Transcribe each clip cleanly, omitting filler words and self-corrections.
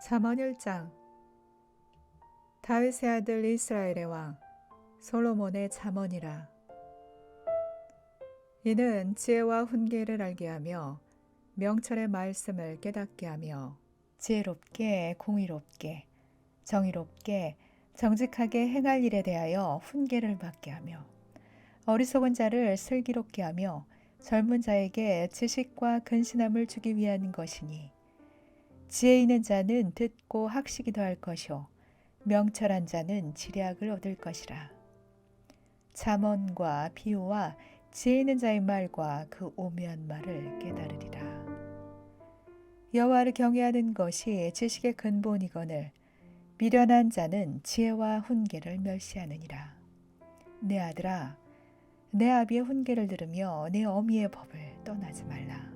잠언 1장. 다윗의 아들 이스라엘의 왕 솔로몬의 잠언이라. 이는 지혜와 훈계를 알게 하며 명철의 말씀을 깨닫게 하며 지혜롭게 공의롭게 정의롭게 정직하게 행할 일에 대하여 훈계를 받게 하며 어리석은 자를 슬기롭게 하며 젊은 자에게 지식과 근신함을 주기 위한 것이니, 지혜 있는 자는 듣고 학식이 더할 것이요 명철한 자는 지략을 얻을 것이라. 잠언과 비유와 지혜 있는 자의 말과 그 오묘한 말을 깨달으리라. 여호와를 경외하는 것이 지식의 근본이거늘 미련한 자는 지혜와 훈계를 멸시하느니라. 내 아들아, 내 아비의 훈계를 들으며 내 어미의 법을 떠나지 말라.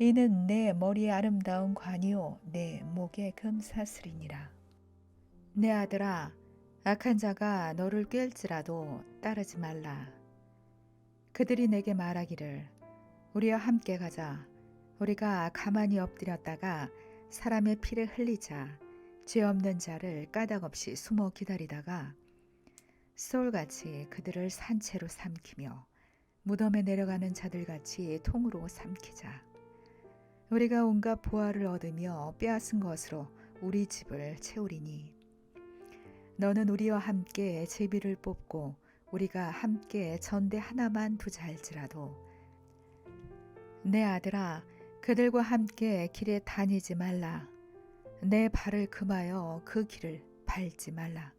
이는 내 머리에 아름다운 관이요 내 목에 금사슬이니라. 내 아들아, 악한 자가 너를 꿰을지라도 따르지 말라. 그들이 내게 말하기를 우리와 함께 가자. 우리가 가만히 엎드렸다가 사람의 피를 흘리자. 죄 없는 자를 까닭없이 숨어 기다리다가 소울같이 그들을 산채로 삼키며 무덤에 내려가는 자들같이 통으로 삼키자. 우리가 온갖 보화를 얻으며 빼앗은 것으로 우리 집을 채우리니, 너는 우리와 함께 제비를 뽑고 우리가 함께 전대 하나만 두자할지라도 내 아들아, 그들과 함께 길에 다니지 말라. 내 발을 금하여 그 길을 밟지 말라.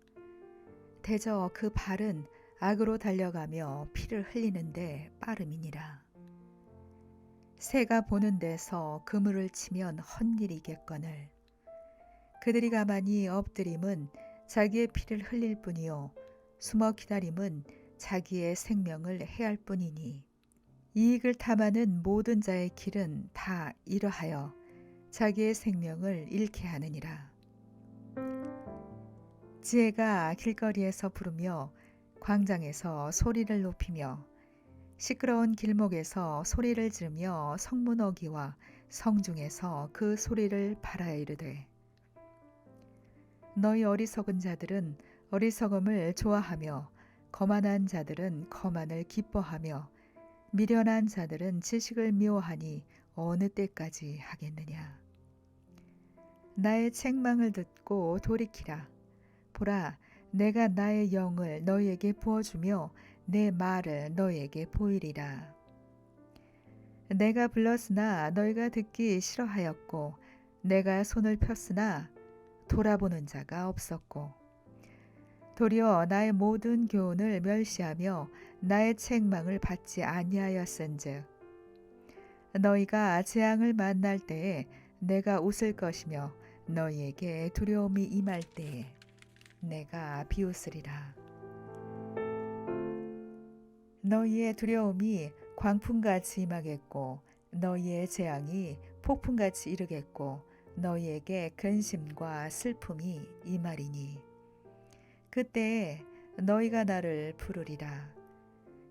대저 그 발은 악으로 달려가며 피를 흘리는데 빠름이니라. 새가 보는 데서 그물을 치면 헛일이겠거늘 그들이 가만히 엎드림은 자기의 피를 흘릴 뿐이요 숨어 기다림은 자기의 생명을 해할 뿐이니, 이익을 탐하는 모든 자의 길은 다 이러하여 자기의 생명을 잃게 하느니라. 지혜가 길거리에서 부르며 광장에서 소리를 높이며 시끄러운 길목에서 소리를 지르며 성문 어귀와 성중에서 그 소리를 발하여 이르되, 너희 어리석은 자들은 어리석음을 좋아하며 거만한 자들은 거만을 기뻐하며 미련한 자들은 지식을 미워하니 어느 때까지 하겠느냐. 나의 책망을 듣고 돌이키라. 보라, 내가 나의 영을 너희에게 부어주며 내 말을 너희에게 보이리라. 내가 불렀으나 너희가 듣기 싫어하였고 내가 손을 폈으나 돌아보는 자가 없었고, 도리어 나의 모든 교훈을 멸시하며 나의 책망을 받지 아니하였은즉, 너희가 재앙을 만날 때에 내가 웃을 것이며 너희에게 두려움이 임할 때에 내가 비웃으리라. 너희의 두려움이 광풍같이 임하겠고 너희의 재앙이 폭풍같이 이르겠고 너희에게 근심과 슬픔이 임하리니, 그때에 너희가 나를 부르리라.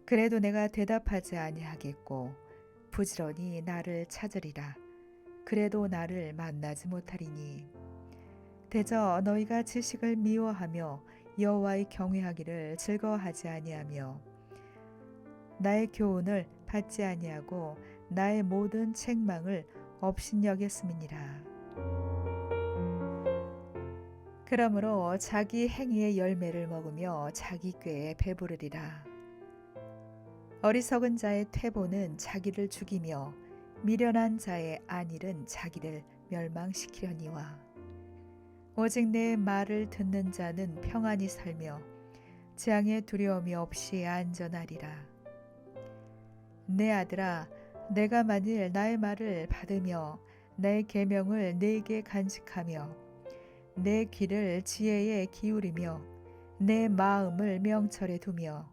그래도 내가 대답하지 아니하겠고 부지런히 나를 찾으리라. 그래도 나를 만나지 못하리니, 대저 너희가 지식을 미워하며 여호와의 경외하기를 즐거워하지 아니하며 나의 교훈을 받지 아니하고 나의 모든 책망을 업신여겼음이니라. 그러므로 자기 행위의 열매를 먹으며 자기 꾀에 배부르리라. 어리석은 자의 퇴보는 자기를 죽이며 미련한 자의 안일은 자기를 멸망시키려니와, 오직 내 말을 듣는 자는 평안히 살며 재앙의 두려움이 없이 안전하리라. 내 아들아, 내가 만일 나의 말을 받으며 나의 계명을 네게 간직하며 내 귀를 지혜에 기울이며 내 마음을 명철에 두며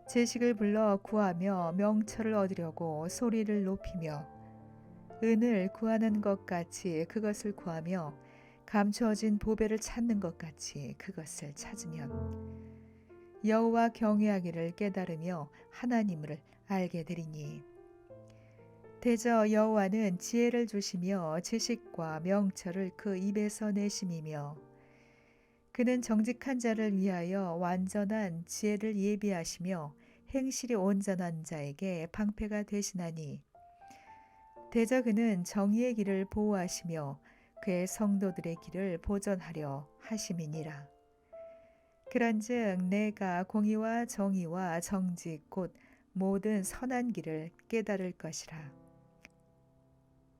지식을 불러 구하며 명철을 얻으려고 소리를 높이며 은을 구하는 것 같이 그것을 구하며 감추어진 보배를 찾는 것 같이 그것을 찾으면 여호와 경외하기를 깨달으며 하나님을 알게 되리니, 대저 여호와는 지혜를 주시며 지식과 명철을 그 입에서 내심이며 그는 정직한 자를 위하여 완전한 지혜를 예비하시며 행실이 온전한 자에게 방패가 되시나니 대저 그는 정의의 길을 보호하시며 그의 성도들의 길을 보전하려 하심이니라. 그런즉 내가 공의와 정의와 정직 곧 모든 선한 길을 깨달을 것이라.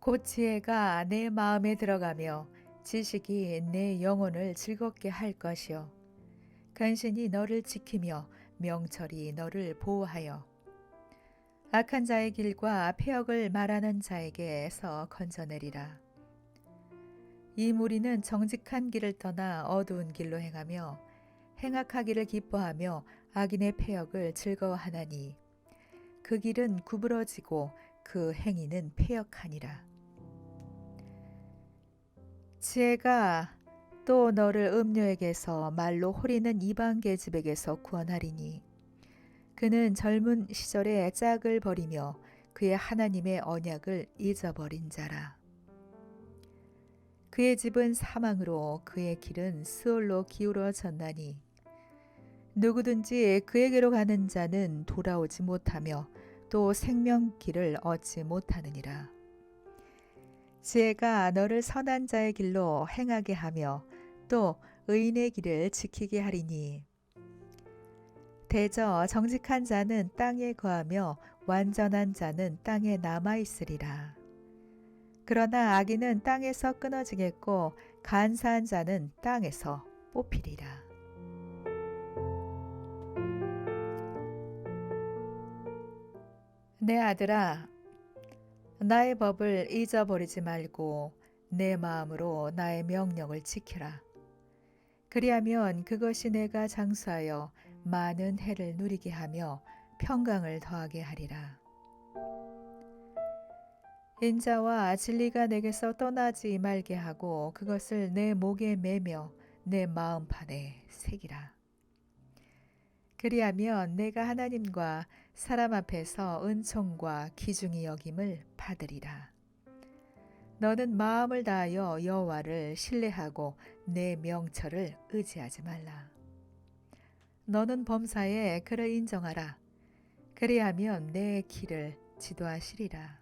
곧 지혜가 내 마음에 들어가며 지식이 내 영혼을 즐겁게 할 것이요 간신히 너를 지키며 명철이 너를 보호하여 악한 자의 길과 패역을 말하는 자에게서 건져내리라. 이 무리는 정직한 길을 떠나 어두운 길로 행하며 행악하기를 기뻐하며 악인의 패역을 즐거워하나니 그 길은 구부러지고 그 행위는 패역하니라. 지혜가 또 너를 음료에게서 말로 호리는 이방 계집에게서 구원하리니 그는 젊은 시절에 짝을 버리며 그의 하나님의 언약을 잊어버린 자라. 그의 집은 사망으로 그의 길은 스올로 기울어졌나니 누구든지 그에게로 가는 자는 돌아오지 못하며 또 생명길을 얻지 못하느니라. 지혜가 너를 선한 자의 길로 행하게 하며 또 의인의 길을 지키게 하리니 대저 정직한 자는 땅에 거하며 완전한 자는 땅에 남아 있으리라. 그러나 악인은 땅에서 끊어지겠고 간사한 자는 땅에서 뽑히리라. 내 아들아, 나의 법을 잊어버리지 말고 내 마음으로 나의 명령을 지키라. 그리하면 그것이 내가 장수하여 많은 해를 누리게 하며 평강을 더하게 하리라. 인자와 진리가 내게서 떠나지 말게 하고 그것을 내 목에 매며 내 마음판에 새기라. 그리하면 내가 하나님과 사람 앞에서 은총과 기중히 여김을 받으리라. 너는 마음을 다하여 여호와를 신뢰하고 내 명철을 의지하지 말라. 너는 범사에 그를 인정하라. 그리하면 내 길을 지도하시리라.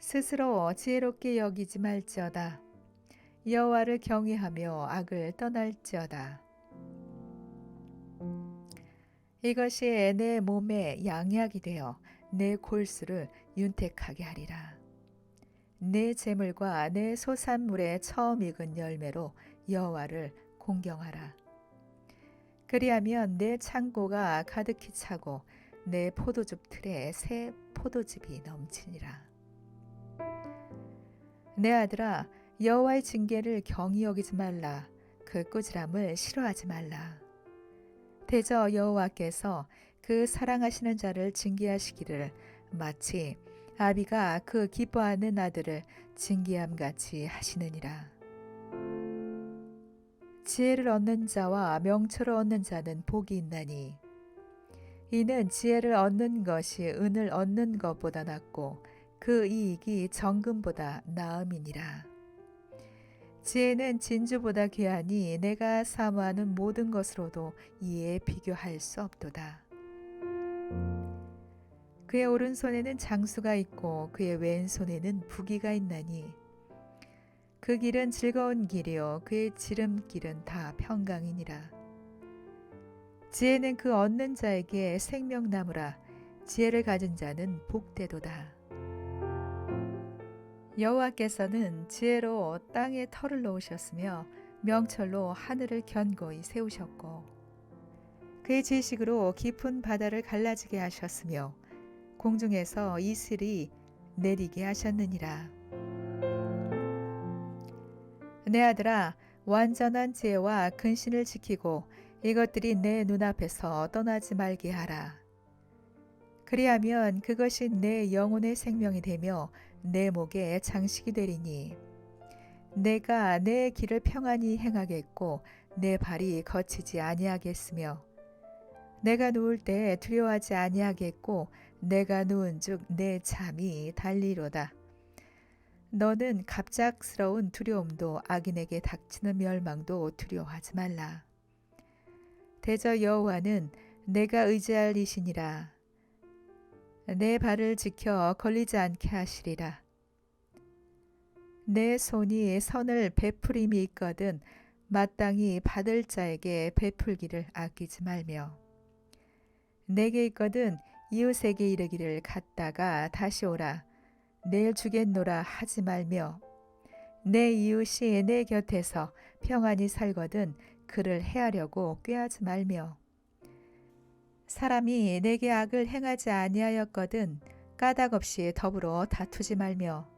스스로 지혜롭게 여기지 말지어다. 여호와를 경외하며 악을 떠날지어다. 이것이 내 몸에 양약이 되어 내 골수를 윤택하게 하리라. 내 재물과 내 소산물의 처음 익은 열매로 여호와를 공경하라. 그리하면 내 창고가 가득히 차고 내 포도즙 틀에 새 포도즙이 넘치니라. 내 아들아, 여호와의 징계를 경히 여기지 말라. 그 꾸지람을 싫어하지 말라. 대저 여호와께서 그 사랑하시는 자를 징계하시기를 마치 아비가 그 기뻐하는 아들을 징계함같이 하시느니라. 지혜를 얻는 자와 명철을 얻는 자는 복이 있나니 이는 지혜를 얻는 것이 은을 얻는 것보다 낫고 그 이익이 정금보다 나음이니라. 지혜는 진주보다 귀하니 내가 사모하는 모든 것으로도 이에 비교할 수 없도다. 그의 오른손에는 장수가 있고 그의 왼손에는 부귀가 있나니 그 길은 즐거운 길이요 그의 지름길은 다 평강이니라. 지혜는 그 얻는 자에게 생명나무라. 지혜를 가진 자는 복되도다. 여호와께서는 지혜로 땅에 털을 놓으셨으며 명철로 하늘을 견고히 세우셨고 그의 지식으로 깊은 바다를 갈라지게 하셨으며 공중에서 이슬이 내리게 하셨느니라. 내 아들아, 완전한 지혜와 근신을 지키고 이것들이 내 눈앞에서 떠나지 말게 하라. 그리하면 그것이 내 영혼의 생명이 되며 내 목에 장식이 되리니 내가 내 길을 평안히 행하겠고 내 발이 거치지 아니하겠으며 내가 누울 때 두려워하지 아니하겠고 내가 누운즉 내 잠이 달리로다. 너는 갑작스러운 두려움도 악인에게 닥치는 멸망도 두려워하지 말라. 대저 여호와는 내가 의지할 이시니라. 내 발을 지켜 걸리지 않게 하시리라. 내 손이 선을 베풀임이 있거든 마땅히 받을 자에게 베풀기를 아끼지 말며 내게 있거든 이웃에게 이르기를 갔다가 다시 오라. 내일 주겠노라 하지 말며 내 이웃이 내 곁에서 평안히 살거든 그를 해하려고 꾀하지 말며 사람이 내게 악을 행하지 아니하였거든 까닭 없이 더불어 다투지 말며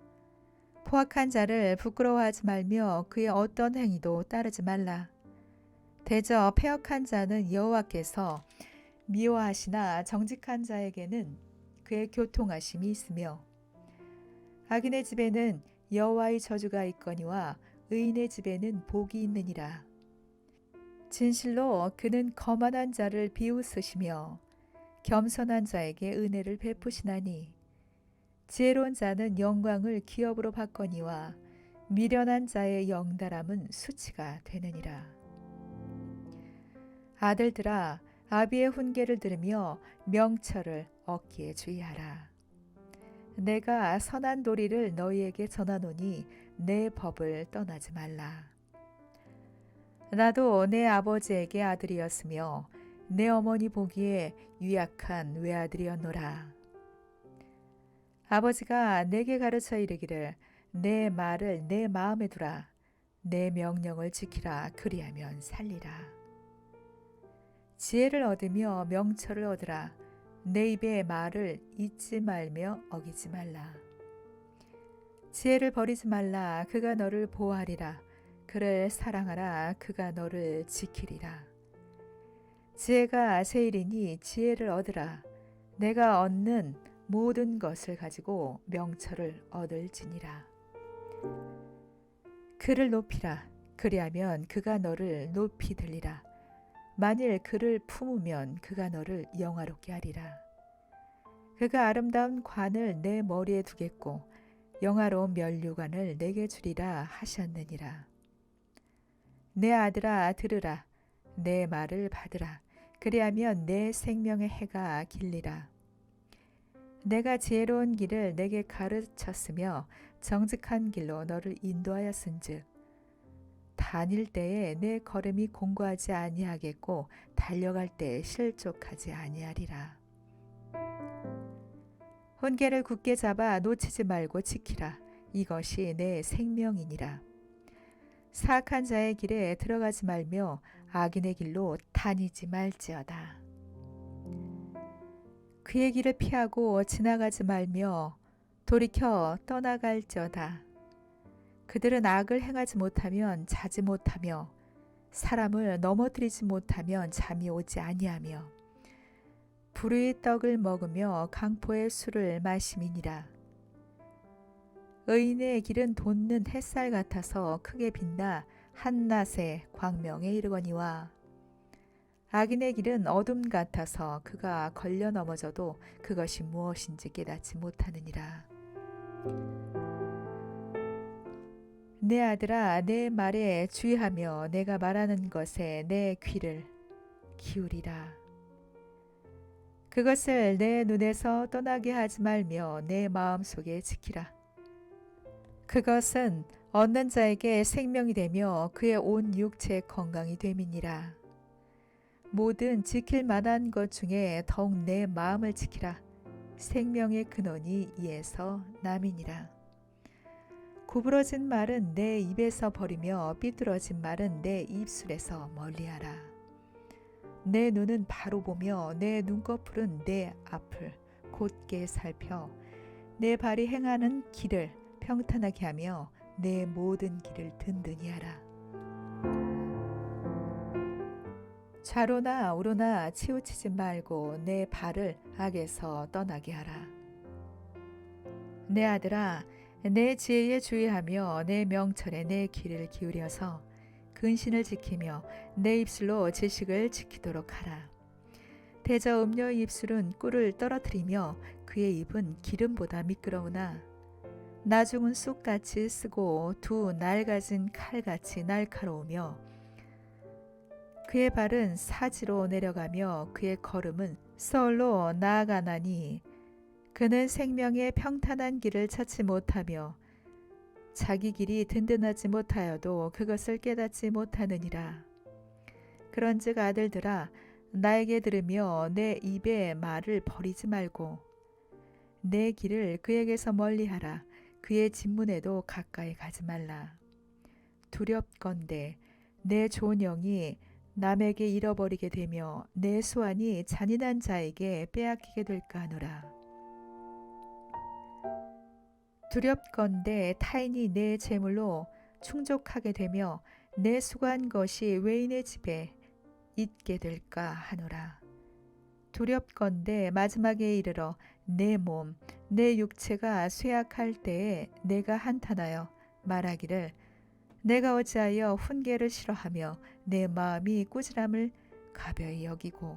포악한 자를 부끄러워하지 말며 그의 어떤 행위도 따르지 말라. 대저 패역한 자는 여호와께서 미워하시나 정직한 자에게는 그의 교통하심이 있으며 악인의 집에는 여호와의 저주가 있거니와 의인의 집에는 복이 있느니라. 진실로 그는 거만한 자를 비웃으시며 겸손한 자에게 은혜를 베푸시나니 지혜로운 자는 영광을 기업으로 받거니와 미련한 자의 영달함은 수치가 되느니라. 아들들아 아비의 훈계를 들으며 명철을 얻기에 주의하라. 내가 선한 도리를 너희에게 전하노니 내 법을 떠나지 말라. 나도 내 아버지에게 아들이었으며 내 어머니 보기에 유약한 외아들이었노라. 아버지가 내게 가르쳐 이르기를 내 말을 내 마음에 두라. 내 명령을 지키라. 그리하면 살리라. 지혜를 얻으며 명철을 얻으라. 내 입의 말을 잊지 말며 어기지 말라. 지혜를 버리지 말라. 그가 너를 보호하리라. 그를 사랑하라. 그가 너를 지키리라. 지혜가 제일이니 지혜를 얻으라. 내가 얻는 모든 것을 가지고 명철을 얻을지니라. 그를 높이라. 그리하면 그가 너를 높이 들리라. 만일 그를 품으면 그가 너를 영화롭게 하리라. 그가 아름다운 관을 내 머리에 두겠고 영화로운 면류관을 내게 주리라 하셨느니라. 내 아들아 들으라. 내 말을 받으라. 그리하면 내 생명의 해가 길리라. 내가 지혜로운 길을 내게 가르쳤으며 정직한 길로 너를 인도하였은즉 다닐 때에 내 걸음이 공고하지 아니하겠고 달려갈 때에 실족하지 아니하리라. 훈계를 굳게 잡아 놓치지 말고 지키라. 이것이 내 생명이니라. 사악한 자의 길에 들어가지 말며 악인의 길로 다니지 말지어다. 그의 길을 피하고 지나가지 말며 돌이켜 떠나갈지어다. 그들은 악을 행하지 못하면 자지 못하며 사람을 넘어뜨리지 못하면 잠이 오지 아니하며 불의 떡을 먹으며 강포의 술을 마심이니라. 의인의 길은 돋는 햇살 같아서 크게 빛나 한낮의 광명에 이르거니와 악인의 길은 어둠 같아서 그가 걸려 넘어져도 그것이 무엇인지 깨닫지 못하느니라. 내 아들아 내 말에 주의하며 내가 말하는 것에 내 귀를 기울이라. 그것을 내 눈에서 떠나게 하지 말며 내 마음속에 지키라. 그것은 얻는 자에게 생명이 되며 그의 온 육체의 건강이 됨이니라. 모든 지킬 만한 것 중에 더욱 내 마음을 지키라. 생명의 근원이 이에서 남이니라. 구부러진 말은 내 입에서 버리며 삐뚤어진 말은 내 입술에서 멀리하라. 내 눈은 바로 보며 내 눈꺼풀은 내 앞을 곧게 살펴 내 발이 행하는 길을 평탄하게 하며 내 모든 길을 든든히 하라. 좌로나 우로나 치우치지 말고 내 발을 악에서 떠나게 하라. 내 아들아 내 지혜에 주의하며 내 명철에 내 귀를 기울여서 근신을 지키며 내 입술로 지식을 지키도록 하라. 대저 음녀의 입술은 꿀을 떨어뜨리며 그의 입은 기름보다 미끄러우나 나중은 쑥같이 쓰고 두 낡아진 칼같이 날카로우며 그의 발은 사지로 내려가며 그의 걸음은 서울로 나아가나니 그는 생명의 평탄한 길을 찾지 못하며 자기 길이 든든하지 못하여도 그것을 깨닫지 못하느니라. 그런즉 아들들아 나에게 들으며 내 입의 말을 버리지 말고 내 길을 그에게서 멀리하라. 그의 진문에도 가까이 가지 말라. 두렵건대 내 좋은 영이 남에게 잃어버리게 되며 내 수완이 잔인한 자에게 빼앗기게 될까 하노라. 두렵건대 타인이 내 재물로 충족하게 되며 내 수고한 것이 외인의 집에 있게 될까 하노라. 두렵건대 마지막에 이르러 내 몸, 내 육체가 쇠약할 때에 내가 한탄하여 말하기를 내가 어찌하여 훈계를 싫어하며 내 마음이 꾸지람을 가벼이 여기고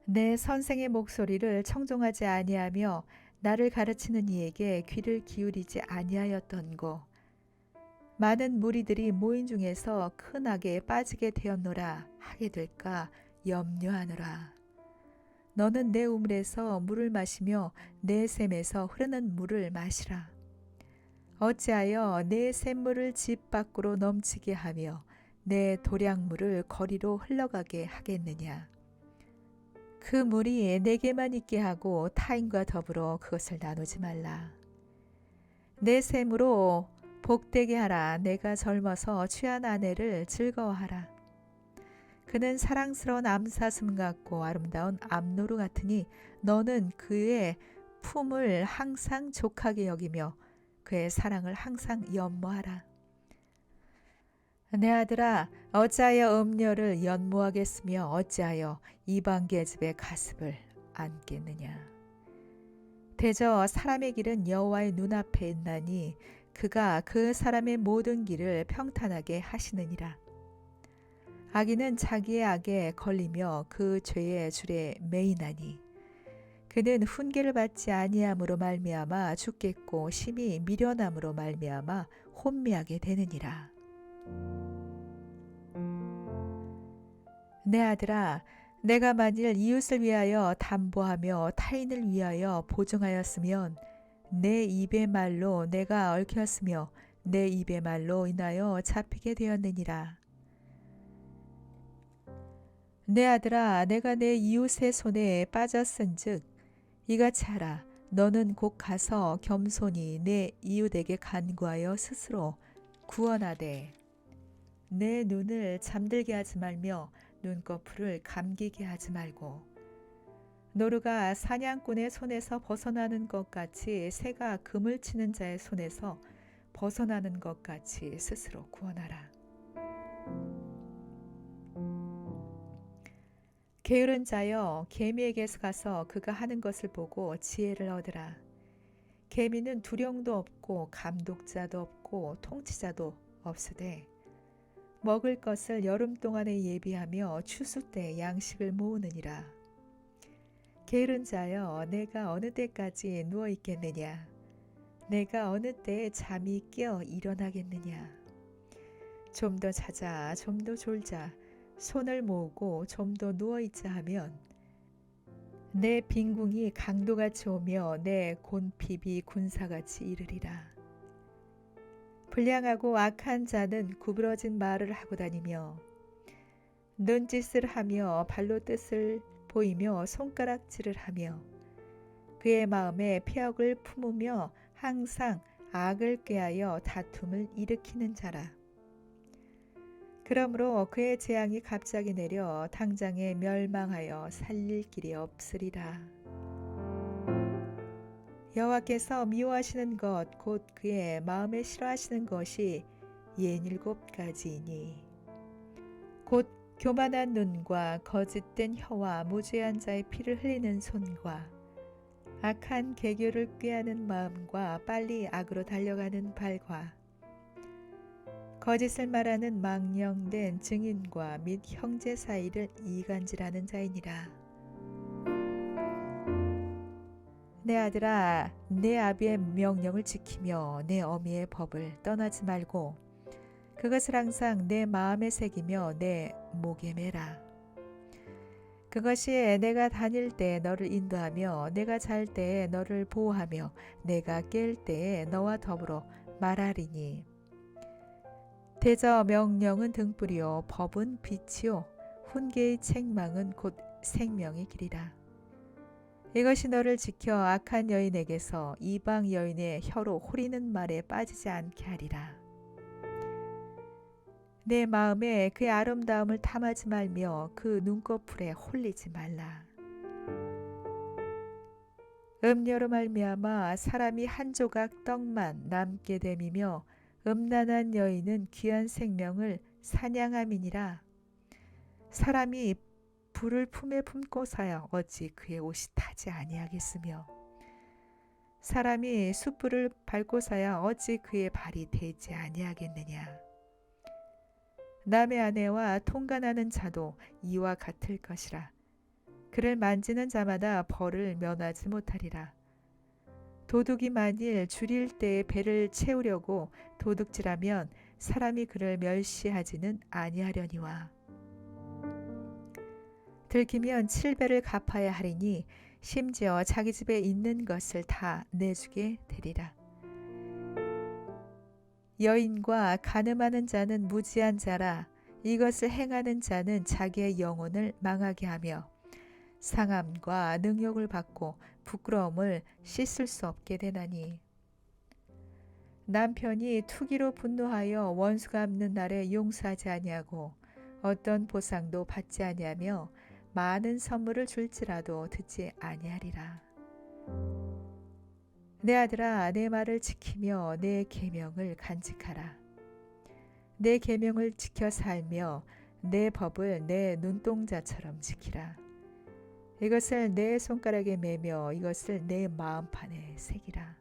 내 선생의 목소리를 청종하지 아니하며 나를 가르치는 이에게 귀를 기울이지 아니하였던고. 많은 무리들이 모인 중에서 큰 악에 빠지게 되었노라 하게 될까 염려하노라. 너는 내 우물에서 물을 마시며 내 샘에서 흐르는 물을 마시라. 어찌하여 내 샘물을 집 밖으로 넘치게 하며 내 도량물을 거리로 흘러가게 하겠느냐. 그 물이 내게만 있게 하고 타인과 더불어 그것을 나누지 말라. 내 샘으로 복되게 하라. 내가 젊어서 취한 아내를 즐거워하라. 그는 사랑스러운 암사슴 같고 아름다운 암노루 같으니 너는 그의 품을 항상 족하게 여기며 그의 사랑을 항상 연모하라. 내 아들아 어찌하여 음녀를 연모하겠으며 어찌하여 이방 계집의 가습을 안겠느냐. 대저 사람의 길은 여호와의 눈앞에 있나니 그가 그 사람의 모든 길을 평탄하게 하시느니라. 악인은 자기의 악에 걸리며 그 죄의 줄에 매이나니 그는 훈계를 받지 아니함으로 말미암아 죽겠고 심히 미련함으로 말미암아 혼미하게 되느니라. 내 아들아 내가 만일 이웃을 위하여 담보하며 타인을 위하여 보증하였으면 내 입의 말로 내가 얽혔으며 내 입의 말로 인하여 잡히게 되었느니라. 내 아들아 내가 내 이웃의 손에 빠졌은즉 이같이 하라. 너는 곧 가서 겸손히 내 이웃에게 간구하여 스스로 구원하되 내 눈을 잠들게 하지 말며 눈꺼풀을 감기게 하지 말고 노루가 사냥꾼의 손에서 벗어나는 것 같이 새가 그물 치는 자의 손에서 벗어나는 것 같이 스스로 구원하라. 게으른 자여 개미에게서 가서 그가 하는 것을 보고 지혜를 얻으라. 개미는 두령도 없고 감독자도 없고 통치자도 없으되 먹을 것을 여름 동안에 예비하며 추수 때 양식을 모으느니라. 게으른 자여 내가 어느 때까지 누워 있겠느냐. 내가 어느 때에 잠이 깨어 일어나겠느냐. 좀 더 자자 좀 더 졸자 손을 모으고 좀 더 누워있자 하면 내 빈궁이 강도같이 오며 내 곤핍이 군사같이 이르리라. 불량하고 악한 자는 구부러진 말을 하고 다니며 눈짓을 하며 발로 뜻을 보이며 손가락질을 하며 그의 마음에 폐역을 품으며 항상 악을 꾀하여 다툼을 일으키는 자라. 그러므로 그의 재앙이 갑자기 내려 당장에 멸망하여 살릴 길이 없으리라. 여호와께서 미워하시는 것 곧 그의 마음에 싫어하시는 것이 67가지이니 곧 교만한 눈과 거짓된 혀와 무죄한 자의 피를 흘리는 손과 악한 계교를 꾀하는 마음과 빨리 악으로 달려가는 발과 거짓을 말하는 망령된 증인과 및 형제 사이를 이간질하는 자이니라. 내 아들아, 내 아비의 명령을 지키며 내 어미의 법을 떠나지 말고 그것을 항상 내 마음에 새기며 내 목에 매라. 그것이 내가 다닐 때에 너를 인도하며 내가 잘 때에 너를 보호하며 내가 깰 때에 너와 더불어 말하리니. 대저 명령은 등불이요 법은 빛이요 훈계의 책망은 곧 생명의 길이라. 이것이 너를 지켜 악한 여인에게서 이방 여인의 혀로 호리는 말에 빠지지 않게 하리라. 내 마음에 그의 아름다움을 탐하지 말며 그 눈꺼풀에 홀리지 말라. 음료로 말미암아 사람이 한 조각 떡만 남게 됨이며 음란한 여인은 귀한 생명을 사냥함이니라. 사람이 불을 품에 품고서야 어찌 그의 옷이 타지 아니하겠으며 사람이 숯불을 밟고서야 어찌 그의 발이 되지 아니하겠느냐. 남의 아내와 통간하는 자도 이와 같을 것이라. 그를 만지는 자마다 벌을 면하지 못하리라. 도둑이 만일 줄일 때에 배를 채우려고 도둑질하면 사람이 그를 멸시하지는 아니하려니와. 들키면 7배를 갚아야 하리니 심지어 자기 집에 있는 것을 다 내주게 되리라. 여인과 간음하는 자는 무지한 자라. 이것을 행하는 자는 자기의 영혼을 망하게 하며 상함과 능욕을 받고 부끄러움을 씻을 수 없게 되나니. 남편이 투기로 분노하여 원수 갚는 날에 용서하지 아니하고 어떤 보상도 받지 아니하며 많은 선물을 줄지라도 듣지 아니하리라. 내 아들아, 내 말을 지키며 내 계명을 간직하라. 내 계명을 지켜 살며 내 법을 내 눈동자처럼 지키라. 이것을 내 손가락에 매며 이것을 내 마음판에 새기라.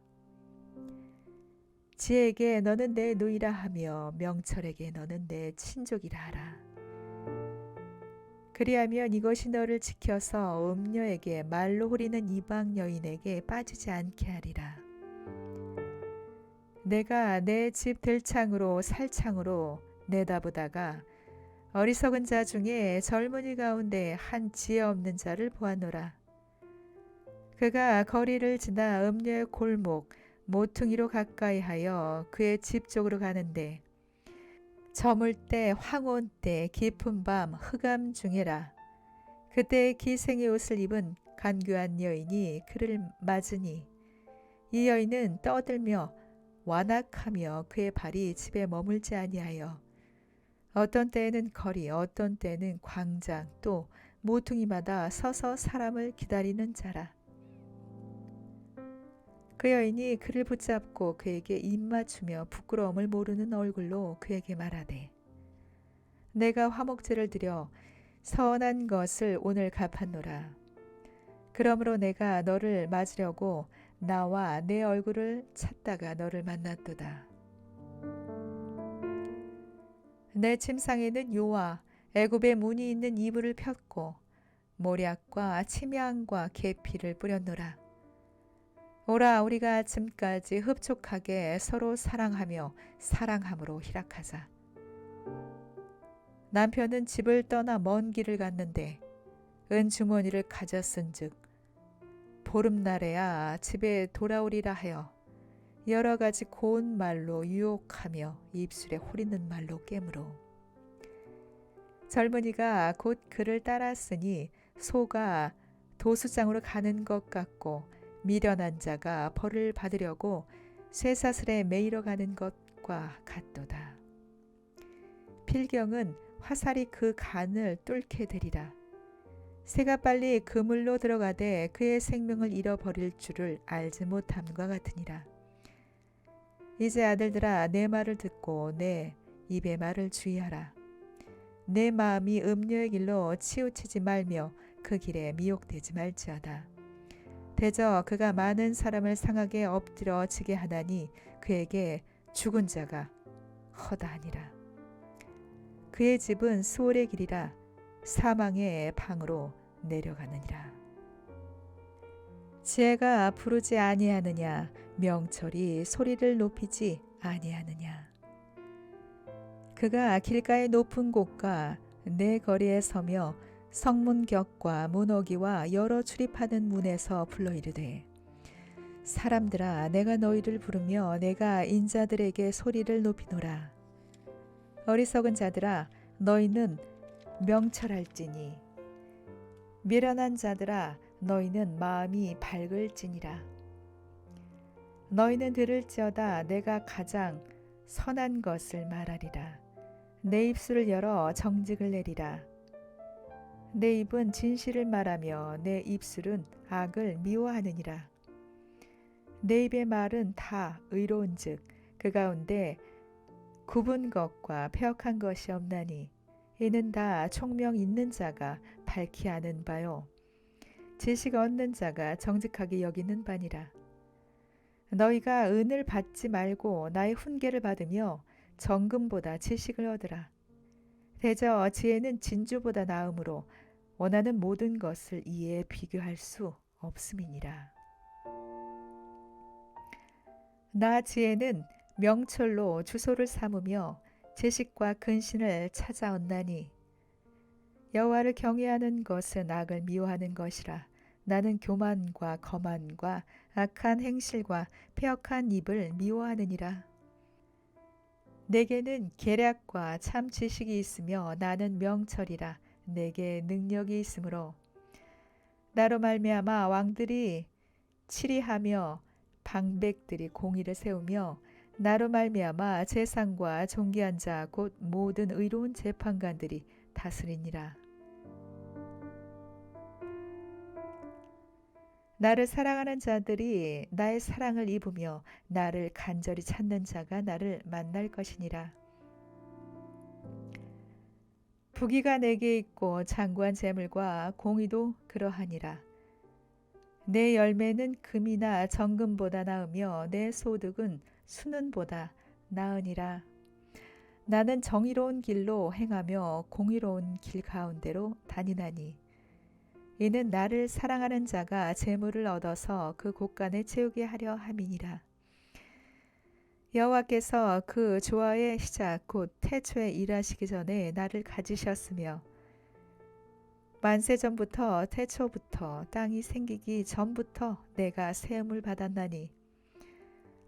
지혜에게 너는 내 누이라 하며 명철에게 너는 내 친족이라 하라. 그리하면 이것이 너를 지켜서 음녀에게 말로 호리는 이방 여인에게 빠지지 않게 하리라. 내가 내 집 들창으로 살창으로 내다보다가 어리석은 자 중에 젊은이 가운데 한 지혜 없는 자를 보았노라. 그가 거리를 지나 음녀의 골목 모퉁이로 가까이 하여 그의 집 쪽으로 가는데 저물 때 황혼 때 깊은 밤 흑암 중에라. 그때 기생의 옷을 입은 간교한 여인이 그를 맞으니 이 여인은 떠들며 완악하며 그의 발이 집에 머물지 아니하여 어떤 때에는 거리 어떤 때에는 광장 또 모퉁이마다 서서 사람을 기다리는 자라. 그 여인이 그를 붙잡고 그에게 입맞추며 부끄러움을 모르는 얼굴로 그에게 말하되 내가 화목제를 드려 선한 것을 오늘 갚았노라. 그러므로 내가 너를 맞으려고 나와 내 얼굴을 찾다가 너를 만났도다. 내 침상에는 요와 애굽의 문이 있는 이불을 폈고 모략과 침향과 계피를 뿌렸노라. 오라 우리가 아침까지 흡족하게 서로 사랑하며 사랑함으로 희락하자. 남편은 집을 떠나 먼 길을 갔는데 은주머니를 가졌은즉 보름날에야 집에 돌아오리라 하여 여러 가지 고운 말로 유혹하며 입술에 호리는 말로 깨물어. 젊은이가 곧 그를 따랐으니 소가 도수장으로 가는 것 같고 미련한 자가 벌을 받으려고 쇠사슬에 매이러 가는 것과 같도다. 필경은 화살이 그 간을 뚫게 되리라. 새가 빨리 그물로 들어가되 그의 생명을 잃어버릴 줄을 알지 못함과 같으니라. 이제 아들들아 내 말을 듣고 내 입의 말을 주의하라. 내 마음이 음료의 길로 치우치지 말며 그 길에 미혹되지 말지어다. 대저 그가 많은 사람을 상하게 엎드려 지게 하나니 그에게 죽은 자가 허다하니라. 그의 집은 수월의 길이라 사망의 방으로 내려가느니라. 지혜가 부르지 아니하느냐, 명철이 소리를 높이지 아니하느냐. 그가 길가의 높은 곳과 내 거리에 서며 성문격과 문호기와 여러 출입하는 문에서 불러 이르되, 사람들아, 내가 너희를 부르며 내가 인자들에게 소리를 높이노라. 어리석은 자들아, 너희는 명철할지니, 미련한 자들아, 너희는 마음이 밝을지니라. 너희는 들을지어다 내가 가장 선한 것을 말하리라. 내 입술을 열어 정직을 내리라. 내 입은 진실을 말하며 내 입술은 악을 미워하느니라. 내 입의 말은 다 의로운즉 그 가운데 굽은 것과 패역한 것이 없나니, 이는 다 총명 있는 자가 밝히 아는 바요, 지식 얻는 자가 정직하게 여기는 바니라. 너희가 은을 받지 말고 나의 훈계를 받으며 정금보다 지식을 얻으라. 대저 지혜는 진주보다 나음으로 원하는 모든 것을 이에 비교할 수 없음이니라. 나 지혜는 명철로 주소를 삼으며 지식과 근신을 찾아온나니, 여호와를 경외하는 것은 악을 미워하는 것이라. 나는 교만과 거만과 악한 행실과 패역한 입을 미워하느니라. 내게는 계략과 참 지식이 있으며 나는 명철이라. 내게 능력이 있으므로 나로 말미암아 왕들이 치리하며 방백들이 공의를 세우며, 나로 말미암아 재상과 존귀한 자 곧 모든 의로운 재판관들이 다스리니라. 나를 사랑하는 자들이 나의 사랑을 입으며 나를 간절히 찾는 자가 나를 만날 것이니라. 부귀가 내게 있고 장구한 재물과 공의도 그러하니라. 내 열매는 금이나 정금보다 나으며 내 소득은 수는보다 나으니라. 나는 정의로운 길로 행하며 공의로운 길 가운데로 다니나니, 이는 나를 사랑하는 자가 재물을 얻어서 그 곳간에 채우게 하려 함이니라. 여호와께서 그 조화의 시작 곧 태초에 일하시기 전에 나를 가지셨으며, 만세 전부터 태초부터 땅이 생기기 전부터 내가 세움을 받았나니,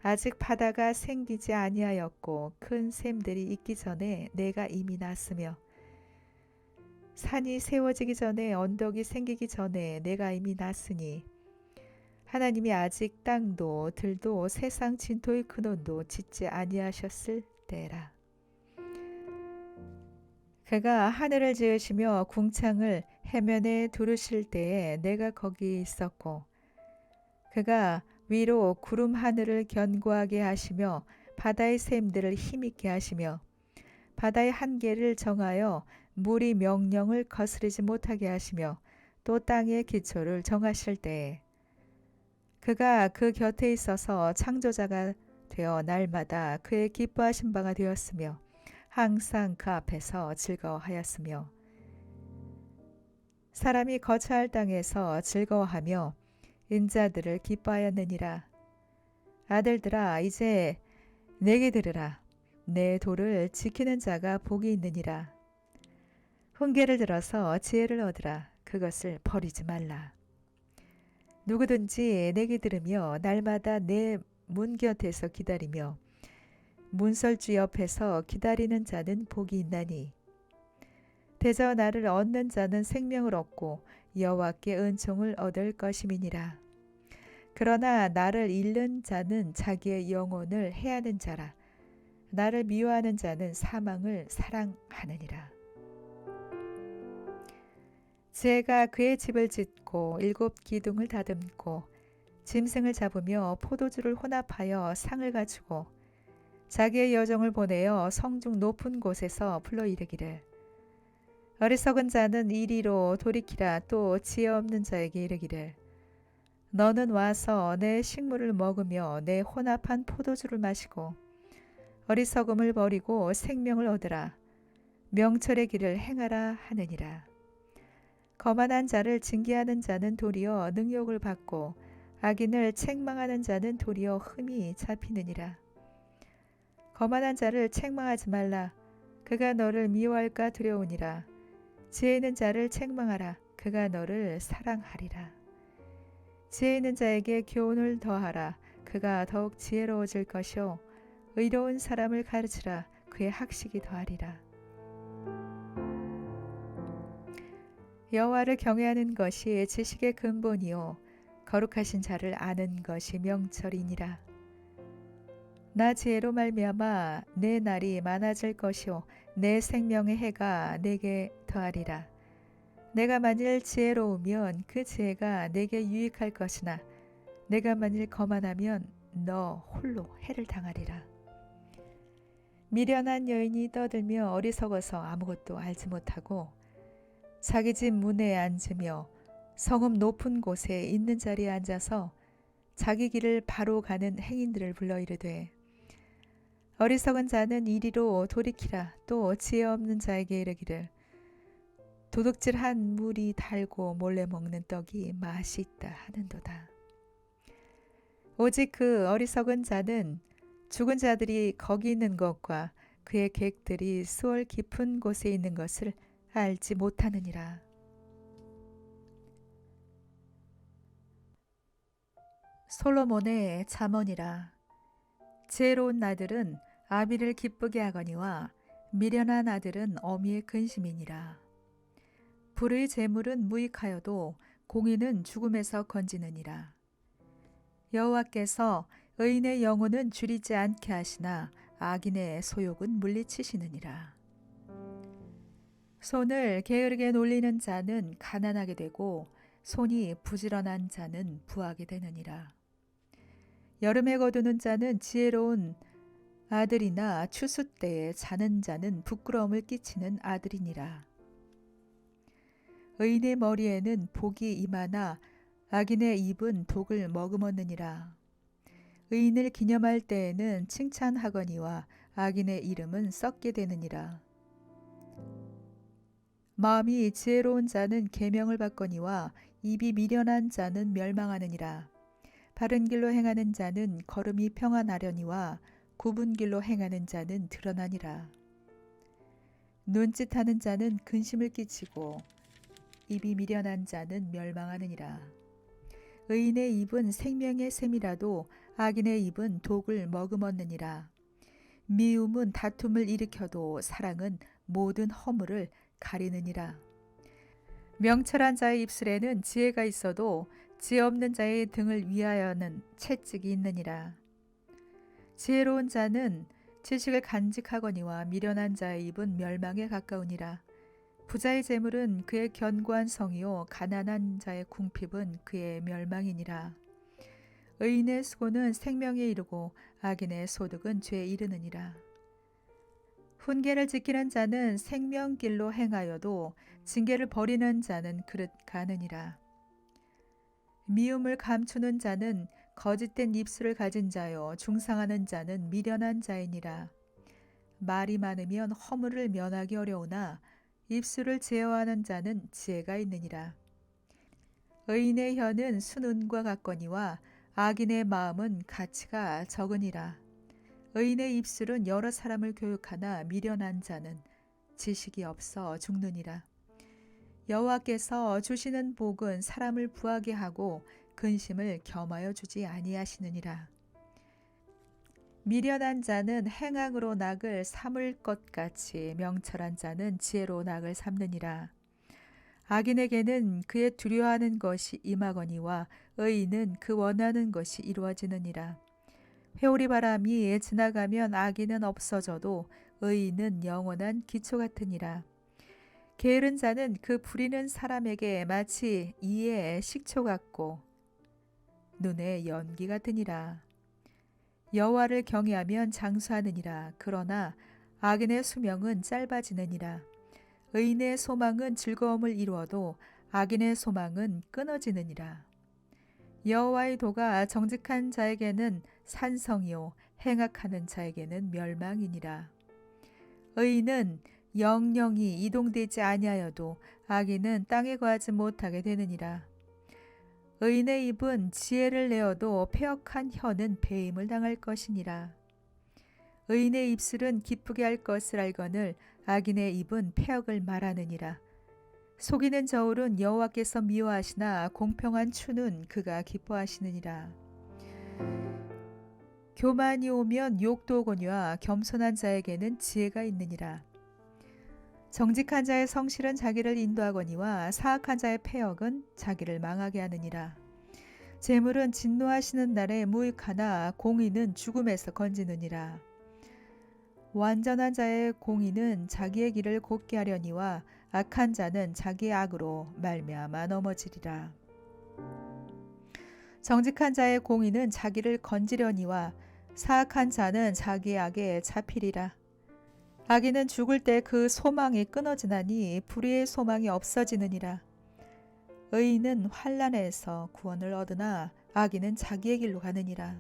아직 바다가 생기지 아니하였고 큰 샘들이 있기 전에 내가 이미 났으며, 산이 세워지기 전에 언덕이 생기기 전에 내가 이미 났으니, 하나님이 아직 땅도 들도 세상 진토의 근원도 짓지 아니하셨을 때라. 그가 하늘을 지으시며 궁창을 해면에 두르실 때에 내가 거기 있었고, 그가 위로 구름 하늘을 견고하게 하시며 바다의 샘들을 힘있게 하시며, 바다의 한계를 정하여 물이 명령을 거스르지 못하게 하시며, 또 땅의 기초를 정하실 때에 그가 그 곁에 있어서 창조자가 되어 날마다 그의 기뻐하신 바가 되었으며, 항상 그 앞에서 즐거워하였으며, 사람이 거처할 땅에서 즐거워하며 인자들을 기뻐하였느니라. 아들들아, 이제 내게 들으라. 내 도를 지키는 자가 복이 있느니라. 훈계를 들어서 지혜를 얻으라. 그것을 버리지 말라. 누구든지 내게 들으며 날마다 내 문 곁에서 기다리며 문설주 옆에서 기다리는 자는 복이 있나니, 대저 나를 얻는 자는 생명을 얻고 여호와께 은총을 얻을 것임이니라. 그러나 나를 잃는 자는 자기의 영혼을 해하는 자라. 나를 미워하는 자는 사망을 사랑하느니라. 지혜가 그의 집을 짓고 7 기둥을 다듬고 짐승을 잡으며 포도주를 혼합하여 상을 갖추고 자기의 여종을 보내어 성중 높은 곳에서 불러 이르기를, 어리석은 자는 이리로 돌이키라. 또 지혜 없는 자에게 이르기를, 너는 와서 내 식물을 먹으며 내 혼합한 포도주를 마시고 어리석음을 버리고 생명을 얻으라. 명철의 길을 행하라 하느니라. 거만한 자를 징계하는 자는 도리어 능욕을 받고 악인을 책망하는 자는 도리어 흠이 잡히느니라. 거만한 자를 책망하지 말라. 그가 너를 미워할까 두려우니라. 지혜 있는 자를 책망하라. 그가 너를 사랑하리라. 지혜 있는 자에게 교훈을 더하라. 그가 더욱 지혜로워질 것이요 의로운 사람을 가르치라. 그의 학식이 더하리라. 여호와를 경외하는 것이 지식의 근본이요 거룩하신 자를 아는 것이 명철이니라. 나 지혜로 말미암아 내 날이 많아질 것이요 내 생명의 해가 내게 더하리라. 내가 만일 지혜로우면 그 지혜가 내게 유익할 것이나 내가 만일 거만하면 너 홀로 해를 당하리라. 미련한 여인이 떠들며 어리석어서 아무것도 알지 못하고 자기 집 문에 앉으며 성읍 높은 곳에 있는 자리에 앉아서 자기 길을 바로 가는 행인들을 불러 이르되 어리석은 자는 이리로 돌이키라. 또 지혜 없는 자에게 이르기를 도둑질한 물이 달고 몰래 먹는 떡이 맛이 있다 하는도다. 오직 그 어리석은 자는 죽은 자들이 거기 있는 것과 그의 객들이 수월 깊은 곳에 있는 것을 알지 못하느니라. 솔로몬의 잠언이라. 지혜로운 아들은 아비를 기쁘게 하거니와 미련한 아들은 어미의 근심이니라. 불의 재물은 무익하여도 공의는 죽음에서 건지느니라. 여호와께서 의인의 영혼은 줄이지 않게 하시나 악인의 소욕은 물리치시느니라. 손을 게으르게 놀리는 자는 가난하게 되고 손이 부지런한 자는 부하게 되느니라. 여름에 거두는 자는 지혜로운 아들이나 추수 때에 자는 자는 부끄러움을 끼치는 아들이니라. 의인의 머리에는 복이 임하나 악인의 입은 독을 머금었느니라. 의인을 기념할 때에는 칭찬하거니와 악인의 이름은 썩게 되느니라. 마음이 지혜로운 자는 계명을 받거니와 입이 미련한 자는 멸망하느니라. 바른 길로 행하는 자는 걸음이 평안하려니와 굽은 길로 행하는 자는 드러나니라. 눈짓하는 자는 근심을 끼치고 입이 미련한 자는 멸망하느니라. 의인의 입은 생명의 샘이라도 악인의 입은 독을 머금었느니라. 미움은 다툼을 일으켜도 사랑은 모든 허물을 가리느니라. 명철한 자의 입술에는 지혜가 있어도 지혜 없는 자의 등을 위하여는 채찍이 있느니라. 지혜로운 자는 지식을 간직하거니와 미련한 자의 입은 멸망에 가까우니라. 부자의 재물은 그의 견고한 성이요 가난한 자의 궁핍은 그의 멸망이니라. 의인의 수고는 생명에 이르고 악인의 소득은 죄에 이르느니라. 훈계를 지키는 자는 생명길로 행하여도 징계를 버리는 자는 그릇 가느니라. 미움을 감추는 자는 거짓된 입술을 가진 자요 중상하는 자는 미련한 자이니라. 말이 많으면 허물을 면하기 어려우나 입술을 제어하는 자는 지혜가 있느니라. 의인의 혀는 순은과 같거니와 악인의 마음은 가치가 적으니라. 의인의 입술은 여러 사람을 교육하나 미련한 자는 지식이 없어 죽느니라. 여호와께서 주시는 복은 사람을 부하게 하고 근심을 겸하여 주지 아니하시느니라. 미련한 자는 행악으로 낙을 삼을 것 같이 명철한 자는 지혜로 낙을 삼느니라. 악인에게는 그의 두려워하는 것이 임하거니와 의인은 그 원하는 것이 이루어지느니라. 회오리 바람이 지나가면 악인은 없어져도 의인은 영원한 기초 같으니라. 게으른 자는 그 부리는 사람에게 마치 이의 식초 같고 눈의 연기 같으니라. 여호와를 경외하면 장수하느니라. 그러나 악인의 수명은 짧아지느니라. 의인의 소망은 즐거움을 이루어도 악인의 소망은 끊어지느니라. 여호와의 도가 정직한 자에게는 산성이요 행악하는 자에게는 멸망이니라. 의인은 영영이 이동되지 아니하여도 악인은 땅에 거하지 못하게 되느니라. 의인의 입은 지혜를 내어도 패역한 혀는 배임을 당할 것이니라. 의인의 입술은 기쁘게 할 것을 알거늘 악인의 입은 패역을 말하느니라. 속이는 저울은 여호와께서 미워하시나 공평한 추는 그가 기뻐하시느니라. 교만이 오면 욕도 오거니와 겸손한 자에게는 지혜가 있느니라. 정직한 자의 성실은 자기를 인도하거니와 사악한 자의 패역은 자기를 망하게 하느니라. 재물은 진노하시는 날에 무익하나 공의는 죽음에서 건지느니라. 완전한 자의 공의는 자기의 길을 곧게 하려니와 악한 자는 자기의 악으로 말미암아 넘어지리라. 정직한 자의 공의는 자기를 건지려니와 사악한 자는 자기의 악에 잡히리라. 악인은 죽을 때 그 소망이 끊어지나니 불의의 소망이 없어지느니라. 의인은 환난에서 구원을 얻으나 악인은 자기의 길로 가느니라.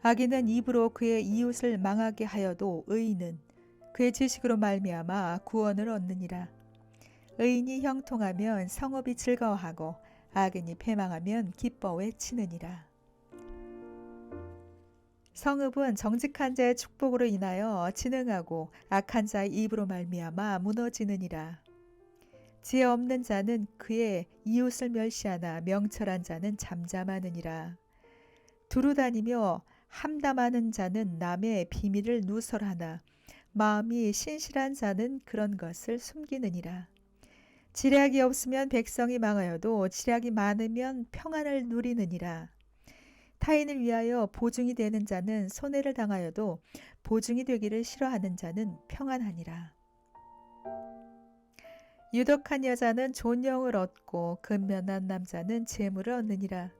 악인은 입으로 그의 이웃을 망하게 하여도 의인은 그의 지식으로 말미암아 구원을 얻느니라. 의인이 형통하면 성읍이 즐거워하고 악인이 패망하면 기뻐 외치느니라. 성읍은 정직한 자의 축복으로 인하여 진흥하고 악한 자의 입으로 말미암아 무너지느니라. 지혜 없는 자는 그의 이웃을 멸시하나 명철한 자는 잠잠하느니라. 두루 다니며 함담하는 자는 남의 비밀을 누설하나 마음이 신실한 자는 그런 것을 숨기느니라. 지략이 없으면 백성이 망하여도 지략이 많으면 평안을 누리느니라. 타인을 위하여 보증이 되는 자는 손해를 당하여도 보증이 되기를 싫어하는 자는 평안하니라. 유덕한 여자는 존영을 얻고 근면한 남자는 재물을 얻느니라.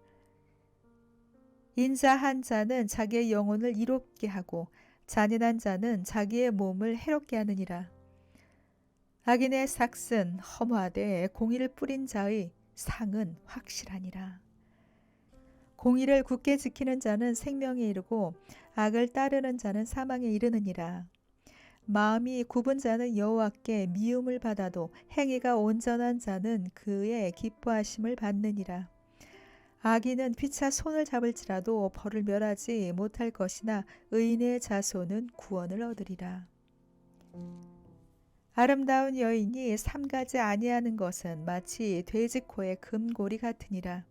인자한 자는 자기의 영혼을 이롭게 하고 잔인한 자는 자기의 몸을 해롭게 하느니라. 악인의 삭은 허무하되 공의를 뿌린 자의 상은 확실하니라. 공의를 굳게 지키는 자는 생명에 이르고 악을 따르는 자는 사망에 이르느니라. 마음이 굽은 자는 여호와께 미움을 받아도 행위가 온전한 자는 그의 기뻐하심을 받느니라. 악인은 피차 손을 잡을지라도 벌을 멸하지 못할 것이나 의인의 자손은 구원을 얻으리라. 아름다운 여인이 삼가지 아니하는 것은 마치 돼지 코의 금고리 같으니라.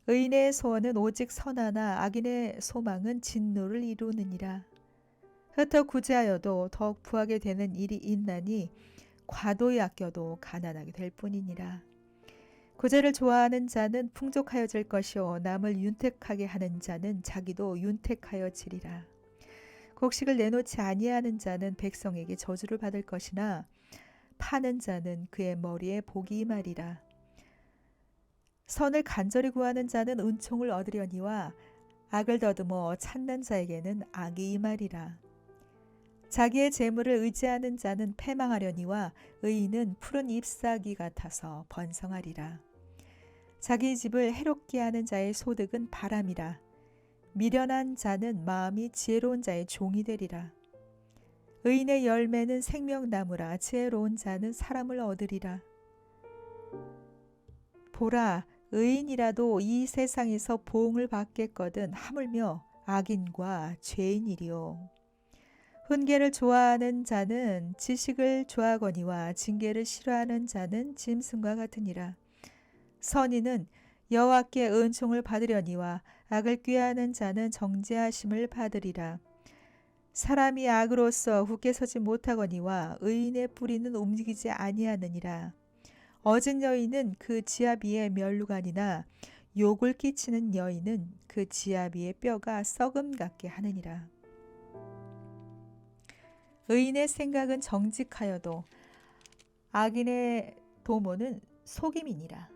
의인의 소원은 오직 선하나 악인의 소망은 진노를 이루느니라. 흩어 구제하여도 더욱 부하게 되는 일이 있나니 과도히 아껴도 가난하게 될 뿐이니라. 구제를 좋아하는 자는 풍족하여질 것이요 남을 윤택하게 하는 자는 자기도 윤택하여지리라. 곡식을 내놓지 아니하는 자는 백성에게 저주를 받을 것이나 파는 자는 그의 머리에 복이 임하리라. 선을 간절히 구하는 자는 은총을 얻으려니와 악을 더듬어 찾는 자에게는 악이 임하리라. 자기의 재물을 의지하는 자는 패망하려니와 의인은 푸른 잎사귀 같아서 번성하리라. 자기 집을 해롭게 하는 자의 소득은 바람이라. 미련한 자는 마음이 지혜로운 자의 종이 되리라. 의인의 열매는 생명나무라. 지혜로운 자는 사람을 얻으리라. 보라, 의인이라도 이 세상에서 보응을 받겠거든 하물며 악인과 죄인이리요. 훈계를 좋아하는 자는 지식을 좋아하거니와 징계를 싫어하는 자는 짐승과 같으니라. 선인은 여호와께 은총을 받으려니와 악을 꾀하는 자는 정죄하심을 받으리라. 사람이 악으로서 굳게 서지 못하거니와 의인의 뿌리는 움직이지 아니하느니라. 어진 여인은 그 지압 위에 멸루간이나 욕을 끼치는 여인은 그 지압 위에 뼈가 썩음 같게 하느니라. 의인의 생각은 정직하여도 악인의 도모는 속임이니라.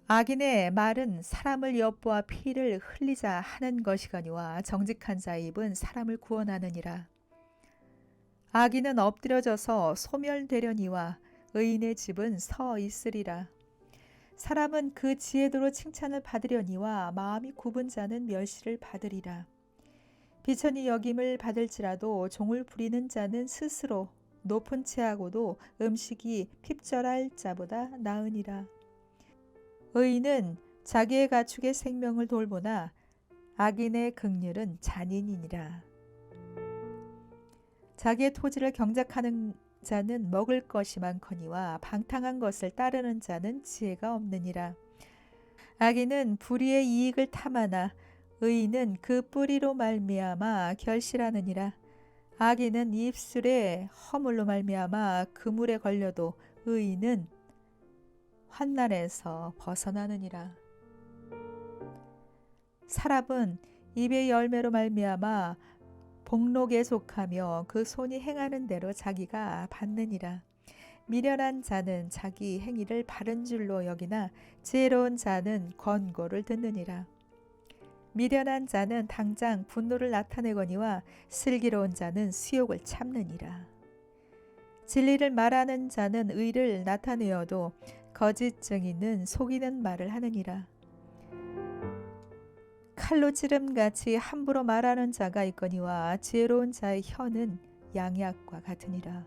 악인의 말은 사람을 엿보아 피를 흘리자 하는 것이거니와 정직한 자의 입은 사람을 구원하느니라. 악인은 엎드려져서 소멸되려니와 의인의 집은 서 있으리라. 사람은 그 지혜도로 칭찬을 받으려니와 마음이 굽은 자는 멸시를 받으리라. 비천이 여김을 받을지라도 종을 부리는 자는 스스로 높은 채하고도 음식이 핍절할 자보다 나으니라. 의인은 자기의 가축의 생명을 돌보나 악인의 긍휼은 잔인이니라. 자기의 토지를 경작하는 자는 먹을 것이 많거니와 방탕한 것을 따르는 자는 지혜가 없느니라. 악인은 불의의 이익을 탐하나 의인은 그 뿌리로 말미암아 결실하느니라. 악인은 입술의 허물로 말미암아 그물에 걸려도 의인은 환난에서 벗어나느니라. 사람은 입의 열매로 말미암아 복록에 속하며 그 손이 행하는 대로 자기가 받느니라. 미련한 자는 자기 행위를 바른 줄로 여기나 지혜로운 자는 권고를 듣느니라. 미련한 자는 당장 분노를 나타내거니와 슬기로운 자는 수욕을 참느니라. 진리를 말하는 자는 의를 나타내어도 거짓 증인은 속이는 말을 하느니라. 칼로 찌름같이 함부로 말하는 자가 있거니와 지혜로운 자의 혀는 양약과 같으니라.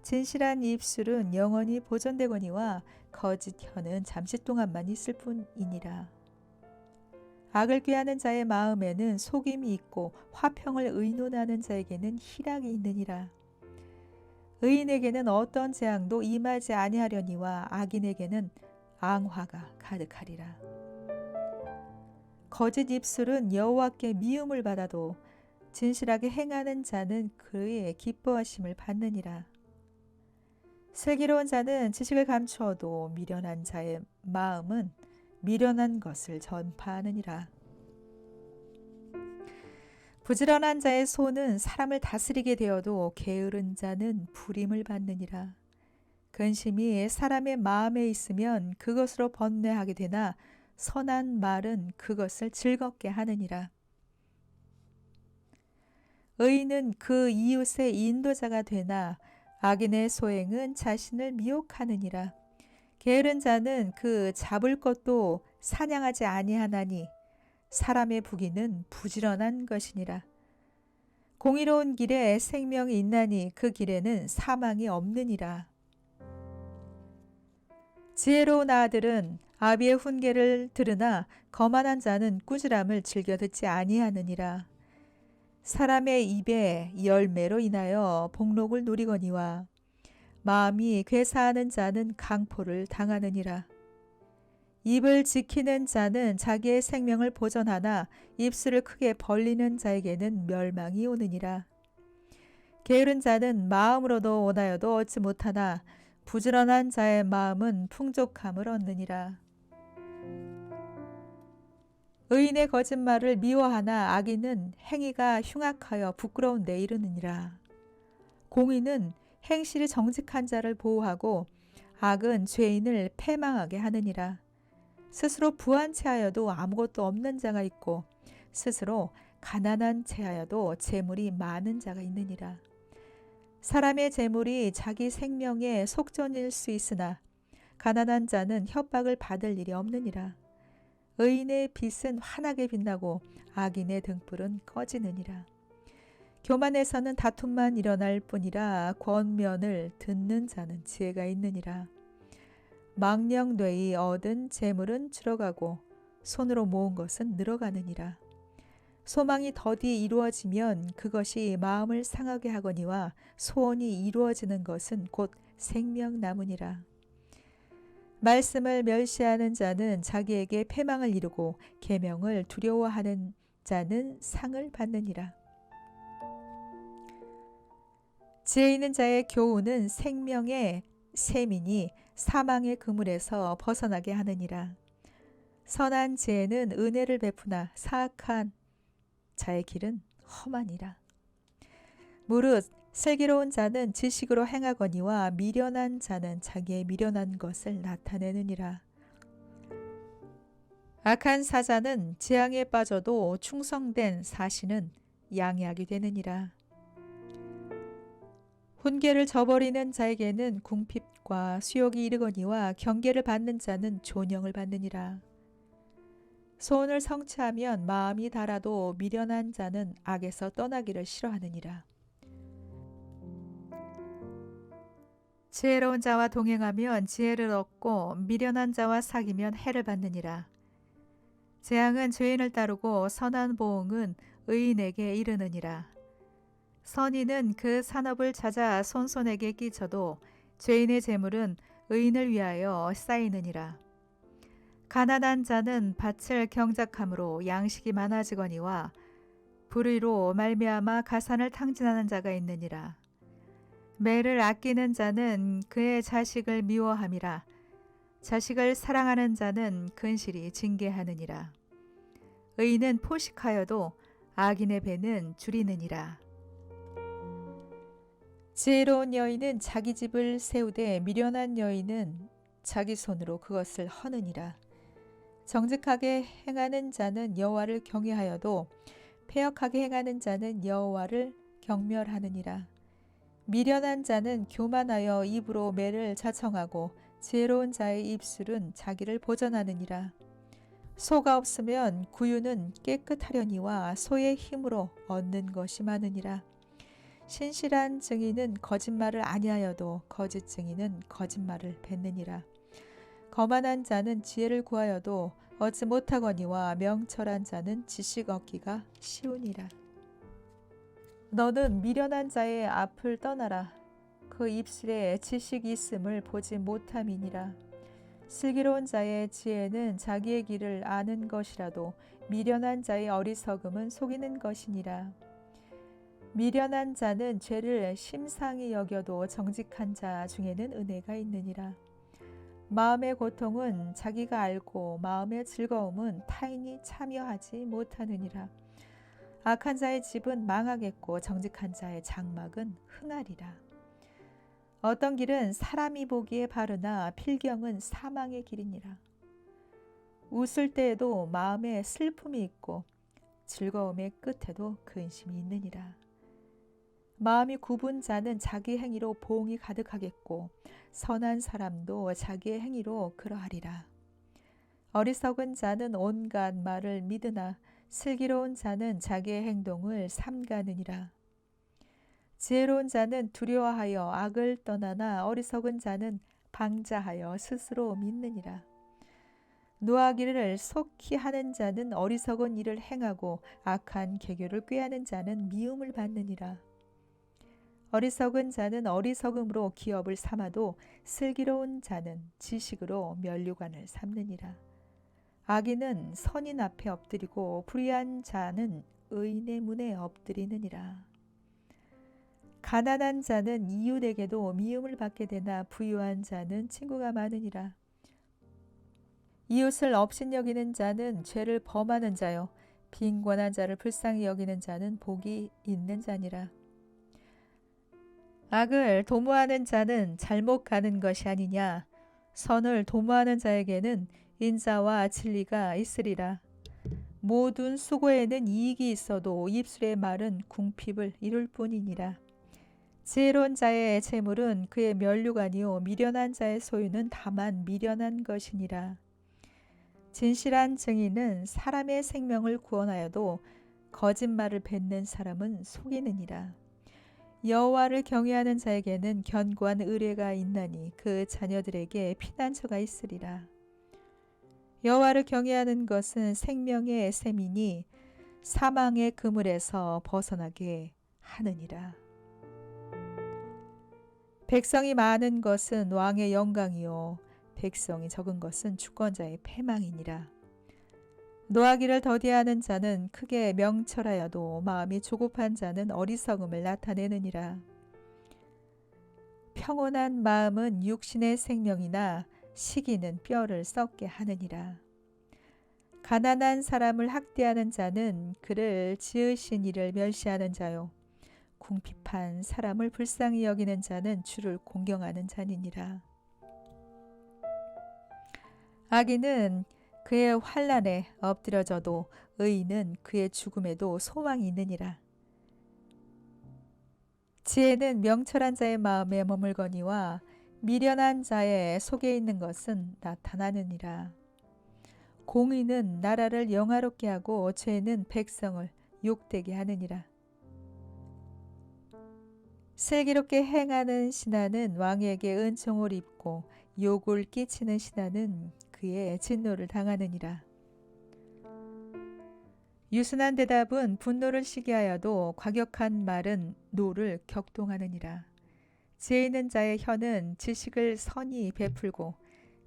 진실한 입술은 영원히 보존되거니와 거짓 혀는 잠시 동안만 있을 뿐이니라. 악을 꾀하는 자의 마음에는 속임이 있고 화평을 의논하는 자에게는 희락이 있느니라. 의인에게는 어떤 재앙도 임하지 아니하려니와 악인에게는 앙화가 가득하리라. 거짓 입술은 여호와께 미움을 받아도 진실하게 행하는 자는 그의 기뻐하심을 받느니라. 슬기로운 자는 지식을 감추어도 미련한 자의 마음은 미련한 것을 전파하느니라. 부지런한 자의 손은 사람을 다스리게 되어도 게으른 자는 불임을 받느니라. 근심이 사람의 마음에 있으면 그것으로 번뇌하게 되나 선한 말은 그것을 즐겁게 하느니라. 의인은 그 이웃의 인도자가 되나 악인의 소행은 자신을 미혹하느니라. 게으른 자는 그 잡을 것도 사냥하지 아니하나니 사람의 부귀는 부지런한 것이니라. 공의로운 길에 생명이 있나니 그 길에는 사망이 없느니라. 지혜로운 아들은 아비의 훈계를 들으나 거만한 자는 꾸지람을 즐겨 듣지 아니하느니라. 사람의 입에 열매로 인하여 복록을 누리거니와 마음이 괴사하는 자는 강포를 당하느니라. 입을 지키는 자는 자기의 생명을 보전하나 입술을 크게 벌리는 자에게는 멸망이 오느니라. 게으른 자는 마음으로도 원하여도 얻지 못하나 부지런한 자의 마음은 풍족함을 얻느니라. 의인의 거짓말을 미워하나 악인은 행위가 흉악하여 부끄러운 데 이르느니라. 공의는 행실이 정직한 자를 보호하고 악은 죄인을 패망하게 하느니라. 스스로 부한 채하여도 아무것도 없는 자가 있고 스스로 가난한 채하여도 재물이 많은 자가 있느니라. 사람의 재물이 자기 생명의 속전일 수 있으나 가난한 자는 협박을 받을 일이 없느니라. 의인의 빛은 환하게 빛나고 악인의 등불은 꺼지느니라. 교만에서는 다툼만 일어날 뿐이라 권면을 듣는 자는 지혜가 있느니라. 망령되이 얻은 재물은 줄어가고 손으로 모은 것은 늘어가느니라. 소망이 더디 이루어지면 그것이 마음을 상하게 하거니와 소원이 이루어지는 것은 곧 생명나무니라. 말씀을 멸시하는 자는 자기에게 패망을 이루고 계명을 두려워하는 자는 상을 받느니라. 지혜 있는 자의 교훈은 생명의 셈이니 사망의 그물에서 벗어나게 하느니라. 선한 지혜는 은혜를 베푸나 사악한 자의 길은 험하니라. 무릇 슬기로운 자는 지식으로 행하거니와 미련한 자는 자기의 미련한 것을 나타내느니라. 악한 사자는 재앙에 빠져도 충성된 사신은 양약이 되느니라. 훈계를 저버리는 자에게는 궁핍과 수욕이 이르거니와 경계를 받는 자는 존영을 받느니라. 소원을 성취하면 마음이 달아도 미련한 자는 악에서 떠나기를 싫어하느니라. 지혜로운 자와 동행하면 지혜를 얻고 미련한 자와 사귀면 해를 받느니라. 재앙은 죄인을 따르고 선한 보응은 의인에게 이르느니라. 선인은 그 산업을 찾아 손손에게 끼쳐도 죄인의 재물은 의인을 위하여 쌓이느니라. 가난한 자는 밭을 경작함으로 양식이 많아지거니와 불의로 말미암아 가산을 탕진하는 자가 있느니라. 매를 아끼는 자는 그의 자식을 미워함이라. 자식을 사랑하는 자는 근실이 징계하느니라. 의인은 포식하여도 악인의 배는 줄이느니라. 지혜로운 여인은 자기 집을 세우되 미련한 여인은 자기 손으로 그것을 허느니라. 정직하게 행하는 자는 여호와를 경외하여도 패역하게 행하는 자는 여호와를 경멸하느니라. 미련한 자는 교만하여 입으로 매를 자청하고 지혜로운 자의 입술은 자기를 보전하느니라. 소가 없으면 구유는 깨끗하려니와 소의 힘으로 얻는 것이 많으니라. 신실한 증인은 거짓말을 아니하여도 거짓 증인은 거짓말을 뱉느니라. 거만한 자는 지혜를 구하여도 얻지 못하거니와 명철한 자는 지식 얻기가 쉬우니라. 너는 미련한 자의 앞을 떠나라. 그 입술에 지식이 있음을 보지 못함이니라. 슬기로운 자의 지혜는 자기의 길을 아는 것이라도 미련한 자의 어리석음은 속이는 것이니라. 미련한 자는 죄를 심상히 여겨도 정직한 자 중에는 은혜가 있느니라. 마음의 고통은 자기가 알고 마음의 즐거움은 타인이 참여하지 못하느니라. 악한 자의 집은 망하겠고 정직한 자의 장막은 흥하리라. 어떤 길은 사람이 보기에 바르나 필경은 사망의 길이니라. 웃을 때에도 마음에 슬픔이 있고 즐거움의 끝에도 근심이 있느니라. 마음이 굽은 자는 자기 행위로 보응이 가득하겠고 선한 사람도 자기의 행위로 그러하리라. 어리석은 자는 온갖 말을 믿으나 슬기로운 자는 자기의 행동을 삼가느니라. 지혜로운 자는 두려워하여 악을 떠나나 어리석은 자는 방자하여 스스로 믿느니라. 노하기를 속히 하는 자는 어리석은 일을 행하고 악한 계교를 꾀하는 자는 미움을 받느니라. 어리석은 자는 어리석음으로 기업을 삼아도 슬기로운 자는 지식으로 면류관을 삼느니라. 악인은 선인 앞에 엎드리고 불의한 자는 의인의 문에 엎드리느니라. 가난한 자는 이웃에게도 미움을 받게 되나 부유한 자는 친구가 많으니라. 이웃을 업신여기는 자는 죄를 범하는 자요 빈곤한 자를 불쌍히 여기는 자는 복이 있는 자니라. 악을 도모하는 자는 잘못 가는 것이 아니냐. 선을 도모하는 자에게는 인자와 진리가 있으리라. 모든 수고에는 이익이 있어도 입술의 말은 궁핍을 이룰 뿐이니라. 지혜로운 자의 재물은 그의 면류관이요 미련한 자의 소유는 다만 미련한 것이니라. 진실한 증인은 사람의 생명을 구원하여도 거짓말을 뱉는 사람은 속이느니라. 여호와를 경외하는 자에게는 견고한 의뢰가 있나니 그 자녀들에게 피난처가 있으리라. 여호와를 경외하는 것은 생명의 셈이니 사망의 그물에서 벗어나게 하느니라. 백성이 많은 것은 왕의 영광이요 백성이 적은 것은 주권자의 패망이니라. 노하기를 더디하는 자는 크게 명철하여도 마음이 조급한 자는 어리석음을 나타내느니라. 평온한 마음은 육신의 생명이나 시기는 뼈를 썩게 하느니라. 가난한 사람을 학대하는 자는 그를 지으신 이를 멸시하는 자요 궁핍한 사람을 불쌍히 여기는 자는 주를 공경하는 자니니라. 악인은 그의 환난에 엎드려져도 의인은 그의 죽음에도 소망이 있느니라. 지혜는 명철한 자의 마음에 머물거니와 미련한 자의 속에 있는 것은 나타나느니라. 공의는 나라를 영화롭게 하고 죄는 백성을 욕되게 하느니라. 슬기롭게 행하는 신하는 왕에게 은총을 입고 욕을 끼치는 신하는 그의 진노를 당하느니라. 유순한 대답은 분노를 시게 하여도 과격한 말은 노를 격동하느니라. 지혜 있는 자의 혀는 지식을 선히 베풀고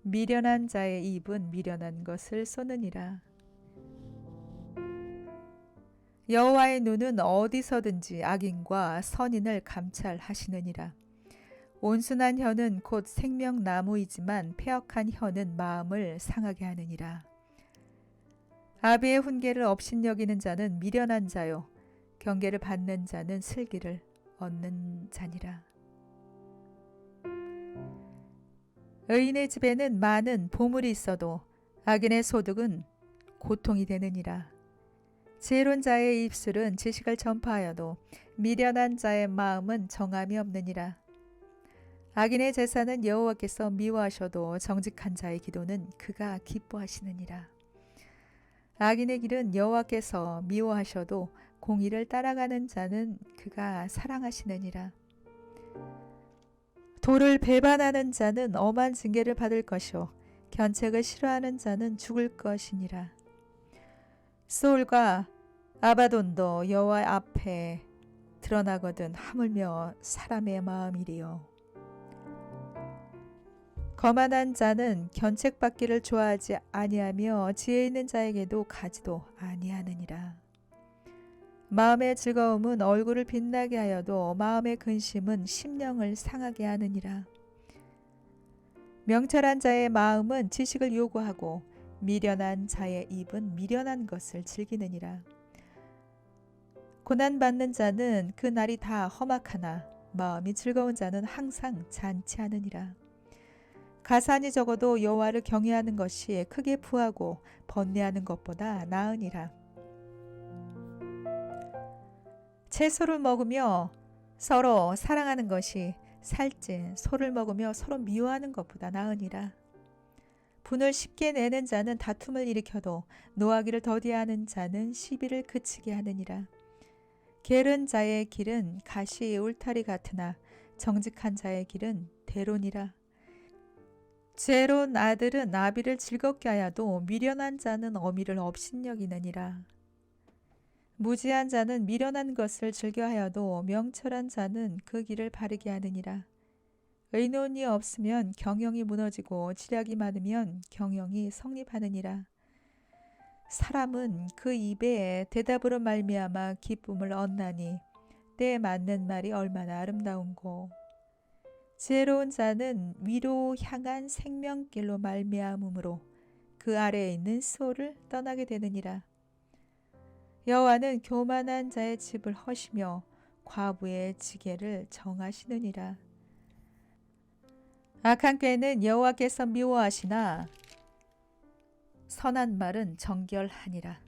미련한 자의 입은 미련한 것을 쏘느니라. 여호와의 눈은 어디서든지 악인과 선인을 감찰하시느니라. 온순한 혀는 곧 생명나무이지만 패역한 혀는 마음을 상하게 하느니라. 아비의 훈계를 업신여기는 자는 미련한 자요 경계를 받는 자는 슬기를 얻는 자니라. 의인의 집에는 많은 보물이 있어도 악인의 소득은 고통이 되느니라. 지혜로운 자의 입술은 지식을 전파하여도 미련한 자의 마음은 정함이 없느니라. 악인의 제사는 여호와께서 미워하셔도 정직한 자의 기도는 그가 기뻐하시느니라. 악인의 길은 여호와께서 미워하셔도 공의를 따라가는 자는 그가 사랑하시느니라. 도를 배반하는 자는 엄한 징계를 받을 것이요 견책을 싫어하는 자는 죽을 것이니라. 소울과 아바돈도 여호와 앞에 드러나거든 하물며 사람의 마음이리요. 거만한 자는 견책받기를 좋아하지 아니하며 지혜 있는 자에게도 가지도 아니하느니라. 마음의 즐거움은 얼굴을 빛나게 하여도 마음의 근심은 심령을 상하게 하느니라. 명철한 자의 마음은 지식을 요구하고 미련한 자의 입은 미련한 것을 즐기느니라. 고난받는 자는 그 날이 다 험악하나 마음이 즐거운 자는 항상 잔치하느니라. 가산이 적어도 여호와를 경외하는 것이 크게 부하고 번뇌하는 것보다 나으니라. 채소를 먹으며 서로 사랑하는 것이 살찐 소를 먹으며 서로 미워하는 것보다 나으니라. 분을 쉽게 내는 자는 다툼을 일으켜도 노하기를 더디하는 자는 시비를 그치게 하느니라. 게으른 자의 길은 가시 울타리 같으나 정직한 자의 길은 대론이라. 지혜로운 아들은 아비를 즐겁게 하여도 미련한 자는 어미를 업신여기느니라. 무지한 자는 미련한 것을 즐겨하여도 명철한 자는 그 길을 바르게 하느니라. 의논이 없으면 경영이 무너지고 지략이 많으면 경영이 성립하느니라. 사람은 그 입에 대답으로 말미암아 기쁨을 얻나니 때에 맞는 말이 얼마나 아름다운고. 지혜로운 자는 위로 향한 생명길로 말미암음으로 그 아래에 있는 소를 떠나게 되느니라. 여호와는 교만한 자의 집을 허시며 과부의 지게를 정하시느니라. 악한 꾀는 여호와께서 미워하시나 선한 말은 정결하니라.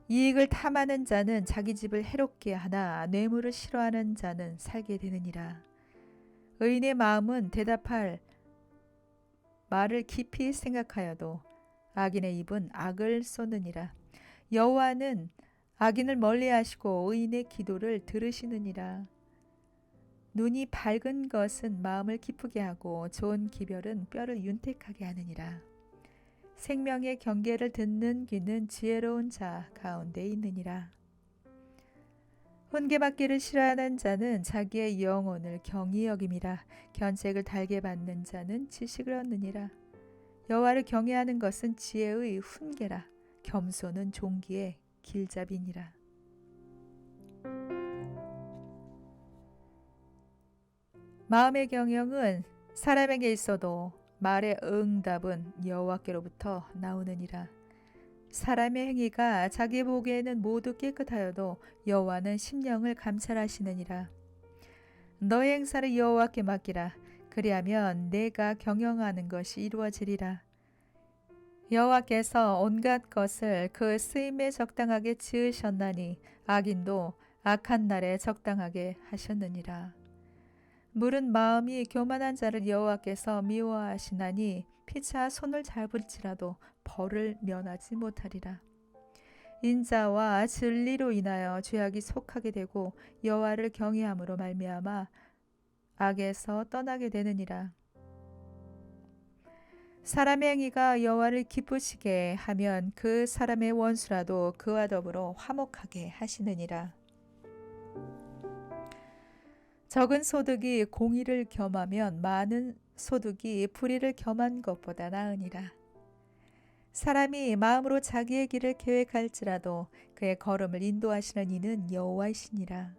이익을 탐하는 자는 자기 집을 해롭게 하나 뇌물을 싫어하는 자는 살게 되느니라. 의인의 마음은 대답할 말을 깊이 생각하여도 악인의 입은 악을 쏘느니라. 여호와는 악인을 멀리하시고 의인의 기도를 들으시느니라. 눈이 밝은 것은 마음을 기쁘게 하고 좋은 기별은 뼈를 윤택하게 하느니라. 생명의 경계를 듣는 귀는 지혜로운 자 가운데 있느니라. 훈계받기를 싫어하는 자는 자기의 영혼을 경히 여김이라. 견책을 달게 받는 자는 지식을 얻느니라. 여호와를 경외하는 것은 지혜의 훈계라. 겸손은 종기의 길잡이니라. 마음의 경영은 사람에게 있어도 말의 응답은 여호와께로부터 나오느니라. 사람의 행위가 자기 보기에는 모두 깨끗하여도 여호와는 심령을 감찰하시느니라. 너의 행사를 여호와께 맡기라. 그리하면 내가 경영하는 것이 이루어지리라. 여호와께서 온갖 것을 그 쓰임에 적당하게 지으셨나니 악인도 악한 날에 적당하게 하셨느니라. 물은 마음이 교만한 자를 여호와께서 미워하시나니 피차 손을 잡을지라도 벌을 면하지 못하리라. 인자와 진리로 인하여 죄악이 속하게 되고 여호와를 경외함으로 말미암아 악에서 떠나게 되느니라. 사람의 행위가 여호와를 기쁘시게 하면 그 사람의 원수라도 그와 더불어 화목하게 하시느니라. 적은 소득이 공의를 겸하면 많은 소득이 불의를 겸한 것보다 나으니라. 사람이 마음으로 자기의 길을 계획할지라도 그의 걸음을 인도하시는 이는 여호와이시니라.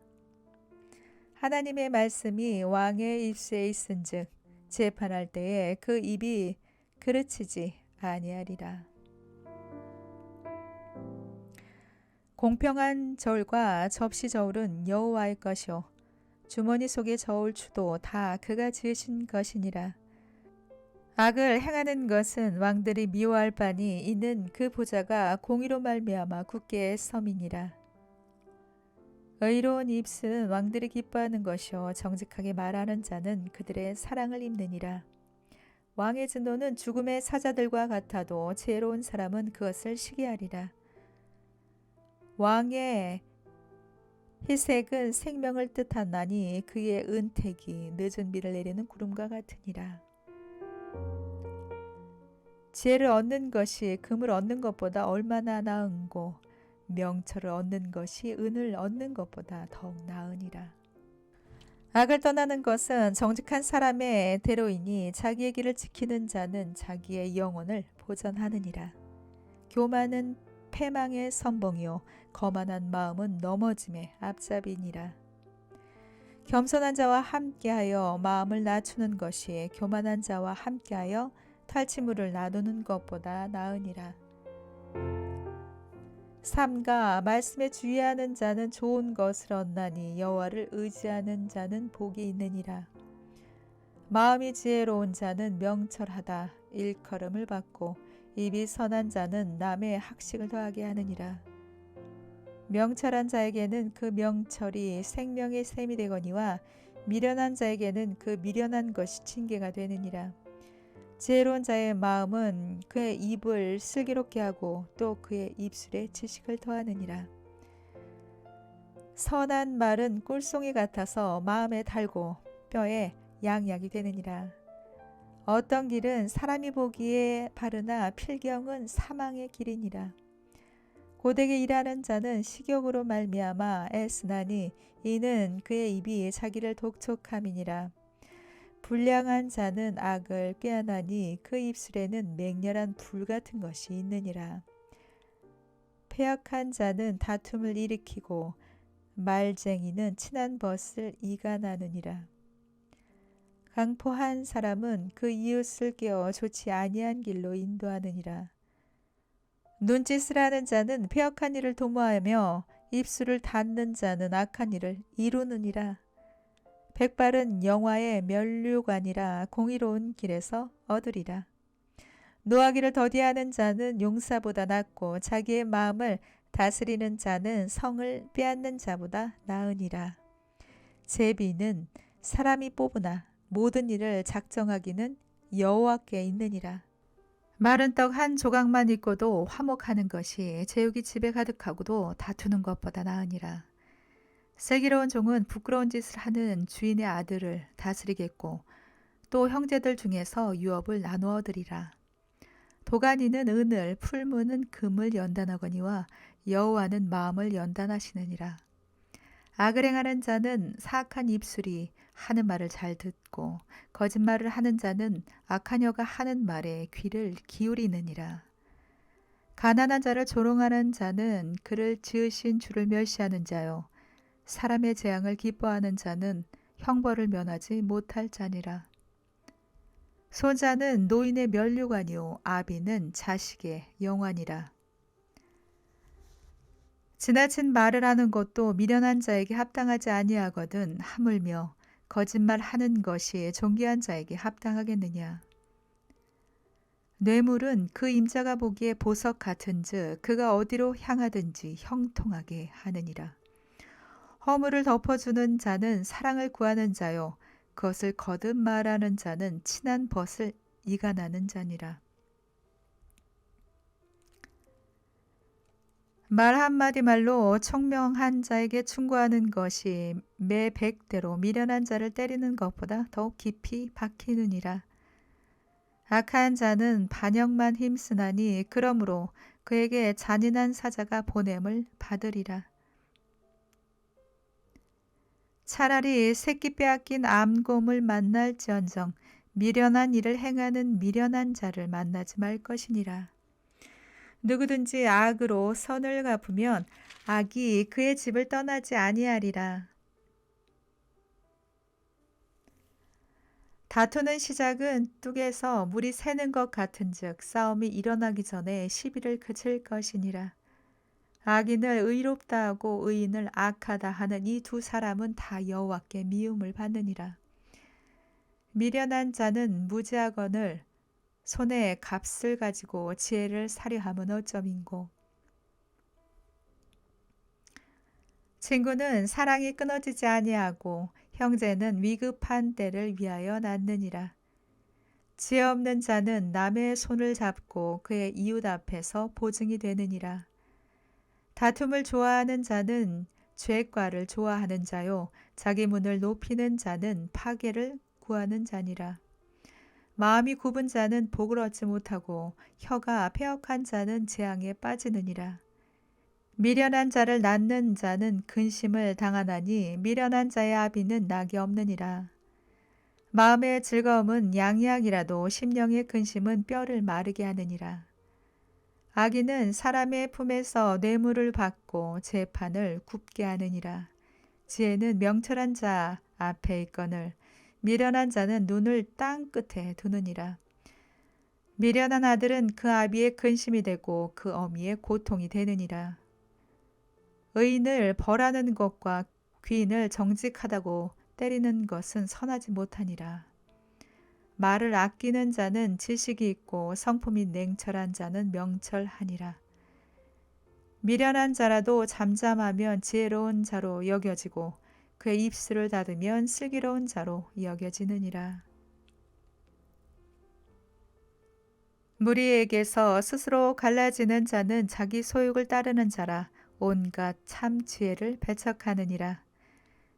하나님의 말씀이 왕의 입술에 있은즉 재판할 때에 그 입이 그르치지 아니하리라. 공평한 저울과 접시 저울은 여호와의 것이요 주머니 속의 저울추도 다 그가 지으신 것이니라. 악을 행하는 것은 왕들이 미워할 바니 이는 그 보좌가 공의로 말미암아 굳게 섬이니라. 의로운 입술은 왕들이 기뻐하는 것이요 정직하게 말하는 자는 그들의 사랑을 입느니라. 왕의 진노는 죽음의 사자들과 같아도 지혜로운 사람은 그것을 시기하리라. 왕의 희색은 생명을 뜻하나니 그의 은택이 늦은 비를 내리는 구름과 같으니라. 지혜를 얻는 것이 금을 얻는 것보다 얼마나 나은고 명철을 얻는 것이 은을 얻는 것보다 더욱 나으니라. 악을 떠나는 것은 정직한 사람의 대로이니 자기의 길을 지키는 자는 자기의 영혼을 보전하느니라. 교만은 패망의 선봉이요 거만한 마음은 넘어짐의 앞잡이니라. 겸손한 자와 함께하여 마음을 낮추는 것이 교만한 자와 함께하여 탈취물을 나누는 것보다 나으니라. 삼가 말씀에 주의하는 자는 좋은 것을 얻나니 여호와를 의지하는 자는 복이 있느니라. 마음이 지혜로운 자는 명철하다 일컬음을 받고 입이 선한 자는 남의 학식을 더하게 하느니라. 명철한 자에게는 그 명철이 생명의 샘이 되거니와 미련한 자에게는 그 미련한 것이 징계가 되느니라. 지혜로운 자의 마음은 그의 입을 슬기롭게 하고 또 그의 입술에 지식을 더하느니라. 선한 말은 꿀송이 같아서 마음에 달고 뼈에 양약이 되느니라. 어떤 길은 사람이 보기에 바르나 필경은 사망의 길이니라. 고되게 일하는 자는 식욕으로 말미암아 애쓰나니 이는 그의 입이 자기를 독촉함이니라. 불량한 자는 악을 꾀하나니 그 입술에는 맹렬한 불 같은 것이 있느니라. 패역한 자는 다툼을 일으키고 말쟁이는 친한 벗을 이간하느니라. 강포한 사람은 그 이웃을 깨어 좋지 아니한 길로 인도하느니라. 눈짓을 하는 자는 패역한 일을 도모하며 입술을 닫는 자는 악한 일을 이루느니라. 백발은 영화의 면류관이라 공의로운 길에서 얻으리라. 노하기를 더디하는 자는 용사보다 낫고 자기의 마음을 다스리는 자는 성을 빼앗는 자보다 나으니라. 제비는 사람이 뽑으나 모든 일을 작정하기는 여호와께 있느니라. 마른 떡 한 조각만 있고도 화목하는 것이 제육이 집에 가득하고도 다투는 것보다 나으니라. 슬기로운 종은 부끄러운 짓을 하는 주인의 아들을 다스리겠고 또 형제들 중에서 유업을 나누어 얻으리라. 도가니는 은을 풀무는 금을 연단하거니와 여호와는 마음을 연단하시느니라. 악을 행하는 자는 사악한 입술이 하는 말을 잘 듣고 거짓말을 하는 자는 악한 여가 하는 말에 귀를 기울이느니라. 가난한 자를 조롱하는 자는 그를 지으신 주를 멸시하는 자요 사람의 재앙을 기뻐하는 자는 형벌을 면하지 못할 자니라. 소자는 노인의 면류관이요 아비는 자식의 영환이라. 지나친 말을 하는 것도 미련한 자에게 합당하지 아니하거든 하물며 거짓말하는 것이 존귀한 자에게 합당하겠느냐. 뇌물은 그 임자가 보기에 보석 같은즉 그가 어디로 향하든지 형통하게 하느니라. 허물을 덮어주는 자는 사랑을 구하는 자요 그것을 거듭 말하는 자는 친한 벗을 이간하는 자니라. 말 한마디 말로 총명한 자에게 충고하는 것이 매 100대로 미련한 자를 때리는 것보다 더욱 깊이 박히느니라. 악한 자는 반역만 힘쓰나니 그러므로 그에게 잔인한 사자가 보냄을 받으리라. 차라리 새끼 빼앗긴 암곰을 만날지언정 미련한 일을 행하는 미련한 자를 만나지 말 것이니라. 누구든지 악으로 선을 갚으면 악이 그의 집을 떠나지 아니하리라. 다투는 시작은 뚝에서 물이 새는 것 같은즉 싸움이 일어나기 전에 시비를 그칠 것이니라. 악인을 의롭다 하고 의인을 악하다 하는 이 두 사람은 다 여호와께 미움을 받느니라. 미련한 자는 무지하거늘 손에 값을 가지고 지혜를 사려함은 어쩌민고. 친구는 사랑이 끊어지지 아니하고 형제는 위급한 때를 위하여 낳느니라. 지혜 없는 자는 남의 손을 잡고 그의 이웃 앞에서 보증이 되느니라. 다툼을 좋아하는 자는 죄과를 좋아하는 자요 자기 문을 높이는 자는 파괴를 구하는 자니라. 마음이 굽은 자는 복을 얻지 못하고 혀가 패역한 자는 재앙에 빠지느니라. 미련한 자를 낳는 자는 근심을 당하나니 미련한 자의 아비는 낙이 없느니라. 마음의 즐거움은 양약이라도 심령의 근심은 뼈를 마르게 하느니라. 악인은 사람의 품에서 뇌물을 받고 재판을 굽게 하느니라. 지혜는 명철한 자 앞에 있거늘 미련한 자는 눈을 땅 끝에 두느니라. 미련한 아들은 그 아비의 근심이 되고 그 어미의 고통이 되느니라. 의인을 벌하는 것과 귀인을 정직하다고 때리는 것은 선하지 못하니라. 말을 아끼는 자는 지식이 있고 성품이 냉철한 자는 명철하니라. 미련한 자라도 잠잠하면 지혜로운 자로 여겨지고 그의 입술을 닫으면 슬기로운 자로 여겨지느니라. 무리에게서 스스로 갈라지는 자는 자기 소욕을 따르는 자라 온갖 참 지혜를 배척하느니라.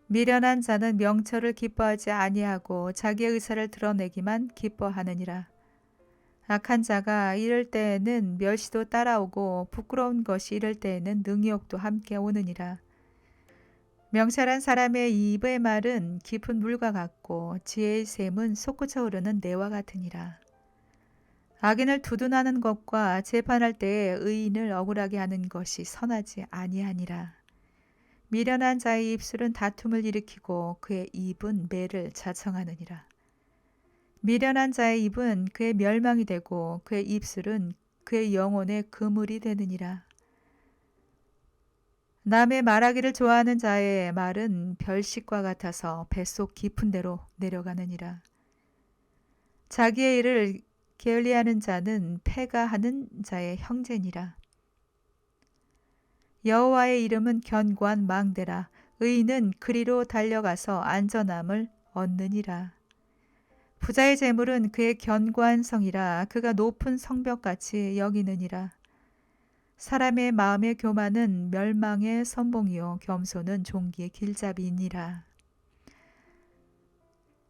미련한 자는 명철을 기뻐하지 아니하고 자기의 의사를 드러내기만 기뻐하느니라. 악한 자가 이럴 때에는 멸시도 따라오고 부끄러운 것이 이럴 때에는 능욕도 함께 오느니라. 명철한 사람의 입의 말은 깊은 물과 같고 지혜의 샘은 솟구쳐 흐르는 내와 같으니라. 악인을 두둔하는 것과 재판할 때에 의인을 억울하게 하는 것이 선하지 아니하니라. 미련한 자의 입술은 다툼을 일으키고 그의 입은 매를 자청하느니라. 미련한 자의 입은 그의 멸망이 되고 그의 입술은 그의 영혼의 그물이 되느니라. 남의 말하기를 좋아하는 자의 말은 별식과 같아서 뱃속 깊은 데로 내려가느니라. 자기의 일을 게을리하는 자는 패가하는 자의 형제니라. 여호와의 이름은 견고한 망대라. 의인은 그리로 달려가서 안전함을 얻느니라. 부자의 재물은 그의 견고한 성이라. 그가 높은 성벽같이 여기느니라. 사람의 마음의 교만은 멸망의 선봉이요 겸손은 종기의 길잡이니라.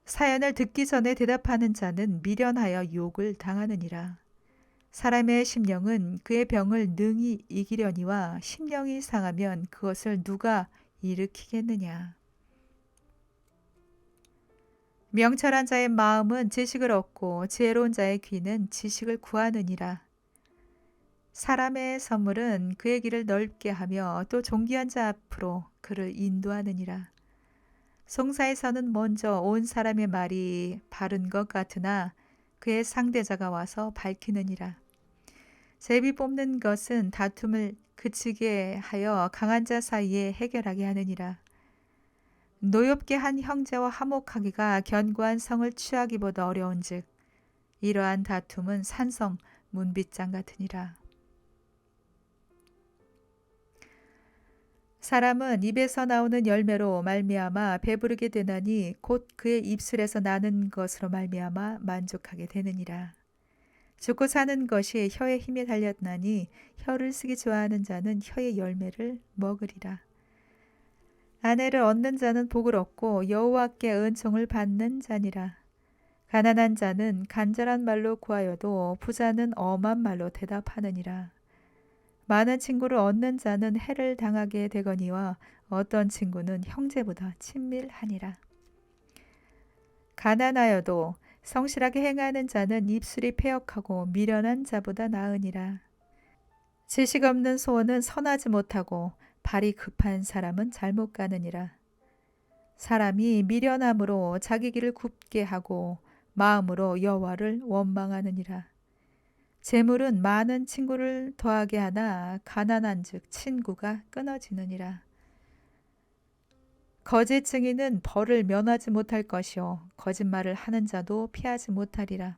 사연을 듣기 전에 대답하는 자는 미련하여 욕을 당하느니라. 사람의 심령은 그의 병을 능히 이기려니와 심령이 상하면 그것을 누가 일으키겠느냐. 명철한 자의 마음은 지식을 얻고 지혜로운 자의 귀는 지식을 구하느니라. 사람의 선물은 그의 길을 넓게 하며 또 존귀한 자 앞으로 그를 인도하느니라. 송사에서는 먼저 온 사람의 말이 바른 것 같으나 그의 상대자가 와서 밝히느니라. 제비 뽑는 것은 다툼을 그치게 하여 강한 자 사이에 해결하게 하느니라. 노엽게 한 형제와 화목하기가 견고한 성을 취하기보다 어려운즉 이러한 다툼은 산성 문빗장 같으니라. 사람은 입에서 나오는 열매로 말미암아 배부르게 되나니 곧 그의 입술에서 나는 것으로 말미암아 만족하게 되느니라. 죽고 사는 것이 혀의 힘에 달렸나니 혀를 쓰기 좋아하는 자는 혀의 열매를 먹으리라. 아내를 얻는 자는 복을 얻고 여호와께 은총을 받는 자니라. 가난한 자는 간절한 말로 구하여도 부자는 엄한 말로 대답하느니라. 많은 친구를 얻는 자는 해를 당하게 되거니와 어떤 친구는 형제보다 친밀하니라. 가난하여도 성실하게 행하는 자는 입술이 패역하고 미련한 자보다 나으니라. 지식 없는 소원은 선하지 못하고 발이 급한 사람은 잘못 가느니라. 사람이 미련함으로 자기 길을 굽게 하고 마음으로 여호와를 원망하느니라. 재물은 많은 친구를 더하게 하나 가난한즉 친구가 끊어지느니라. 거짓 증인은 벌을 면하지 못할 것이요 거짓말을 하는 자도 피하지 못하리라.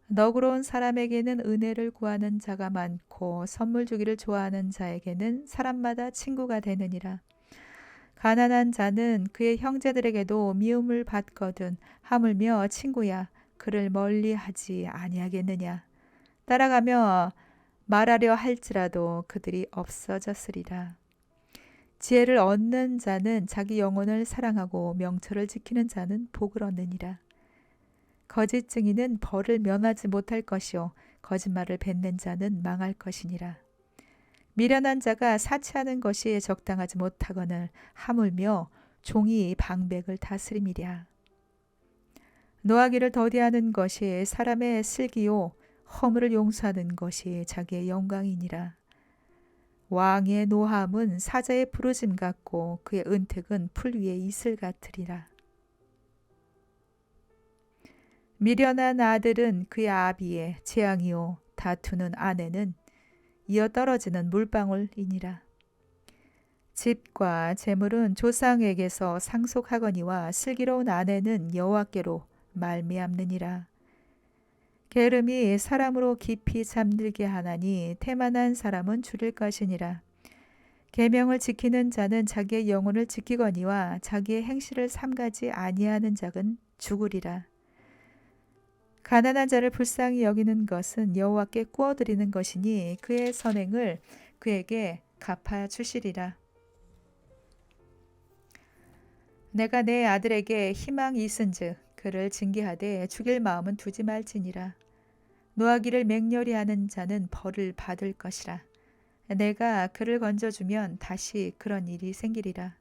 너그러운 사람에게는 은혜를 구하는 자가 많고 선물 주기를 좋아하는 자에게는 사람마다 친구가 되느니라. 가난한 자는 그의 형제들에게도 미움을 받거든 하물며 친구야 그를 멀리하지 아니하겠느냐. 따라가며 말하려 할지라도 그들이 없어졌으리라. 지혜를 얻는 자는 자기 영혼을 사랑하고 명철을 지키는 자는 복을 얻느니라. 거짓 증인은 벌을 면하지 못할 것이요 거짓말을 뱉는 자는 망할 것이니라. 미련한 자가 사치하는 것이 적당하지 못하거늘 하물며 종이 방백을 다스림이랴. 노하기를 더디하는 것이 사람의 슬기요 허물을 용서하는 것이 자기의 영광이니라. 왕의 노함은 사자의 부르짐 같고 그의 은택은 풀 위의 이슬 같으리라. 미련한 아들은 그의 아비의 재앙이요 다투는 아내는 이어 떨어지는 물방울이니라. 집과 재물은 조상에게서 상속하거니와 슬기로운 아내는 여호와께로 말미암느니라. 게으름이 사람으로 깊이 잠들게 하나니 태만한 사람은 줄일 것이니라. 계명을 지키는 자는 자기의 영혼을 지키거니와 자기의 행실을 삼가지 아니하는 자는 죽으리라. 가난한 자를 불쌍히 여기는 것은 여호와께 꾸어드리는 것이니 그의 선행을 그에게 갚아 주시리라. 내가 내 아들에게 희망이 있은즉 그를 징계하되 죽일 마음은 두지 말지니라. 노하기를 맹렬히 하는 자는 벌을 받을 것이라. 내가 그를 건져주면 다시 그런 일이 생기리라.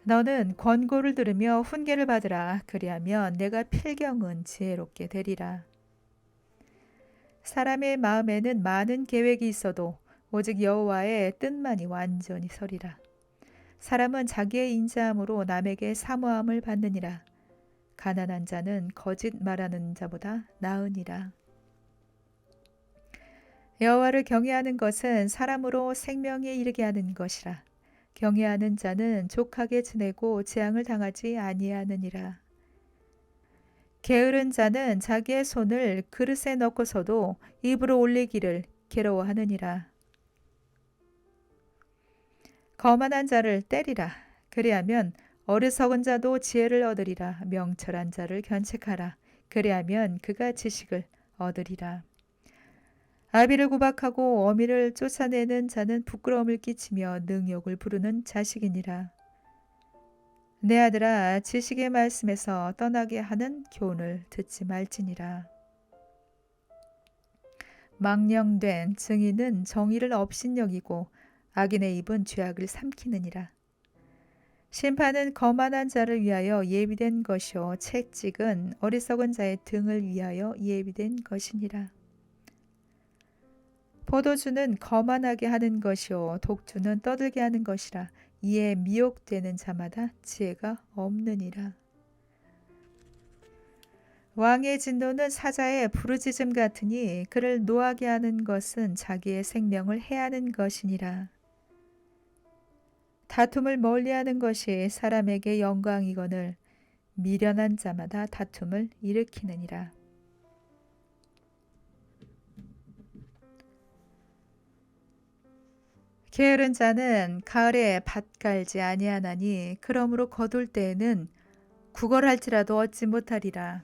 너는 권고를 들으며 훈계를 받으라. 그리하면 내가 필경은 지혜롭게 되리라. 사람의 마음에는 많은 계획이 있어도 오직 여호와의 뜻만이 완전히 서리라. 사람은 자기의 인자함으로 남에게 사모함을 받느니라. 가난한 자는 거짓 말하는 자보다 나으니라. 여호와를 경외하는 것은 사람으로 생명에 이르게 하는 것이라. 경외하는 자는 족하게 지내고 재앙을 당하지 아니하느니라. 게으른 자는 자기의 손을 그릇에 넣고서도 입으로 올리기를 괴로워하느니라. 거만한 자를 때리라. 그리하면 어리석은 자도 지혜를 얻으리라. 명철한 자를 견책하라. 그리하면 그가 지식을 얻으리라. 아비를 구박하고 어미를 쫓아내는 자는 부끄러움을 끼치며 능욕을 부르는 자식이니라. 내 아들아 지식의 말씀에서 떠나게 하는 교훈을 듣지 말지니라. 망령된 증인은 정의를 업신여기고 악인의 입은 죄악을 삼키느니라. 심판은 거만한 자를 위하여 예비된 것이요 채찍은 어리석은 자의 등을 위하여 예비된 것이니라. 포도주는 거만하게 하는 것이요 독주는 떠들게 하는 것이라. 이에 미혹되는 자마다 지혜가 없느니라. 왕의 진노는 사자의 부르짖음 같으니 그를 노하게 하는 것은 자기의 생명을 해하는 것이니라. 다툼을 멀리하는 것이 사람에게 영광이거늘 미련한 자마다 다툼을 일으키느니라. 게으른 자는 가을에 밭 갈지 아니하나니 그러므로 거둘 때에는 구걸할지라도 얻지 못하리라.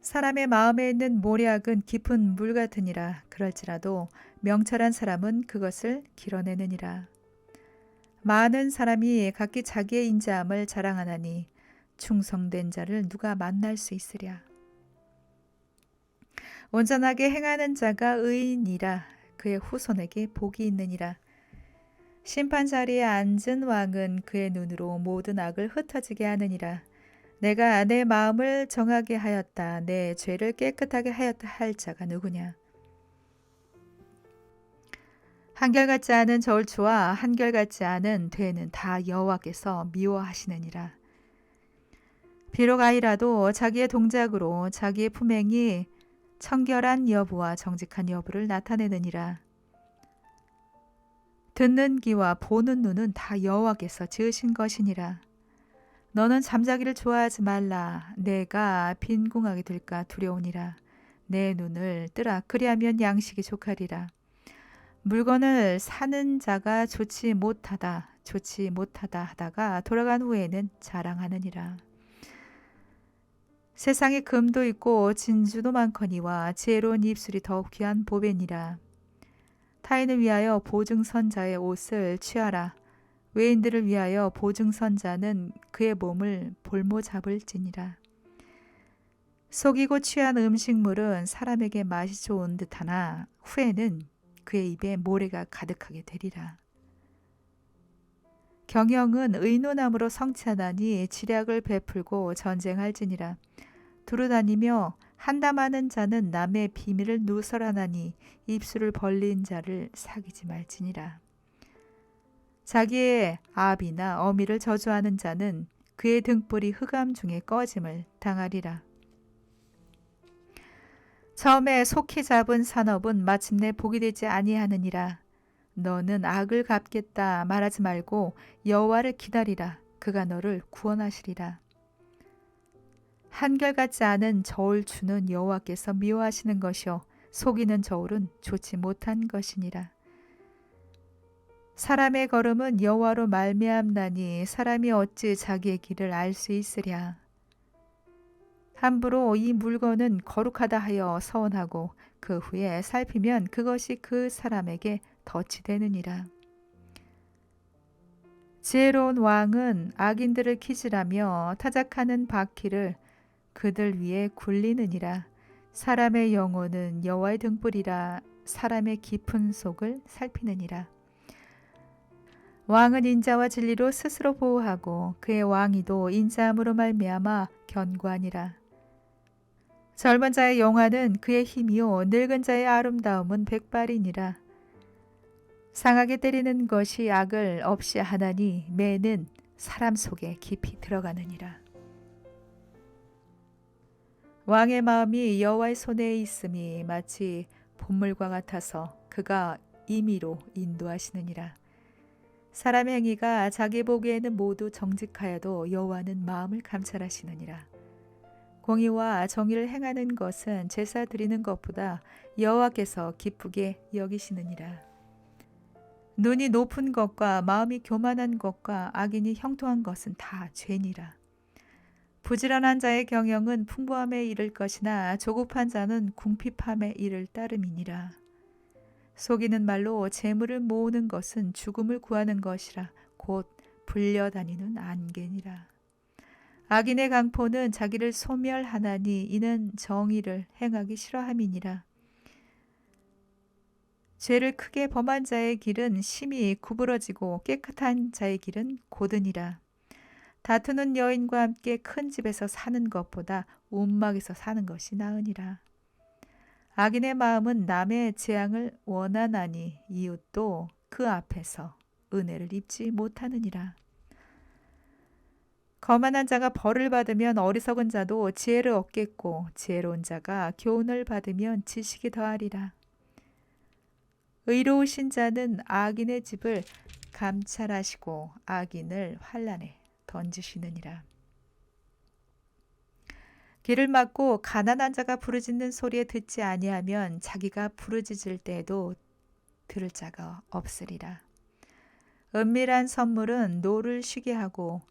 사람의 마음에 있는 모략은 깊은 물 같으니라. 그럴지라도 명철한 사람은 그것을 길어내느니라. 많은 사람이 각기 자기의 인자함을 자랑하나니 충성된 자를 누가 만날 수 있으랴. 온전하게 행하는 자가 의인이라. 그의 후손에게 복이 있느니라. 심판 자리에 앉은 왕은 그의 눈으로 모든 악을 흩어지게 하느니라. 내가 내 마음을 정하게 하였다. 내 죄를 깨끗하게 하였다 할 자가 누구냐? 한결같지 않은 저울추와 한결같지 않은 되는 다 여호와께서 미워하시느니라. 비록 아이라도 자기의 동작으로 자기의 품행이 청결한 여부와 정직한 여부를 나타내느니라. 듣는 귀와 보는 눈은 다 여호와께서 지으신 것이니라. 너는 잠자기를 좋아하지 말라. 내가 빈궁하게 될까 두려우니라. 내 눈을 뜨라. 그리하면 양식이 족하리라. 물건을 사는 자가 좋지 못하다 하다가 돌아간 후에는 자랑하느니라. 세상에 금도 있고 진주도 많거니와 지혜로운 입술이 더욱 귀한 보배니라. 타인을 위하여 보증선자의 옷을 취하라. 외인들을 위하여 보증선자는 그의 몸을 볼모 잡을지니라. 속이고 취한 음식물은 사람에게 맛이 좋은 듯하나 후에는 그의 입에 모래가 가득하게 되리라. 경영은 의논함으로 성취하나니 지략을 베풀고 전쟁할지니라. 두루다니며 한담하는 자는 남의 비밀을 누설하나니 입술을 벌린 자를 사귀지 말지니라. 자기의 아비나 어미를 저주하는 자는 그의 등불이 흑암 중에 꺼짐을 당하리라. 처음에 속히 잡은 산업은 마침내 복이 되지 아니하느니라. 너는 악을 갚겠다 말하지 말고 여호와를 기다리라. 그가 너를 구원하시리라. 한결같지 않은 저울추는 여호와께서 미워하시는 것이요 속이는 저울은 좋지 못한 것이니라. 사람의 걸음은 여호와로 말미암나니 사람이 어찌 자기의 길을 알 수 있으랴. 함부로 이 물건은 거룩하다 하여 서원하고 그 후에 살피면 그것이 그 사람에게 덫이 되느니라. 지혜로운 왕은 악인들을 기질하며 타작하는 바퀴를 그들 위에 굴리느니라. 사람의 영혼은 여호와의 등불이라. 사람의 깊은 속을 살피느니라. 왕은 인자와 진리로 스스로 보호하고 그의 왕위도 인자함으로 말미암아 견고하니라. 젊은 자의 영화는 그의 힘이요 늙은 자의 아름다움은 백발이니라. 상하게 때리는 것이 악을 없이 하나니 매는 사람 속에 깊이 들어가느니라. 왕의 마음이 여호와의 손에 있음이 마치 봇물과 같아서 그가 임의로 인도하시느니라. 사람의 행위가 자기 보기에는 모두 정직하여도 여호와는 마음을 감찰하시느니라. 공의와 정의를 행하는 것은 제사 드리는 것보다 여호와께서 기쁘게 여기시느니라. 눈이 높은 것과 마음이 교만한 것과 악인이 형통한 것은 다 죄니라. 부지런한 자의 경영은 풍부함에 이를 것이나 조급한 자는 궁핍함에 이를 따름이니라. 속이는 말로 재물을 모으는 것은 죽음을 구하는 것이라 곧 불려다니는 안개니라. 악인의 강포는 자기를 소멸하나니 이는 정의를 행하기 싫어함이니라. 죄를 크게 범한 자의 길은 심히 구부러지고 깨끗한 자의 길은 고드니라. 다투는 여인과 함께 큰 집에서 사는 것보다 움막에서 사는 것이 나으니라. 악인의 마음은 남의 재앙을 원하나니 이웃도 그 앞에서 은혜를 입지 못하느니라. 거만한 자가 벌을 받으면 어리석은 자도 지혜를 얻겠고 지혜로운 자가 교훈을 받으면 지식이 더하리라. 의로우신 자는 악인의 집을 감찰하시고 악인을 환난에 던지시느니라. 귀를 막고 가난한 자가 부르짖는 소리에 듣지 아니하면 자기가 부르짖을 때에도 들을 자가 없으리라. 은밀한 선물은 노를 쉬게 하고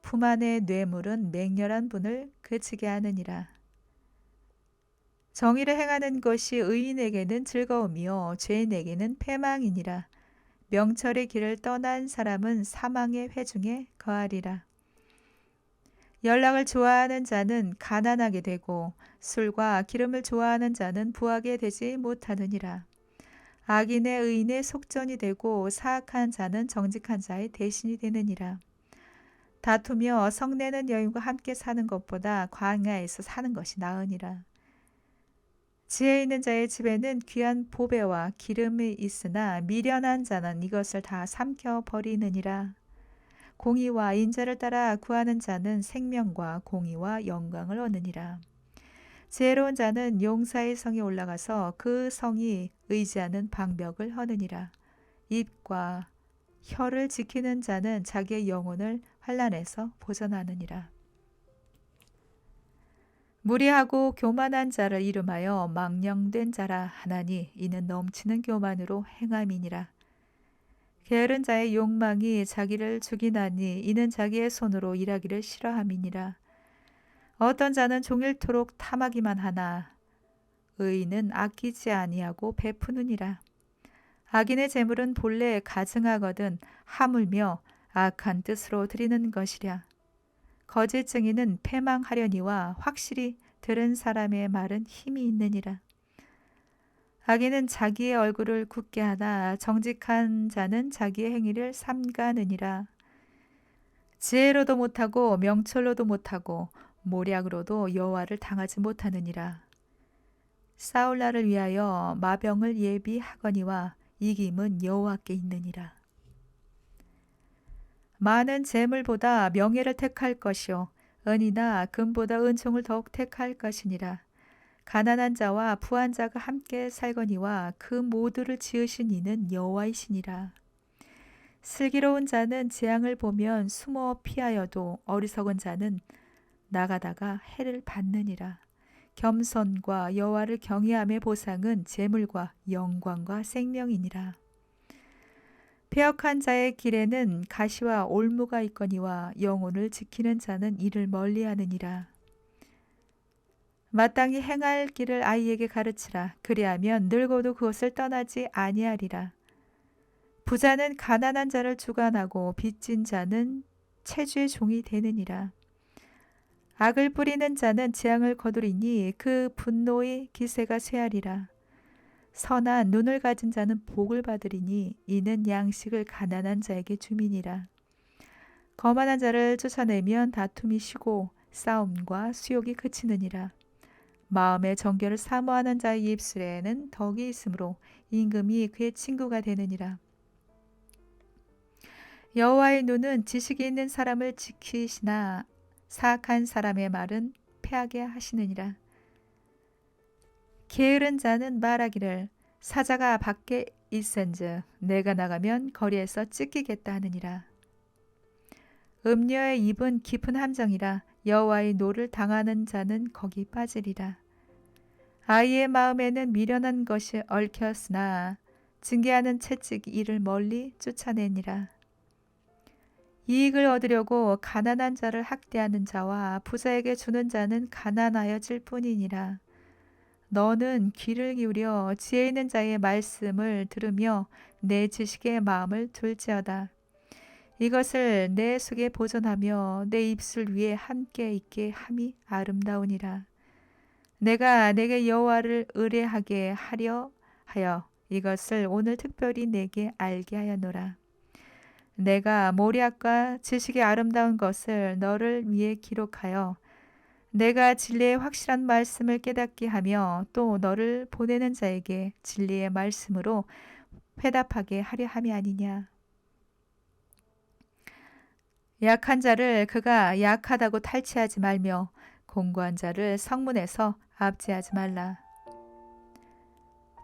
품 안의 뇌물은 맹렬한 분을 그치게 하느니라. 정의를 행하는 것이 의인에게는 즐거움이요 죄인에게는 패망이니라. 명철의 길을 떠난 사람은 사망의 회중에 거하리라. 연락을 좋아하는 자는 가난하게 되고 술과 기름을 좋아하는 자는 부하게 되지 못하느니라. 악인의 의인의 속전이 되고 사악한 자는 정직한 자의 대신이 되느니라. 다투며 성내는 여인과 함께 사는 것보다 광야에서 사는 것이 나으니라. 지혜 있는 자의 집에는 귀한 보배와 기름이 있으나 미련한 자는 이것을 다 삼켜 버리느니라. 공의와 인자를 따라 구하는 자는 생명과 공의와 영광을 얻느니라. 지혜로운 자는 용사의 성에 올라가서 그 성이 의지하는 방벽을 허느니라. 입과 혀를 지키는 자는 자기의 영혼을 환난에서 보전하느니라. 무리하고 교만한 자를 이름하여 망령된 자라 하나니 이는 넘치는 교만으로 행함이니라. 게으른 자의 욕망이 자기를 죽이나니 이는 자기의 손으로 일하기를 싫어함이니라. 어떤 자는 종일토록 탐하기만 하나 의인은 아끼지 아니하고 베푸느니라. 악인의 재물은 본래 가증하거든 하물며 악한 뜻으로 드리는 것이랴. 거짓 증인은 패망하려니와 확실히 들은 사람의 말은 힘이 있느니라. 악인은 자기의 얼굴을 굳게 하나 정직한 자는 자기의 행위를 삼가느니라. 지혜로도 못하고 명철로도 못하고 모략으로도 여호와를 당하지 못하느니라. 싸울 날을 위하여 마병을 예비하거니와 이김은 여호와께 있느니라. 많은 재물보다 명예를 택할 것이요 은이나 금보다 은총을 더욱 택할 것이니라. 가난한 자와 부한 자가 함께 살거니와 그 모두를 지으신 이는 여호와이시니라. 슬기로운 자는 재앙을 보면 숨어 피하여도 어리석은 자는 나가다가 해를 받느니라. 겸손과 여호와를 경외함의 보상은 재물과 영광과 생명이니라. 패역한 자의 길에는 가시와 올무가 있거니와 영혼을 지키는 자는 이를 멀리하느니라. 마땅히 행할 길을 아이에게 가르치라. 그리하면 늙어도 그것을 떠나지 아니하리라. 부자는 가난한 자를 주관하고 빚진 자는 체주의 종이 되느니라. 악을 뿌리는 자는 재앙을 거두리니 그 분노의 기세가 쇠하리라. 선한 눈을 가진 자는 복을 받으리니 이는 양식을 가난한 자에게 주민이라. 거만한 자를 쫓아내면 다툼이 쉬고 싸움과 수욕이 그치느니라. 마음의 정결을 사모하는 자의 입술에는 덕이 있으므로 임금이 그의 친구가 되느니라. 여호와의 눈은 지식이 있는 사람을 지키시나 사악한 사람의 말은 패하게 하시느니라. 게으른 자는 말하기를 사자가 밖에 있은즉 내가 나가면 거리에서 찢기겠다 하느니라. 음녀의 입은 깊은 함정이라 여호와의 노를 당하는 자는 거기 빠지리라. 아이의 마음에는 미련한 것이 얽혔으나 징계하는 채찍이 이를 멀리 쫓아내니라. 이익을 얻으려고 가난한 자를 학대하는 자와 부자에게 주는 자는 가난하여질 뿐이니라. 너는 귀를 기울여 지혜 있는 자의 말씀을 들으며 내 지식의 마음을 둘지어다. 이것을 내 속에 보존하며 내 입술 위에 함께 있게 함이 아름다우니라. 내가 내게 여호와를 의뢰하게 하려 하여 이것을 오늘 특별히 내게 알게 하였노라. 내가 모략과 지식의 아름다운 것을 너를 위해 기록하여 내가 진리의 확실한 말씀을 깨닫게 하며 또 너를 보내는 자에게 진리의 말씀으로 회답하게 하려 함이 아니냐. 약한 자를 그가 약하다고 탈취하지 말며 공고한 자를 성문에서 압제하지 말라.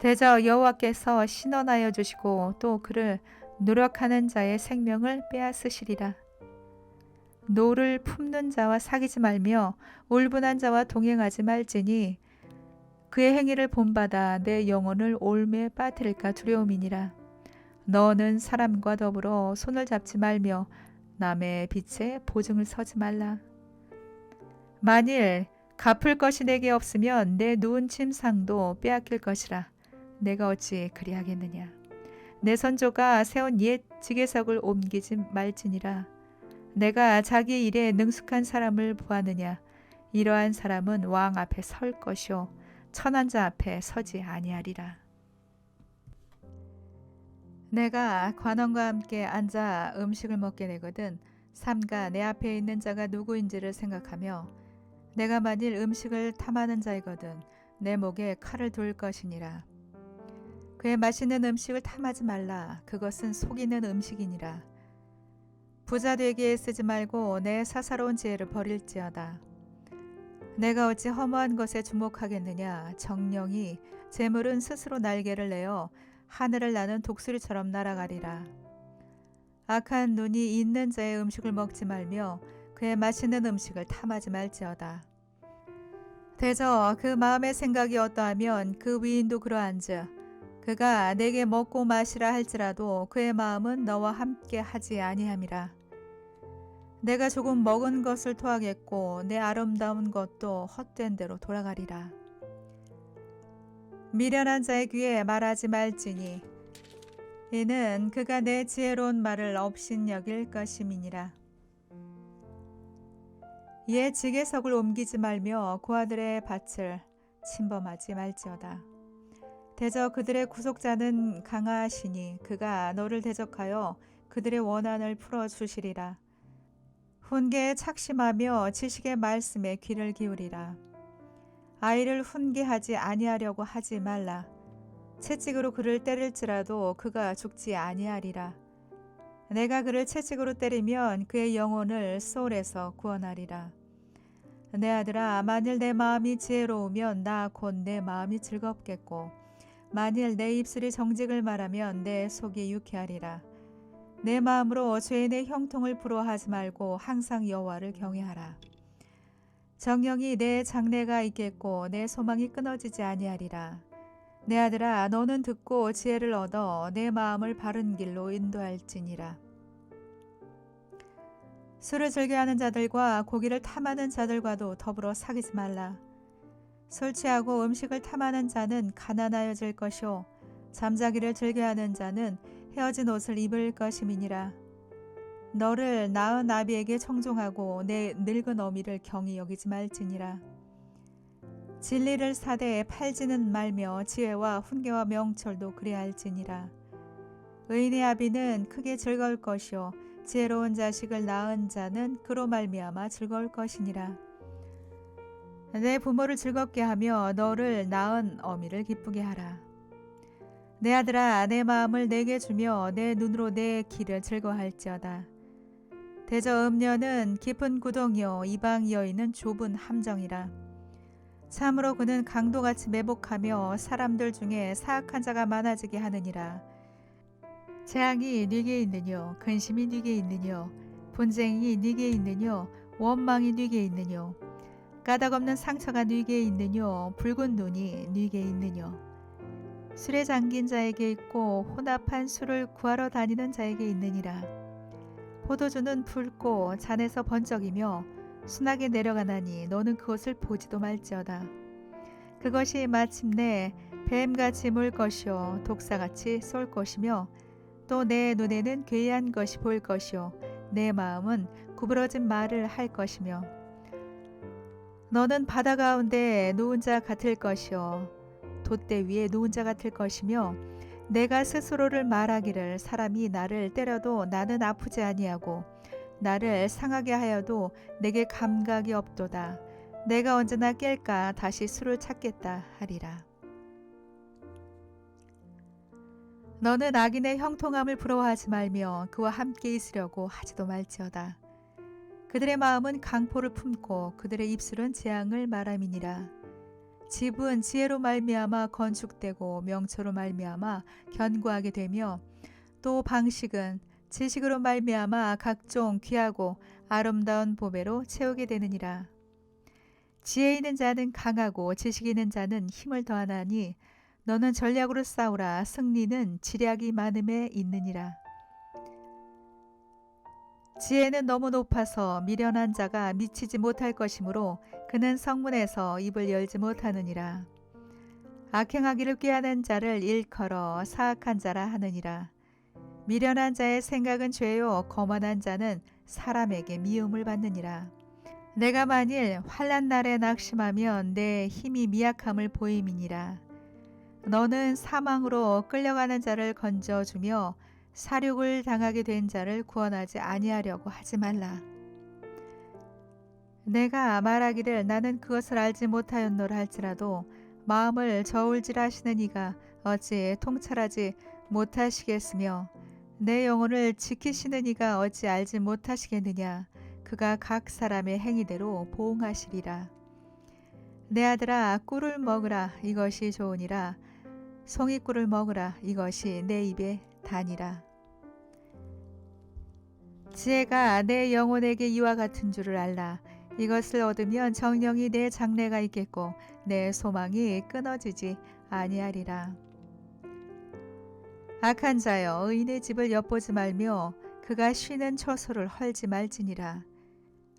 대저 여호와께서 신원하여 주시고 또 그를 노력하는 자의 생명을 빼앗으시리라. 노를 품는 자와 사귀지 말며 울분한 자와 동행하지 말지니 그의 행위를 본받아 내 영혼을 올매에 빠뜨릴까 두려움이니라. 너는 사람과 더불어 손을 잡지 말며 남의 빛에 보증을 서지 말라. 만일 갚을 것이 내게 없으면 내 누운 침상도 빼앗길 것이라. 내가 어찌 그리하겠느냐. 내 선조가 세운 옛 지게석을 옮기지 말지니라. 내가 자기 일에 능숙한 사람을 보았느냐. 이러한 사람은 왕 앞에 설 것이요 천한 자 앞에 서지 아니하리라. 내가 관원과 함께 앉아 음식을 먹게 되거든 삼가 내 앞에 있는 자가 누구인지를 생각하며 내가 만일 음식을 탐하는 자이거든 내 목에 칼을 둘 것이니라. 그의 맛있는 음식을 탐하지 말라. 그것은 속이는 음식이니라. 부자 되기에 쓰지 말고 내 사사로운 지혜를 버릴지어다. 내가 어찌 허무한 것에 주목하겠느냐. 정령이 재물은 스스로 날개를 내어 하늘을 나는 독수리처럼 날아가리라. 악한 눈이 있는 자의 음식을 먹지 말며 그의 맛있는 음식을 탐하지 말지어다. 대저 그 마음의 생각이 어떠하면 그 위인도 그러한즉 그가 내게 먹고 마시라 할지라도 그의 마음은 너와 함께 하지 아니함이라. 내가 조금 먹은 것을 토하겠고 내 아름다운 것도 헛된 대로 돌아가리라. 미련한 자의 귀에 말하지 말지니 이는 그가 내 지혜로운 말을 업신여길 것임이니라. 옛 지게석을 옮기지 말며 고아들의 밭을 침범하지 말지어다. 대저 그들의 구속자는 강하시니 그가 너를 대적하여 그들의 원한을 풀어주시리라. 훈계에 착심하며 지식의 말씀에 귀를 기울이라. 아이를 훈계하지 아니하려고 하지 말라. 채찍으로 그를 때릴지라도 그가 죽지 아니하리라. 내가 그를 채찍으로 때리면 그의 영혼을 소울에서 구원하리라. 내 아들아, 만일 내 마음이 지혜로우면 나 곧 내 마음이 즐겁겠고 만일 내 입술이 정직을 말하면 내 속이 유쾌하리라. 내 마음으로 죄인의 형통을 부러워하지 말고 항상 여호와를 경외하라. 정령이 내 장래가 있겠고 내 소망이 끊어지지 아니하리라. 내 아들아, 너는 듣고 지혜를 얻어 내 마음을 바른 길로 인도할지니라. 술을 즐겨하는 자들과 고기를 탐하는 자들과도 더불어 사귀지 말라. 술 취하고 음식을 탐하는 자는 가난하여질 것이요 잠자기를 즐겨하는 자는 헤어진 옷을 입을 것임이니라. 너를 낳은 아비에게 청종하고 내 늙은 어미를 경히 여기지 말지니라. 진리를 사되 팔지는 말며 지혜와 훈계와 명철도 그리할지니라. 의인의 아비는 크게 즐거울 것이요 지혜로운 자식을 낳은 자는 그로 말미암아 즐거울 것이니라. 내 부모를 즐겁게 하며 너를 낳은 어미를 기쁘게 하라. 내 아들아, 내 마음을 내게 주며 내 눈으로 내 길을 즐거워할지어다. 대저 음녀는 깊은 구덩이요 이방 여인은 좁은 함정이라. 참으로 그는 강도같이 매복하며 사람들 중에 사악한 자가 많아지게 하느니라. 재앙이 네게 있느뇨, 근심이 네게 있느뇨, 분쟁이 네게 있느뇨, 원망이 네게 있느뇨, 까닭없는 상처가 네게 있느뇨, 붉은 눈이 네게 있느뇨. 술에 잠긴 자에게 있고 혼합한 술을 구하러 다니는 자에게 있느니라. 포도주는 붉고 잔에서 번쩍이며 순하게 내려가나니 너는 그것을 보지도 말지어다. 그것이 마침내 뱀같이 물 것이요 독사같이 쏠 것이며 또 내 눈에는 괴이한 것이 보일 것이요 내 마음은 구부러진 말을 할 것이며 너는 바다 가운데 누운 자 같을 것이요 돛대 위에 누운 자 같을 것이며 내가 스스로를 말하기를 사람이 나를 때려도 나는 아프지 아니하고 나를 상하게 하여도 내게 감각이 없도다. 내가 언제나 깰까 다시 술을 찾겠다 하리라. 너는 악인의 형통함을 부러워하지 말며 그와 함께 있으려고 하지도 말지어다. 그들의 마음은 강포를 품고 그들의 입술은 재앙을 말함이니라. 집은 지혜로 말미암아 건축되고 명철로 말미암아 견고하게 되며 또 방식은 지식으로 말미암아 각종 귀하고 아름다운 보배로 채우게 되느니라. 지혜 있는 자는 강하고 지식 있는 자는 힘을 더하나니 너는 전략으로 싸우라. 승리는 지략이 많음에 있느니라. 지혜는 너무 높아서 미련한 자가 미치지 못할 것이므로 그는 성문에서 입을 열지 못하느니라. 악행하기를 꾀하는 자를 일컬어 사악한 자라 하느니라. 미련한 자의 생각은 죄요 거만한 자는 사람에게 미움을 받느니라. 내가 만일 환난 날에 낙심하면 내 힘이 미약함을 보임이니라. 너는 사망으로 끌려가는 자를 건져주며 사륙을 당하게 된 자를 구원하지 아니하려고 하지 말라. 내가 말하기를 나는 그것을 알지 못하였노라 할지라도 마음을 저울질하시는 이가 어찌 통찰하지 못하시겠으며 내 영혼을 지키시는 이가 어찌 알지 못하시겠느냐. 그가 각 사람의 행위대로 보응하시리라. 내 아들아 꿀을 먹으라 이것이 좋으니라. 송이꿀을 먹으라 이것이 내 입에 다니라. 지혜가 내 영혼에게 이와 같은 줄을 알라. 이것을 얻으면 정령이 내 장래가 있겠고 내 소망이 끊어지지 아니하리라. 악한 자여 의인의 집을 엿보지 말며 그가 쉬는 처소를 헐지 말지니라.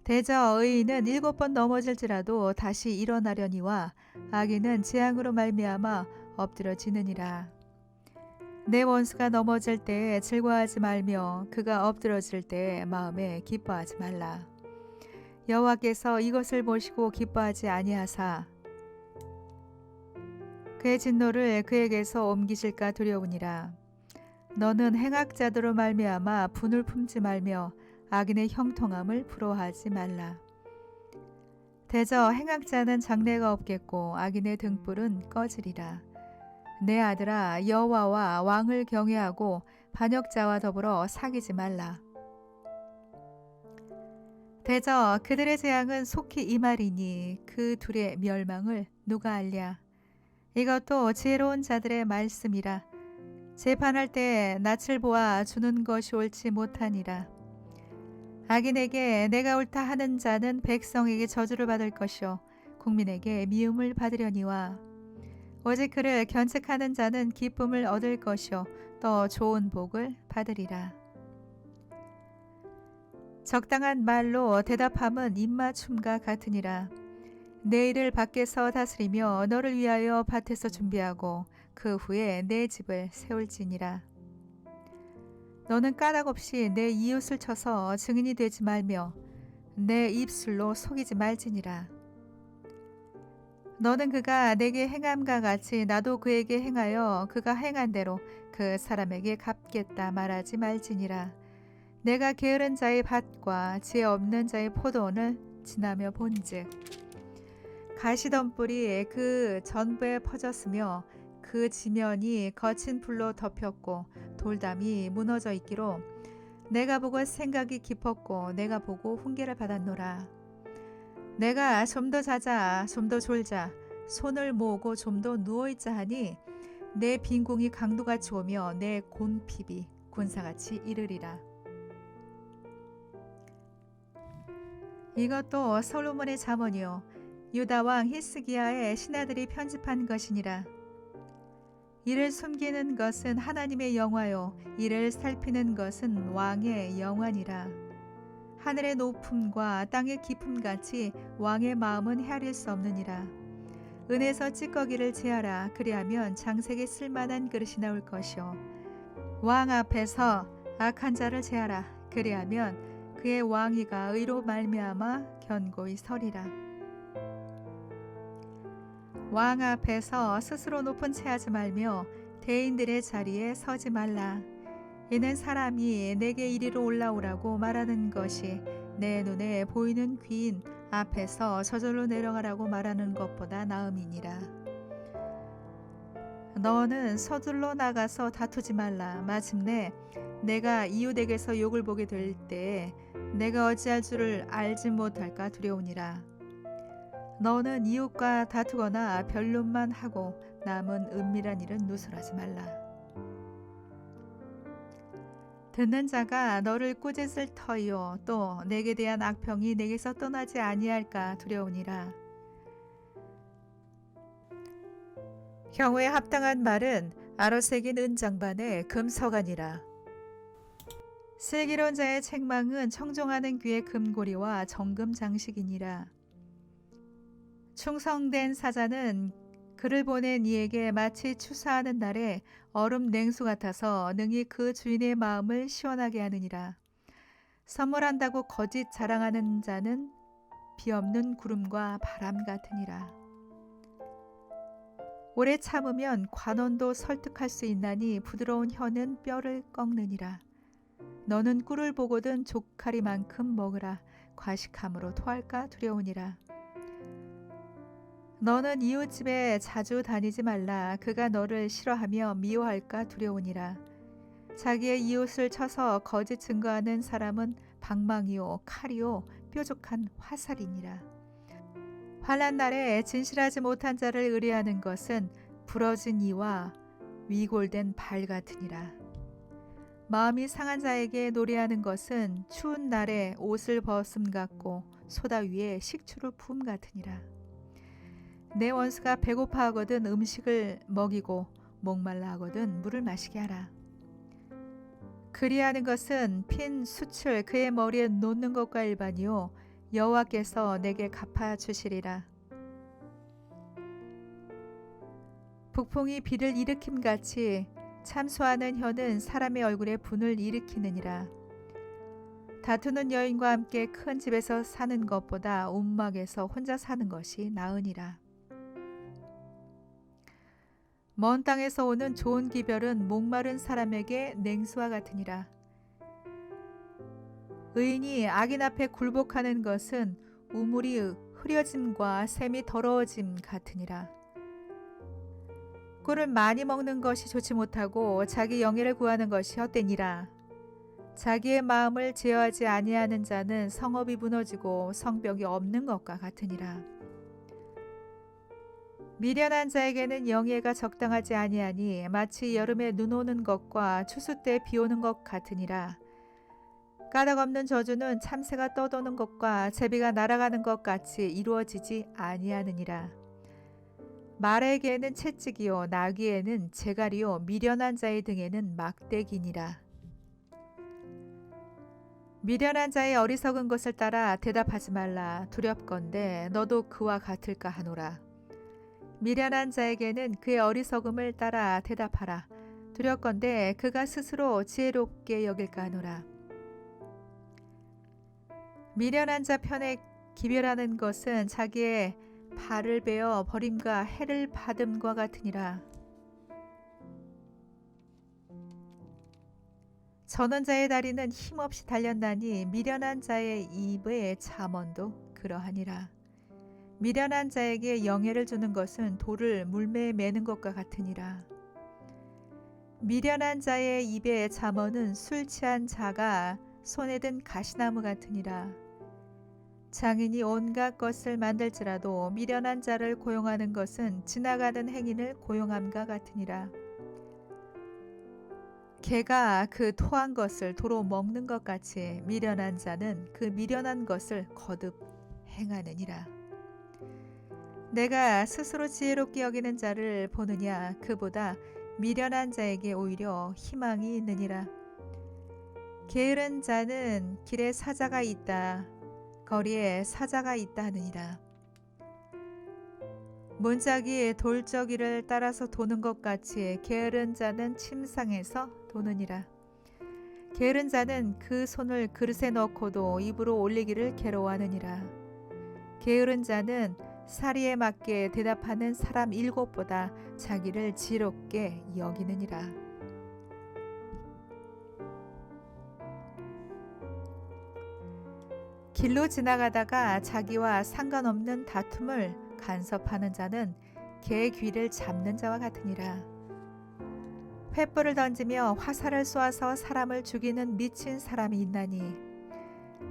대저 의인은 7번 넘어질지라도 다시 일어나려니와 악인은 재앙으로 말미암아 엎드러지느니라. 내 원수가 넘어질 때에 즐거워하지 말며 그가 엎드러질 때에 마음에 기뻐하지 말라. 여호와께서 이것을 보시고 기뻐하지 아니하사 그의 진노를 그에게서 옮기실까 두려우니라. 너는 행악자들로 말미암아 분을 품지 말며 악인의 형통함을 부러워하지 말라. 대저 행악자는 장래가 없겠고 악인의 등불은 꺼지리라. 내 아들아 여호와와 왕을 경외하고 반역자와 더불어 사귀지 말라. 대저 그들의 재앙은 속히 임하리니 그 둘의 멸망을 누가 알랴. 이것도 지혜로운 자들의 말씀이라. 재판할 때 낯을 보아 주는 것이 옳지 못하니라. 악인에게 내가 옳다 하는 자는 백성에게 저주를 받을 것이요 국민에게 미움을 받으려니와 오직 그를 견책하는 자는 기쁨을 얻을 것이요 더 좋은 복을 받으리라. 적당한 말로 대답함은 입맞춤과 같으니라. 내 일을 밖에서 다스리며 너를 위하여 밭에서 준비하고 그 후에 내 집을 세울지니라. 너는 까닭 없이 내 이웃을 쳐서 증인이 되지 말며 내 입술로 속이지 말지니라. 너는 그가 내게 행함과 같이 나도 그에게 행하여 그가 행한 대로 그 사람에게 갚겠다 말하지 말지니라. 내가 게으른 자의 밭과 지혜 없는 자의 포도원을 지나며 본즉 가시덤불이 그 전부에 퍼졌으며 그 지면이 거친 불로 덮였고 돌담이 무너져 있기로 내가 보고 생각이 깊었고 내가 보고 훈계를 받았노라. 내가 좀 더 자자 좀 더 졸자 손을 모으고 좀 더 누워있자 하니 내 빈궁이 강도같이 오며 내 곤핍이 군사같이 이르리라. 이것도 솔로몬의 잠언이요 유다 왕 히스기야의 신하들이 편집한 것이니라. 이를 숨기는 것은 하나님의 영화요 이를 살피는 것은 왕의 영안이라. 하늘의 높음과 땅의 깊음같이 왕의 마음은 헤아릴 수 없느니라. 은에서 찌꺼기를 제하라. 그리하면 장색에 쓸만한 그릇이 나올 것이요 왕 앞에서 악한 자를 제하라. 그리하면 그의 왕위가 의로 말미암아 견고히 서리라. 왕 앞에서 스스로 높은 채 하지 말며 대인들의 자리에 서지 말라. 이는 사람이 내게 이리로 올라오라고 말하는 것이 내 눈에 보이는 귀인 앞에서 저절로 내려가라고 말하는 것보다 나음이니라. 너는 서둘러 나가서 다투지 말라. 마침내 내가 이웃에게서 욕을 보게 될 때에 내가 어찌할 줄을 알지 못할까 두려우니라. 너는 이웃과 다투거나 변론만 하고 남은 은밀한 일은 누설하지 말라. 듣는 자가 너를 꾸짖을 터이요 또 내게 대한 악평이 내게서 떠나지 아니할까 두려우니라. 경우에 합당한 말은 아로 새긴 은장반의 금서간이라. 슬기로운 자의 책망은 청종하는 귀의 금고리와 정금 장식이니라. 충성된 사자는 그를 보낸 이에게 마치 추수하는 날에 얼음 냉수 같아서 능히 그 주인의 마음을 시원하게 하느니라. 선물한다고 거짓 자랑하는 자는 비 없는 구름과 바람 같으니라. 오래 참으면 관원도 설득할 수 있나니 부드러운 혀는 뼈를 꺾느니라. 너는 꿀을 보거든 조카리만큼 먹으라. 과식함으로 토할까 두려우니라. 너는 이웃집에 자주 다니지 말라. 그가 너를 싫어하며 미워할까 두려우니라. 자기의 이웃을 쳐서 거짓 증거하는 사람은 방망이요 칼이요 뾰족한 화살이니라. 환난 날에 진실하지 못한 자를 의뢰하는 것은 부러진 이와 위골된 발 같으니라. 마음이 상한 자에게 노래하는 것은 추운 날에 옷을 벗음 같고 소다 위에 식초를 부음 같으니라. 내 원수가 배고파하거든 음식을 먹이고 목말라 하거든 물을 마시게 하라. 그리하는 것은 핀 숯을 그의 머리에 놓는 것과 일반이요 여호와께서 내게 갚아주시리라. 북풍이 비를 일으킴같이 참소하는 혀는 사람의 얼굴에 분을 일으키느니라. 다투는 여인과 함께 큰 집에서 사는 것보다 움막에서 혼자 사는 것이 나으니라. 먼 땅에서 오는 좋은 기별은 목마른 사람에게 냉수와 같으니라. 의인이 악인 앞에 굴복하는 것은 우물이 흐려짐과 샘이 더러워짐 같으니라. 꿀을 많이 먹는 것이 좋지 못하고 자기 영예를 구하는 것이 헛되니라. 자기의 마음을 제어하지 아니하는 자는 성읍이 무너지고 성벽이 없는 것과 같으니라. 미련한 자에게는 영예가 적당하지 아니하니 마치 여름에 눈 오는 것과 추수 때 비 오는 것 같으니라. 까닭 없는 저주는 참새가 떠도는 것과 제비가 날아가는 것 같이 이루어지지 아니하느니라. 말에게는 채찍이요 나귀에는 재갈이요 미련한 자의 등에는 막대기니라. 미련한 자의 어리석은 것을 따라 대답하지 말라. 두렵건대 너도 그와 같을까 하노라. 미련한 자에게는 그의 어리석음을 따라 대답하라. 두렵건대 그가 스스로 지혜롭게 여길까 하노라. 미련한 자 편에 기별하는 것은 자기의 발을 베어 버림과 해를 받음과 같으니라. 저는 자의 다리는 힘없이 달렸나니 미련한 자의 입의 잠언도 그러하니라. 미련한 자에게 영예를 주는 것은 돌을 물매에 매는 것과 같으니라. 미련한 자의 입의 잠언은 술 취한 자가 손에 든 가시나무 같으니라. 장인이 온갖 것을 만들지라도 미련한 자를 고용하는 것은 지나가는 행인을 고용함과 같으니라. 개가 그 토한 것을 도로 먹는 것 같이 미련한 자는 그 미련한 것을 거듭 행하느니라. 내가 스스로 지혜롭게 여기는 자를 보느냐 그보다 미련한 자에게 오히려 희망이 있느니라. 게으른 자는 길에 사자가 있다 거리에 사자가 있다 하느니라. 문짝이 돌저기를 따라서 도는 것 같이 게으른 자는 침상에서 도느니라. 게으른 자는 그 손을 그릇에 넣고도 입으로 올리기를 괴로워하느니라. 게으른 자는 사리에 맞게 대답하는 사람 7보다 자기를 지혜롭게 여기느니라. 길로 지나가다가 자기와 상관없는 다툼을 간섭하는 자는 개 귀를 잡는 자와 같으니라. 횃불을 던지며 화살을 쏘아서 사람을 죽이는 미친 사람이 있나니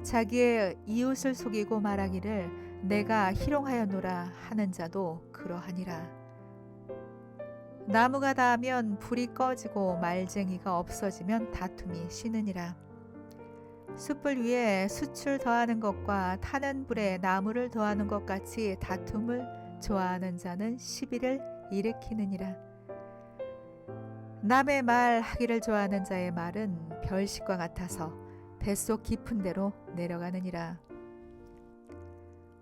자기의 이웃을 속이고 말하기를 내가 희롱하였노라 하는 자도 그러하니라. 나무가 닿으면 불이 꺼지고 말쟁이가 없어지면 다툼이 쉬느니라. 숯불 위에 숯을 더하는 것과 타는 불에 나무를 더하는 것 같이 다툼을 좋아하는 자는 시비를 일으키느니라. 남의 말 하기를 좋아하는 자의 말은 별식과 같아서 뱃속 깊은 데로 내려가느니라.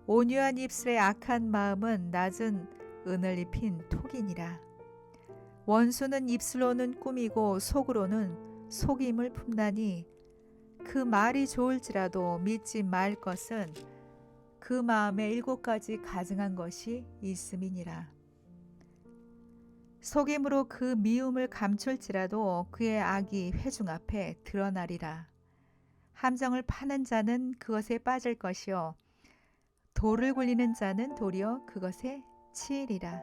온유한 입술의 악한 마음은 낮은 은을 입힌 톡이니라. 원수는 입술로는 꾸미고 속으로는 속임을 품나니 그 말이 좋을지라도 믿지 말 것은 그 마음에 7가지 가증한 것이 있음이니라. 속임으로 그 미움을 감출지라도 그의 악이 회중 앞에 드러나리라. 함정을 파는 자는 그것에 빠질 것이요 돌을 굴리는 자는 도리어 그것에 치이리라.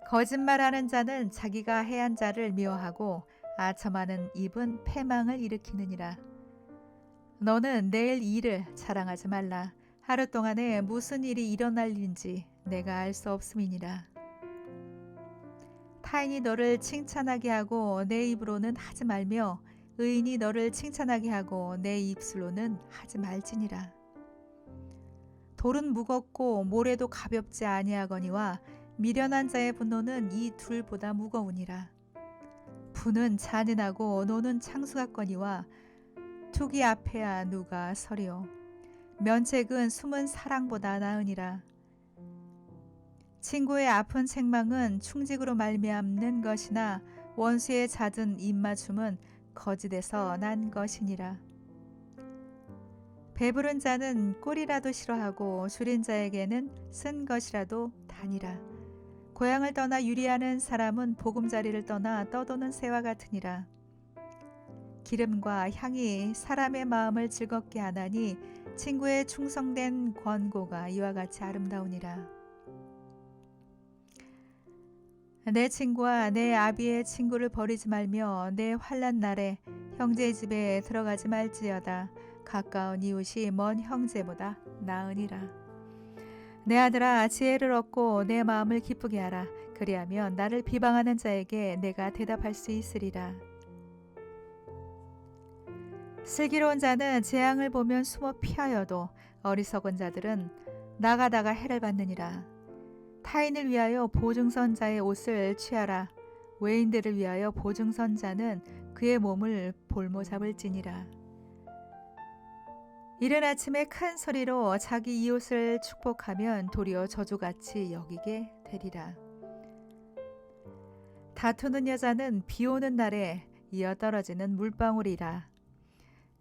거짓말하는 자는 자기가 해한 자를 미워하고 아첨하는 입은 패망을 일으키느니라. 너는 내일 일을 자랑하지 말라. 하루 동안에 무슨 일이 일어날 일인지 내가 알 수 없음이니라. 타인이 너를 칭찬하게 하고 내 입으로는 하지 말며 의인이 너를 칭찬하게 하고 내 입술로는 하지 말지니라. 돌은 무겁고 모래도 가볍지 아니하거니와 미련한 자의 분노는 이 둘보다 무거우니라. 분은 잔인하고 노는 창수 같거니와 투기 앞에야 누가 서리요. 면책은 숨은 사랑보다 나으니라. 친구의 아픈 책망은 충직으로 말미암는 것이나 원수의 잦은 입맞춤은 거짓에서 난 것이니라. 배부른 자는 꿀이라도 싫어하고 줄인 자에게는 쓴 것이라도 다니라. 고향을 떠나 유리하는 사람은 보금자리를 떠나 떠도는 새와 같으니라. 기름과 향이 사람의 마음을 즐겁게 하나니 친구의 충성된 권고가 이와 같이 아름다우니라. 내 친구와 내 아비의 친구를 버리지 말며 내 환난 날에 형제의 집에 들어가지 말지어다. 가까운 이웃이 먼 형제보다 나으니라. 내 아들아 지혜를 얻고 내 마음을 기쁘게 하라. 그리하면 나를 비방하는 자에게 내가 대답할 수 있으리라. 슬기로운 자는 재앙을 보면 숨어 피하여도 어리석은 자들은 나가다가 해를 받느니라. 타인을 위하여 보증선자의 옷을 취하라. 외인들을 위하여 보증선자는 그의 몸을 볼모 잡을지니라. 이른 아침에 큰 소리로 자기 이웃을 축복하면 도리어 저주같이 여기게 되리라. 다투는 여자는 비 오는 날에 이어 떨어지는 물방울이라.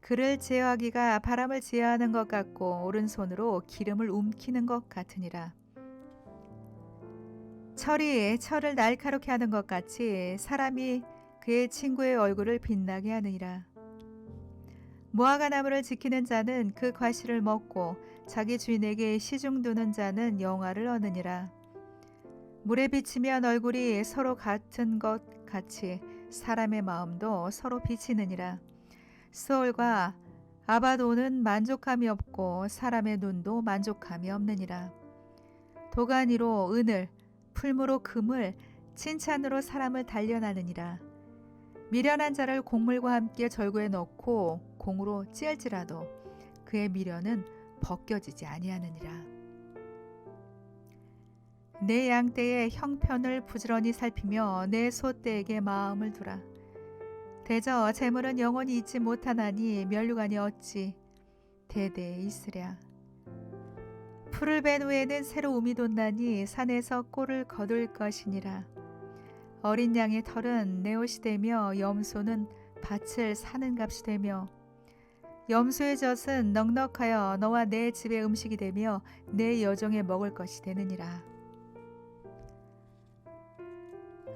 그를 제어하기가 바람을 제어하는 것 같고 오른손으로 기름을 움키는 것 같으니라. 철이 철을 날카롭게 하는 것 같이 사람이 그의 친구의 얼굴을 빛나게 하느니라. 무화과 나무를 지키는 자는 그 과실을 먹고 자기 주인에게 시중 두는 자는 영화를 얻느니라. 물에 비치면 얼굴이 서로 같은 것 같이 사람의 마음도 서로 비치느니라. 수월과 아바도는 만족함이 없고 사람의 눈도 만족함이 없느니라. 도가니로 은을 풀무로 금을 칭찬으로 사람을 단련하느니라. 미련한 자를 곡물과 함께 절구에 넣고 공으로 찌을지라도 그의 미련은 벗겨지지 아니하느니라. 내 양떼의 형편을 부지런히 살피며 내 소떼에게 마음을 두라. 대저 재물은 영원히 잊지 못하나니 면류관이 어찌 대대에 있으랴. 풀을 벤 후에는 새로 움이 돋나니 산에서 꼴을 거둘 것이니라. 어린 양의 털은 내 옷이 되며 염소는 밭을 사는 값이 되며 염소의 젖은 넉넉하여 너와 내 집의 음식이 되며 내 여종의 먹을 것이 되느니라.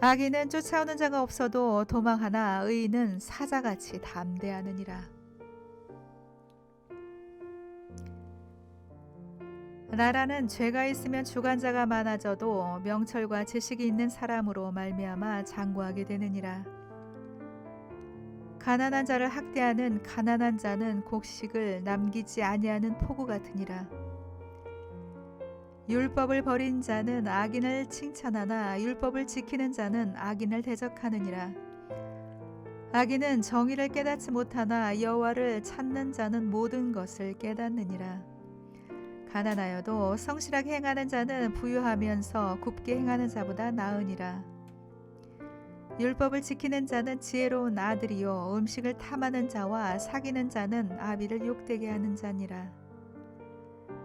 악인은 쫓아오는 자가 없어도 도망하나 의인은 사자같이 담대하느니라. 나라는 죄가 있으면 주관자가 많아져도 명철과 지식이 있는 사람으로 말미암아 장구하게 되느니라. 가난한 자를 학대하는 가난한 자는 곡식을 남기지 아니하는 포구 같으니라. 율법을 버린 자는 악인을 칭찬하나 율법을 지키는 자는 악인을 대적하느니라. 악인은 정의를 깨닫지 못하나 여호와를 찾는 자는 모든 것을 깨닫느니라. 가난하여도 성실하게 행하는 자는 부유하면서 굽게 행하는 자보다 나으니라. 율법을 지키는 자는 지혜로운 아들이요 음식을 탐하는 자와 사귀는 자는 아비를 욕되게 하는 자니라.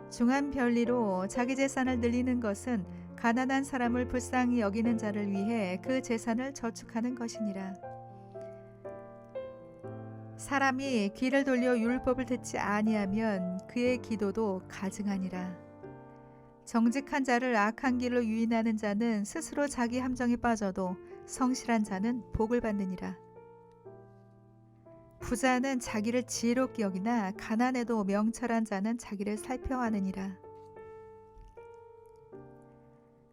중한 별리로 자기 재산을 늘리는 것은 가난한 사람을 불쌍히 여기는 자를 위해 그 재산을 저축하는 것이니라. 사람이 귀를 돌려 율법을 듣지 아니하면 그의 기도도 가증하니라. 정직한 자를 악한 길로 유인하는 자는 스스로 자기 함정에 빠져도 성실한 자는 복을 받느니라. 부자는 자기를 지혜롭게 여기나 가난해도 명철한 자는 자기를 살펴하느니라.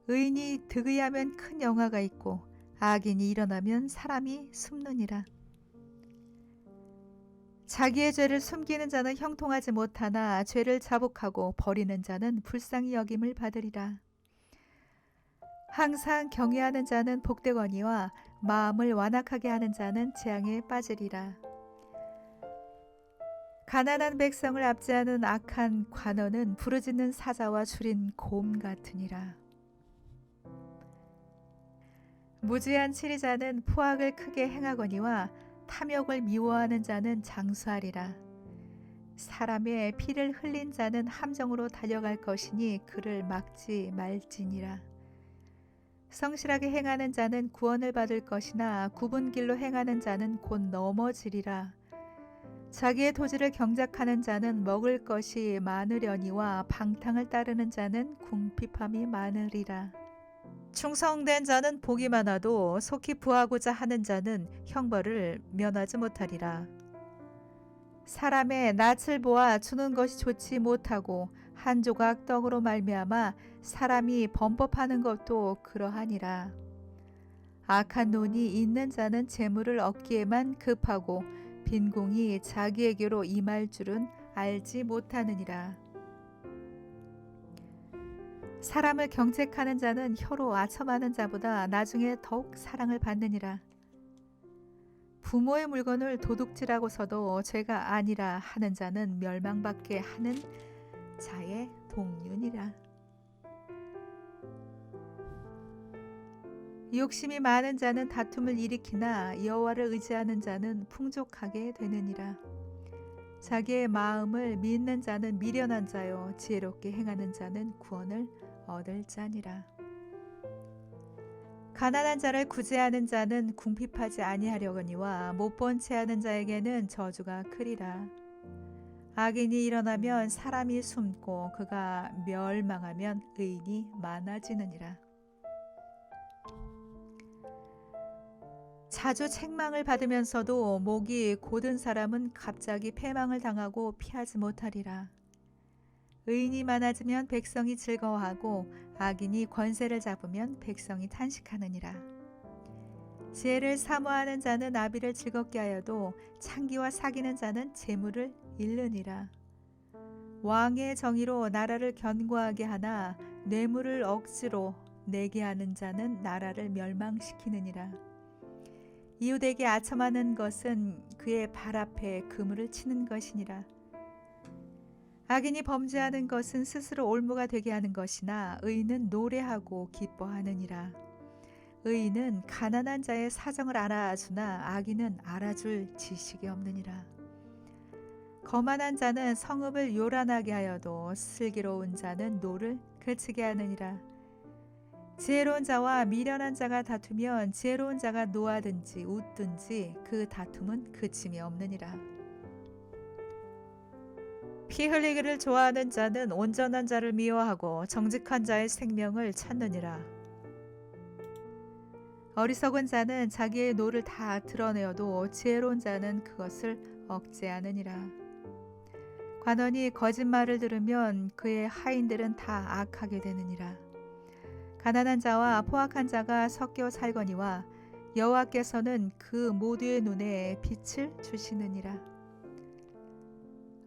의인이 득의하면 큰 영화가 있고 악인이 일어나면 사람이 숨느니라. 자기의 죄를 숨기는 자는 형통하지 못하나 죄를 자복하고 버리는 자는 불쌍히 여김을 받으리라. 항상 경외하는 자는 복되거니와 마음을 완악하게 하는 자는 재앙에 빠지리라. 가난한 백성을 압제하는 악한 관원은 부르짖는 사자와 줄인 곰 같으니라. 무지한 치리자는 포악을 크게 행하거니와 탐욕을 미워하는 자는 장수하리라. 사람의 피를 흘린 자는 함정으로 달려갈 것이니 그를 막지 말지니라. 성실하게 행하는 자는 구원을 받을 것이나 굽은 길로 행하는 자는 곧 넘어지리라. 자기의 토지를 경작하는 자는 먹을 것이 많으려니와 방탕을 따르는 자는 궁핍함이 많으리라. 충성된 자는 복이 많아도 속히 부하고자 하는 자는 형벌을 면하지 못하리라. 사람의 낯을 보아 주는 것이 좋지 못하고 한 조각 떡으로 말미암아 사람이 범법하는 것도 그러하니라. 악한 논이 있는 자는 재물을 얻기에만 급하고 빈궁이 자기에게로 임할 줄은 알지 못하느니라. 사람을 경책하는 자는 혀로 아첨하는 자보다 나중에 더욱 사랑을 받느니라. 부모의 물건을 도둑질하고서도 죄가 아니라 하는 자는 멸망받게 하는 자의 동륜이라. 욕심이 많은 자는 다툼을 일으키나 여호와를 의지하는 자는 풍족하게 되느니라. 자기의 마음을 믿는 자는 미련한 자요 지혜롭게 행하는 자는 구원을 얻을 자니라. 가난한 자를 구제하는 자는 궁핍하지 아니하려거니와 못본 채 하는 자에게는 저주가 크리라. 악인이 일어나면 사람이 숨고 그가 멸망하면 의인이 많아지느니라. 자주 책망을 받으면서도 목이 곧은 사람은 갑자기 패망을 당하고 피하지 못하리라. 의인이 많아지면 백성이 즐거워하고 악인이 권세를 잡으면 백성이 탄식하느니라. 지혜를 사모하는 자는 아비를 즐겁게 하여도 창기와 사귀는 자는 재물을 잃느니라. 왕의 정의로 나라를 견고하게 하나 뇌물을 억지로 내게 하는 자는 나라를 멸망시키느니라. 이웃에게 아첨하는 것은 그의 발 앞에 그물을 치는 것이니라. 악인이 범죄하는 것은 스스로 올무가 되게 하는 것이나 의인은 노래하고 기뻐하느니라. 의인은 가난한 자의 사정을 알아주나 악인은 알아줄 지식이 없느니라. 거만한 자는 성읍을 요란하게 하여도 슬기로운 자는 노를 그치게 하느니라. 지혜로운 자와 미련한 자가 다투면 지혜로운 자가 노하든지 웃든지 그 다툼은 그침이 없느니라. 피 흘리기를 좋아하는 자는 온전한 자를 미워하고 정직한 자의 생명을 찾느니라. 어리석은 자는 자기의 노를 다 드러내어도 지혜로운 자는 그것을 억제하느니라. 관원이 거짓말을 들으면 그의 하인들은 다 악하게 되느니라. 가난한 자와 포악한 자가 섞여 살거니와 여호와께서는 그 모두의 눈에 빛을 주시느니라.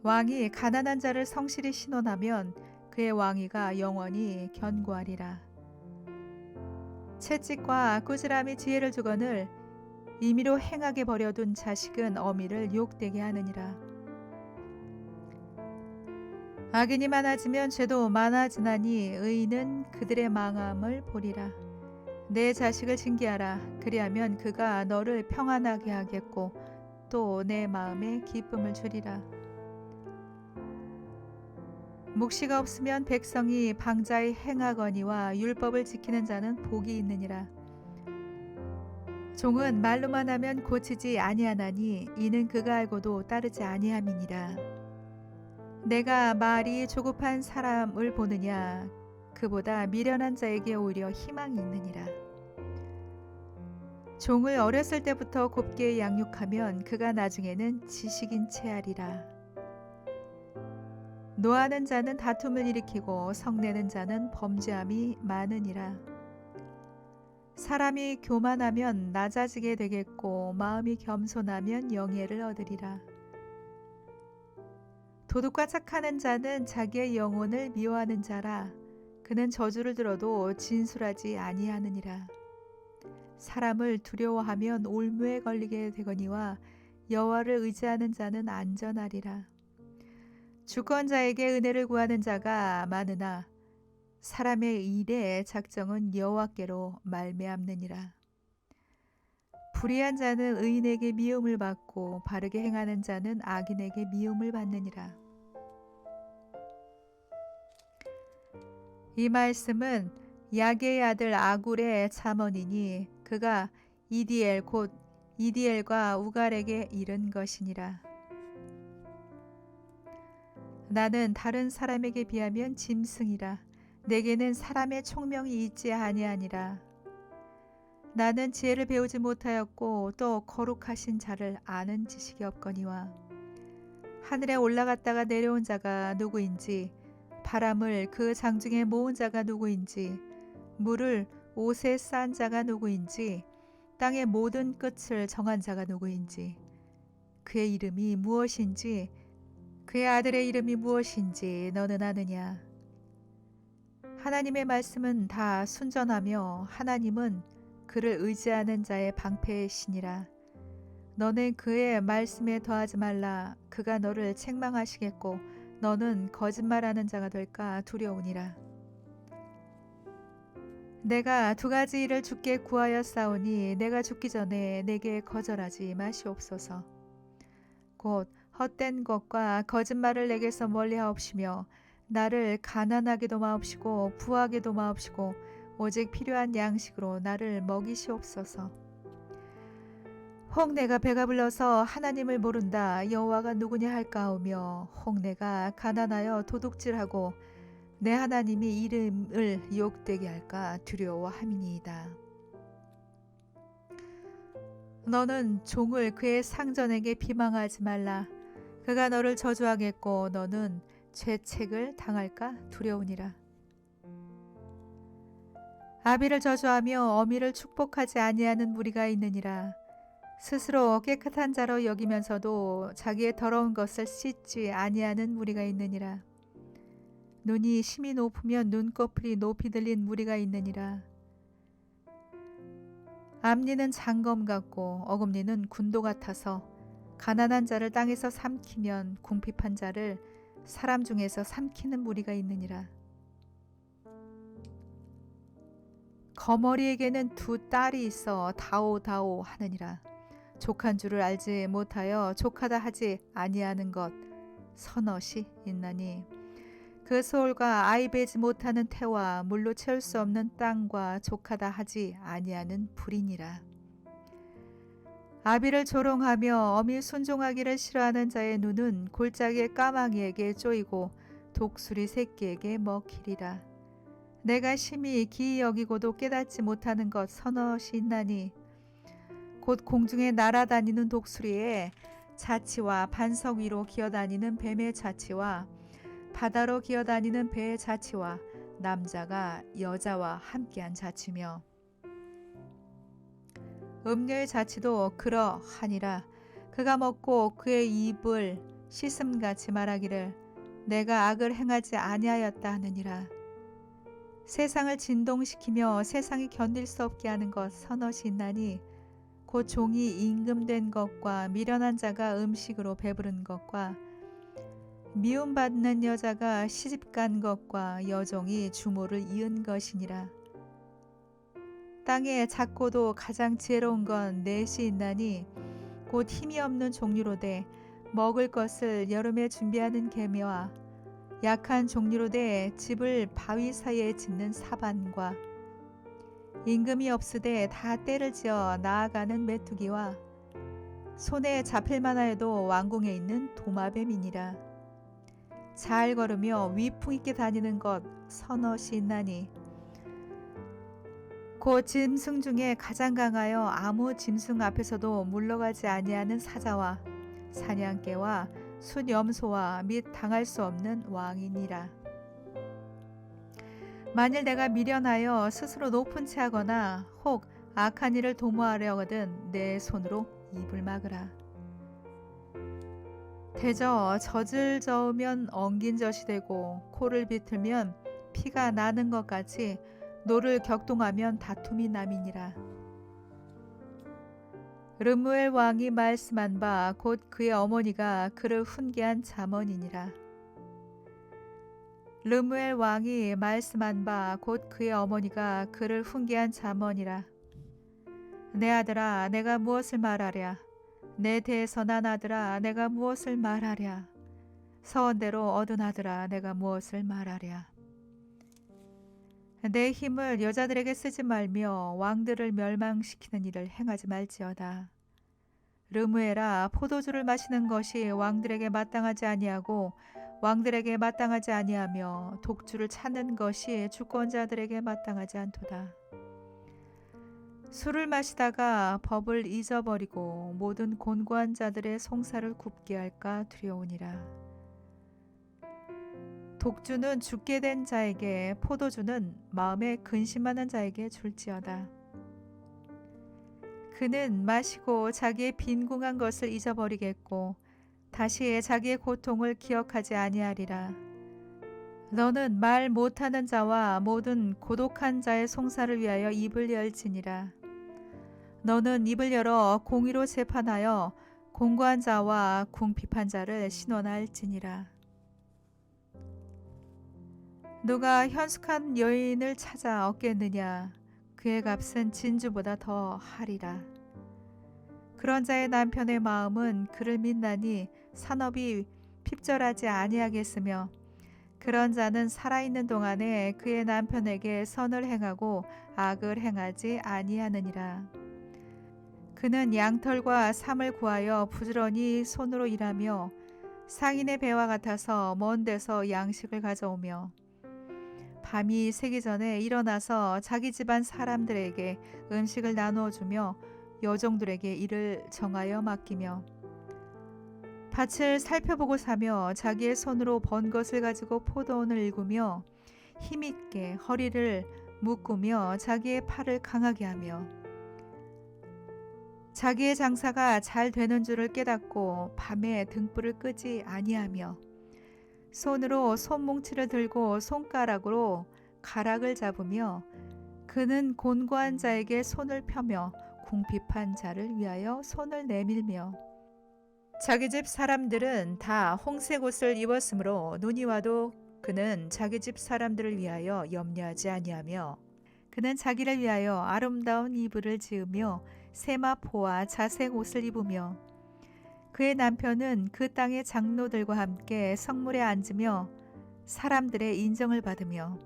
왕이 가난한 자를 성실히 신원하면 그의 왕위가 영원히 견고하리라. 채찍과 꾸지람이 지혜를 주거늘 임의로 행하게 버려둔 자식은 어미를 욕되게 하느니라. 악인이 많아지면 죄도 많아지나니 의인은 그들의 망함을 보리라. 내 자식을 징계하라. 그리하면 그가 너를 평안하게 하겠고 또 내 마음에 기쁨을 주리라. 묵시가 없으면 백성이 방자히 행하거니와 율법을 지키는 자는 복이 있느니라. 종은 말로만 하면 고치지 아니하나니 이는 그가 알고도 따르지 아니함이니라. 내가 말이 조급한 사람을 보느냐? 그보다 미련한 자에게 오히려 희망이 있느니라. 종을 어렸을 때부터 곱게 양육하면 그가 나중에는 지식인 체하리라. 노하는 자는 다툼을 일으키고 성내는 자는 범죄함이 많으니라. 사람이 교만하면 낮아지게 되겠고 마음이 겸손하면 영예를 얻으리라. 도둑과 착하는 자는 자기의 영혼을 미워하는 자라. 그는 저주를 들어도 진술하지 아니하느니라. 사람을 두려워하면 올무에 걸리게 되거니와 여호와를 의지하는 자는 안전하리라. 주권자에게 은혜를 구하는 자가 많으나 사람의 일의 작정은 여호와께로 말미암느니라. 불의한 자는 의인에게 미움을 받고 바르게 행하는 자는 악인에게 미움을 받느니라. 이 말씀은 야게의 아들 아굴의 잠언이니 그가 이디엘 곧 이디엘과 우갈에게 이른 것이니라. 나는 다른 사람에게 비하면 짐승이라. 내게는 사람의 총명이 있지 아니하니라. 나는 지혜를 배우지 못하였고 또 거룩하신 자를 아는 지식이 없거니와 하늘에 올라갔다가 내려온 자가 누구인지 바람을 그 장중에 모은 자가 누구인지 물을 옷에 싼 자가 누구인지 땅의 모든 끝을 정한 자가 누구인지 그의 이름이 무엇인지 그의 아들의 이름이 무엇인지 너는 아느냐? 하나님의 말씀은 다 순전하며 하나님은 그를 의지하는 자의 방패의 신이라. 너는 그의 말씀에 더하지 말라. 그가 너를 책망하시겠고 너는 거짓말하는 자가 될까 두려우니라. 내가 두 가지 일을 주께 구하였사오니 내가 죽기 전에 내게 거절하지 마시옵소서. 곧 헛된 것과 거짓말을 내게서 멀리하옵시며 나를 가난하게도 마옵시고 부하게도 마옵시고 오직 필요한 양식으로 나를 먹이시옵소서. 혹 내가 배가 불러서 하나님을 모른다 여호와가 누구냐 할까하며 혹 내가 가난하여 도둑질하고 내 하나님이 이름을 욕되게 할까 두려워함이니이다. 너는 종을 그의 상전에게 비방하지 말라. 그가 너를 저주하겠고 너는 죄책을 당할까 두려우니라. 아비를 저주하며 어미를 축복하지 아니하는 무리가 있느니라. 스스로 깨끗한 자로 여기면서도 자기의 더러운 것을 씻지 아니하는 무리가 있느니라. 눈이 심히 높으면 눈꺼풀이 높이 들린 무리가 있느니라. 앞니는 장검 같고 어금니는 군도 같아서 가난한 자를 땅에서 삼키면 궁핍한 자를 사람 중에서 삼키는 무리가 있느니라. 거머리에게는 두 딸이 있어 다오다오 하느니라. 족한 줄을 알지 못하여 족하다 하지 아니하는 것 서넛이 있나니 그 소울과 아이 베지 못하는 태와 물로 채울 수 없는 땅과 족하다 하지 아니하는 불이니라. 아비를 조롱하며 어미 순종하기를 싫어하는 자의 눈은 골짜기의 까마귀에게 쪼이고 독수리 새끼에게 먹히리라. 내가 심히 기이 여기고도 깨닫지 못하는 것 서넛이 있나니 곧 공중에 날아다니는 독수리의 자치와 반석 위로 기어다니는 뱀의 자치와 바다로 기어다니는 배의 자치와 남자가 여자와 함께한 자치며 음녀의 자치도 그러하니라. 그가 먹고 그의 입을 씻음같이 말하기를 내가 악을 행하지 아니하였다 하느니라. 세상을 진동시키며 세상이 견딜 수 없게 하는 것 서넛이 있나니 곧 종이 임금된 것과 미련한 자가 음식으로 배부른 것과 미움받는 여자가 시집간 것과 여종이 주모를 이은 것이니라. 땅에 작고도 가장 지혜로운 건 넷이 있나니 곧 힘이 없는 종류로되 먹을 것을 여름에 준비하는 개미와 약한 종류로되 집을 바위 사이에 짓는 사반과 임금이 없으되 다 때를 지어 나아가는 메뚜기와 손에 잡힐 만하여도 왕궁에 있는 도마뱀이니라. 잘 걸으며 위풍 있게 다니는 것 서넛이 있나니 곧 짐승 중에 가장 강하여 아무 짐승 앞에서도 물러가지 아니하는 사자와 사냥개와 숫염소와 및 당할 수 없는 왕이니라. 만일 내가 미련하여 스스로 높은 채 하거나 혹 악한 일을 도모하려거든 내 손으로 입을 막으라. 대저 젖을 저으면 엉긴 젖이 되고 코를 비틀면 피가 나는 것 같이 노를 격동하면 다툼이 남이니라. 르무엘 왕이 말씀한 바 곧 그의 어머니가 그를 훈계한 잠언이니라. 르무엘 왕이 말씀한 바 곧 그의 어머니가 그를 훈계한 잠언이라. 내 아들아 내가 무엇을 말하랴. 내 대에서 난 아들아 내가 무엇을 말하랴. 서원대로 얻은 아들아 내가 무엇을 말하랴. 내 힘을 여자들에게 쓰지 말며 왕들을 멸망시키는 일을 행하지 말지어다. 르무엘아 포도주를 마시는 것이 왕들에게 마땅하지 아니하고 왕들에게 마땅하지 아니하며 독주를 찾는 것이 주권자들에게 마땅하지 않도다. 술을 마시다가 법을 잊어버리고 모든 곤고한 자들의 송사를 굽게 할까 두려우니라. 독주는 죽게 된 자에게 포도주는 마음에 근심하는 자에게 줄지어다. 그는 마시고 자기의 빈궁한 것을 잊어버리겠고 다시 자기의 고통을 기억하지 아니하리라. 너는 말 못하는 자와 모든 고독한 자의 송사를 위하여 입을 열지니라. 너는 입을 열어 공의로 재판하여 공고한 자와 궁핍한 자를 신원할지니라. 누가 현숙한 여인을 찾아 얻겠느냐. 그의 값은 진주보다 더 하리라. 그런 자의 남편의 마음은 그를 믿나니 산업이 핍절하지 아니하겠으며 그런 자는 살아있는 동안에 그의 남편에게 선을 행하고 악을 행하지 아니하느니라. 그는 양털과 삼을 구하여 부지런히 손으로 일하며 상인의 배와 같아서 먼 데서 양식을 가져오며 밤이 새기 전에 일어나서 자기 집안 사람들에게 음식을 나누어 주며 여종들에게 일을 정하여 맡기며 밭을 살펴보고 사며 자기의 손으로 번 것을 가지고 포도원을 일구며 힘있게 허리를 묶으며 자기의 팔을 강하게 하며 자기의 장사가 잘 되는 줄을 깨닫고 밤에 등불을 끄지 아니하며 손으로 손뭉치를 들고 손가락으로 가락을 잡으며 그는 곤고한 자에게 손을 펴며 궁핍한 자를 위하여 손을 내밀며 자기 집 사람들은 다 홍색 옷을 입었으므로 눈이 와도 그는 자기 집 사람들을 위하여 염려하지 아니하며 그는 자기를 위하여 아름다운 이불을 지으며 세마포와 자색 옷을 입으며 그의 남편은 그 땅의 장로들과 함께 성물에 앉으며 사람들의 인정을 받으며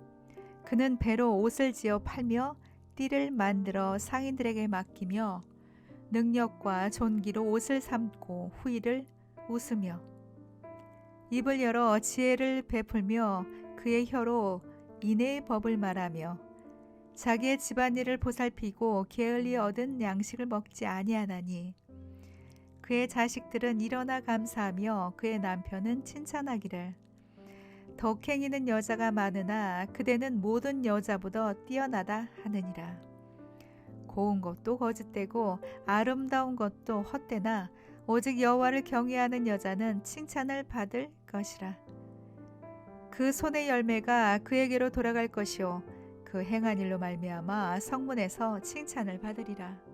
그는 배로 옷을 지어 팔며 띠를 만들어 상인들에게 맡기며 능력과 존귀로 옷을 삼고 후일을 웃으며 입을 열어 지혜를 베풀며 그의 혀로 인애의 법을 말하며 자기의 집안일을 보살피고 게을리 얻은 양식을 먹지 아니하나니 그의 자식들은 일어나 감사하며 그의 남편은 칭찬하기를 덕행이는 여자가 많으나 그대는 모든 여자보다 뛰어나다 하느니라. 고운 것도 거짓되고 아름다운 것도 헛되나 오직 여호와를 경외하는 여자는 칭찬을 받을 것이라. 그 손의 열매가 그에게로 돌아갈 것이요 그 행한 일로 말미암아 성문에서 칭찬을 받으리라.